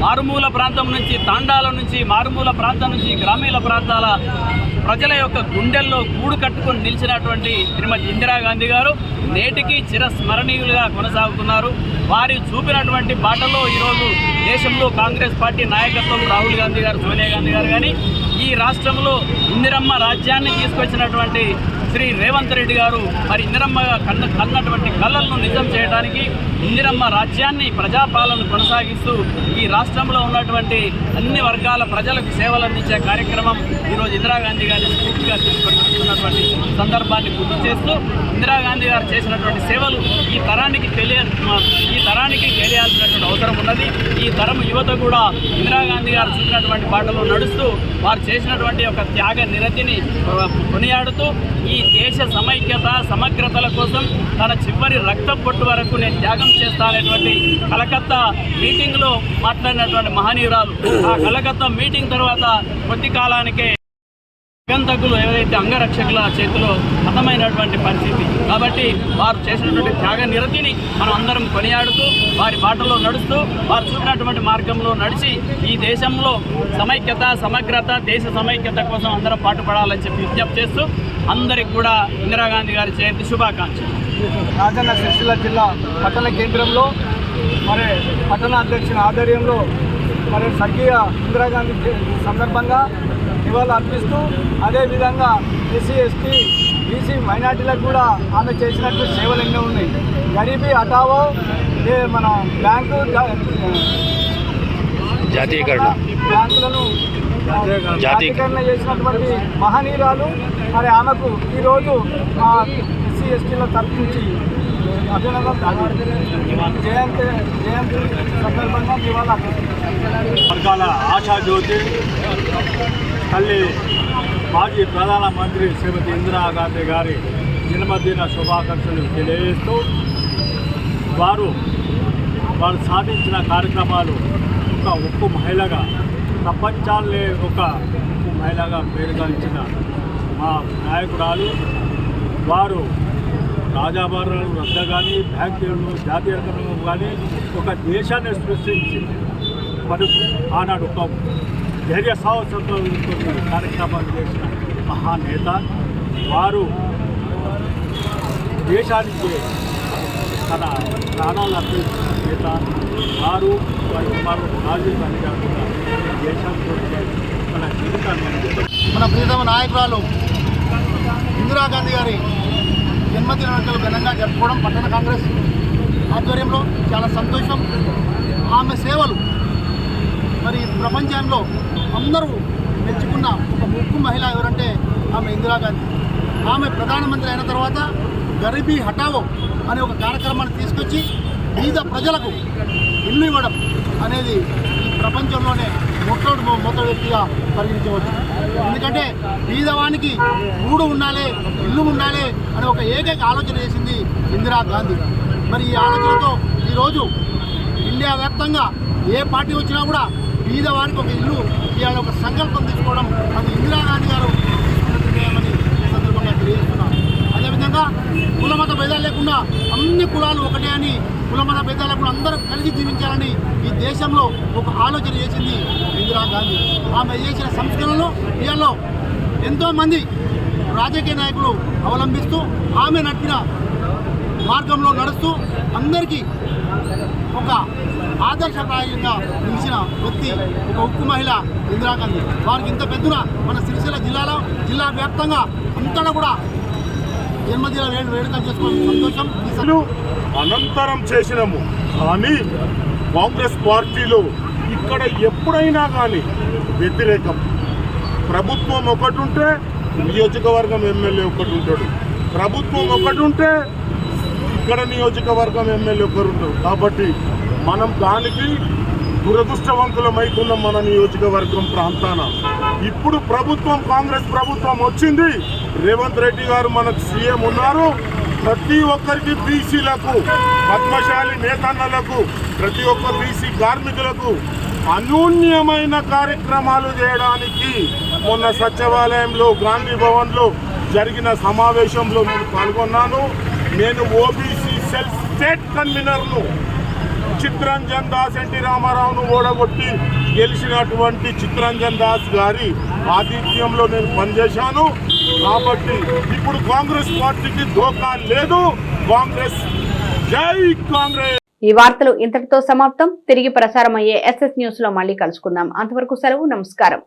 మారుమూల ప్రాంతం నుంచి తాండాల నుంచి మారుమూల ప్రాంతం నుంచి గ్రామీణ ప్రాంతాల ప్రజల యొక్క గుండెల్లో గూడు కట్టుకొని నిలిచినటువంటి శ్రీమతి ఇందిరాగాంధీ గారు నేటికి చిరస్మరణీయులుగా కొనసాగుతున్నారు. వారి చూపినటువంటి బాటలో ఈరోజు దేశంలో కాంగ్రెస్ పార్టీ నాయకత్వం రాహుల్ గాంధీ గారు, సోనియా గాంధీ గారు కానీ ఈ రాష్ట్రంలో ఇందిరమ్మ రాజ్యాన్ని తీసుకొచ్చినటువంటి శ్రీ రేవంత్ రెడ్డి గారు మరి ఇందిరమ్మ కన్నటువంటి కళలను నిజం చేయడానికి ఇందిరమ్మ రాజ్యాన్ని ప్రజాపాలన కొనసాగిస్తూ ఈ రాష్ట్రంలో ఉన్నటువంటి అన్ని వర్గాల ప్రజలకు సేవలు అందించే కార్యక్రమం ఈరోజు ఇందిరాగాంధీ గారిని స్ఫూర్తిగా తీసుకొస్తున్నటువంటి సందర్భాన్ని గుర్తు చేస్తూ ఇందిరాగాంధీ గారు చేసినటువంటి సేవలు ఈ తరానికి తెలియాల్సినటువంటి అవసరం ఉన్నది. ఈ తరం యువత కూడా ఇందిరాగాంధీ గారు చూపినటువంటి బాటలో నడుస్తూ వారు చేసినటువంటి ఒక త్యాగ నిరతిని కొనియాడుతూ ఈ దేశ సమైక్యత సమగ్రతల కోసం తన చివరి రక్త పొట్టు వరకు నేను త్యాగం చేస్తాననేటువంటి కలకత్తా మీటింగ్లో మాట్లాడినటువంటి మహనీయురాలు. ఆ కలకత్తా మీటింగ్ తర్వాత కొద్ది కాలానికే గంతకులు ఏదైతే అంగరక్షకుల చేతిలో హతమైనటువంటి పరిస్థితి. కాబట్టి వారు చేసినటువంటి త్యాగ నిరతిని మనం అందరం కొనియాడుతూ వారి బాటలో నడుస్తూ వారు చూపినటువంటి మార్గంలో నడిచి ఈ దేశంలో సమైక్యత సమగ్రత దేశ సమైక్యత కోసం అందరం పాటుపడాలని చెప్పి విజ్ఞప్తి చేస్తూ అందరికి కూడా ఇందిరాగాంధీ గారి జయంతి శుభాకాంక్షలు. రాజన్న సిరిసిల్ల జిల్లా పట్టణ కేంద్రంలో మరి పట్టణ అధ్యక్షుని ఆధ్వర్యంలో మరి స్వర్గీయ ఇందిరాగాంధీ సందర్భంగా నివాళులు అర్పిస్తూ అదేవిధంగా ఎస్సీ ఎస్టీ బీసీ మైనార్టీలకు కూడా ఆమె చేసినట్టు సేవలు ఎన్నో ఉన్నాయి. గరీబీ హఠావో మన బ్యాంకులను జాతీయకరణ చేసినటువంటి మహనీయురాలు. మరి ఆమెకు ఈరోజు ఎస్సీ ఎస్టీల తరఫు నుంచి అభినందన జయంతి సందర్భంగా నివాళులు అర్పిస్తున్నారు. వర్గాల ఆశాజ్యోతి తల్లి మాజీ ప్రధానమంత్రి శ్రీమతి ఇందిరాగాంధీ గారి జన్మదిన శుభాకాంక్షలు తెలియజేస్తూ వారు సాధించిన కార్యక్రమాలు ఒక ఉక్కు మహిళగా ప్రపంచాలే ఒక ఉక్కు మహిళగా పేరుగాంచిన మా నాయకురాలు. వారు రాజాభరణాలు రద్ద కానీ బ్యాంకులు జాతీయకరణం కానీ ఒక దేశాన్ని సృష్టించి మరి ఆనాడు ఒక ధైర్య సాహసంతో కార్యక్రమాలు చేసిన మహానేత వారు. దేశానికి తన ప్రాణాలు అర్పించిన నేత వారు. వారి కుమారుడు రాజీవ్ గాంధీ గారు కూడా దేశానికి మన జీవితాన్ని మన ప్రియతమ నాయకురాలు ఇందిరాగాంధీ గారి జన్మదిన వేడుకలు ఘనంగా జరుపుకోవడం పట్టణ కాంగ్రెస్ ఆధ్వర్యంలో చాలా సంతోషం. ఆమె సేవలు మరి ప్రపంచంలో అందరూ మెచ్చుకున్న ఒక ముఖ్య మహిళ ఎవరంటే ఆమె ఇందిరాగాంధీ. ఆమె ప్రధానమంత్రి అయిన తర్వాత గరీబీ హటావో అనే ఒక కార్యక్రమాన్ని తీసుకొచ్చి బీద ప్రజలకు ఇల్లు ఇవ్వడం అనేది ఈ ప్రపంచంలోనే మొత్తం వ్యక్తిగా పరిగణించవచ్చు. ఎందుకంటే బీదవానికి గూడు ఉండాలి, ఇల్లు ఉండాలి అనే ఒక ఏకైక ఆలోచన చేసింది ఇందిరాగాంధీ. మరి ఈ ఆలోచనతో ఈరోజు ఇండియా వ్యాప్తంగా ఏ పార్టీ వచ్చినా కూడా బీదవానికి ఒక ఇల్లు ఇవాళ ఒక సంకల్పం తీసుకోవడం అది ఇందిరాగాంధీ గారు తీసుకున్నట్టుమని ఈ సందర్భంగా తెలియజేస్తున్నాం. అదేవిధంగా కులమత భేదాలు లేకుండా అన్ని కులాలు ఒకటే అని, కులమత భేదాలు లేకుండా అందరూ కలిసి జీవించాలని ఈ దేశంలో ఒక ఆలోచన చేసింది ఇందిరాగాంధీ. ఆమె చేసిన సంస్కరణలు ఇవాళ ఎంతోమంది రాజకీయ నాయకులు అవలంబిస్తూ ఆమె నడిపిన మార్గంలో నడుస్తూ అందరికీ ఒక ఆదర్శప్రాయంగా నిలిచిన వ్యక్తి ఒక ఉక్కు మహిళ ఇందిరాగాంధీ. వారికి ఇంత పెద్దన మన సిరిసిల్ల జిల్లా వ్యాప్తంగా అంతటా కూడా జన్మదిన వేడుకలు చేసుకోవడం సంతోషం. అనంతరం చేసినాము కానీ కాంగ్రెస్ పార్టీలో ఇక్కడ ఎప్పుడైనా కానీ వ్యతిరేకం. ప్రభుత్వం ఒకటి ఉంటే నియోజకవర్గం ఎమ్మెల్యే ఒకటి ఉంటాడు, ప్రభుత్వం ఒకటి ఉంటే ఇక్కడ నియోజకవర్గం ఎమ్మెల్యే ఒకరు ఉంటారు. కాబట్టి మనం దానికి దురదృష్టవంతులమైతున్న మన నియోజకవర్గం ప్రాంతాన ఇప్పుడు ప్రభుత్వం కాంగ్రెస్ ప్రభుత్వం వచ్చింది. రేవంత్ రెడ్డి గారు మనకు సీఎం ఉన్నారు. ప్రతి ఒక్కరికి బీసీలకు, పద్మశాలి నేతన్నలకు, ప్రతి ఒక్క బీసీ కార్మికులకు అనూన్యమైన కార్యక్రమాలు చేయడానికి మొన్న సచివాలయంలో గాంధీ భవన్లో జరిగిన సమావేశంలో నేను పాల్గొన్నాను. నేను ఓబీసీ సెల్ స్టేట్ కన్వీనర్ను చిత్తరంజన్ దాస్, ఎన్టీ రామారావును ఓడగొట్టి గెలిచినటువంటి చిత్తరంజన్ దాస్ గారి ఆతిథ్యంలో నేను పనిచేశాను. కాబట్టి ఇప్పుడు కాంగ్రెస్ పార్టీకి ధోకా లేదు. కాంగ్రెస్ జై కాంగ్రెస్. ఈ వార్తలు ఇంతటితో సమాప్తం. తిరిగి ప్రసారం అయ్యే SS న్యూస్ లో మళ్ళీ కలుసుకుందాం. అంతవరకు సెలవు. నమస్కారం.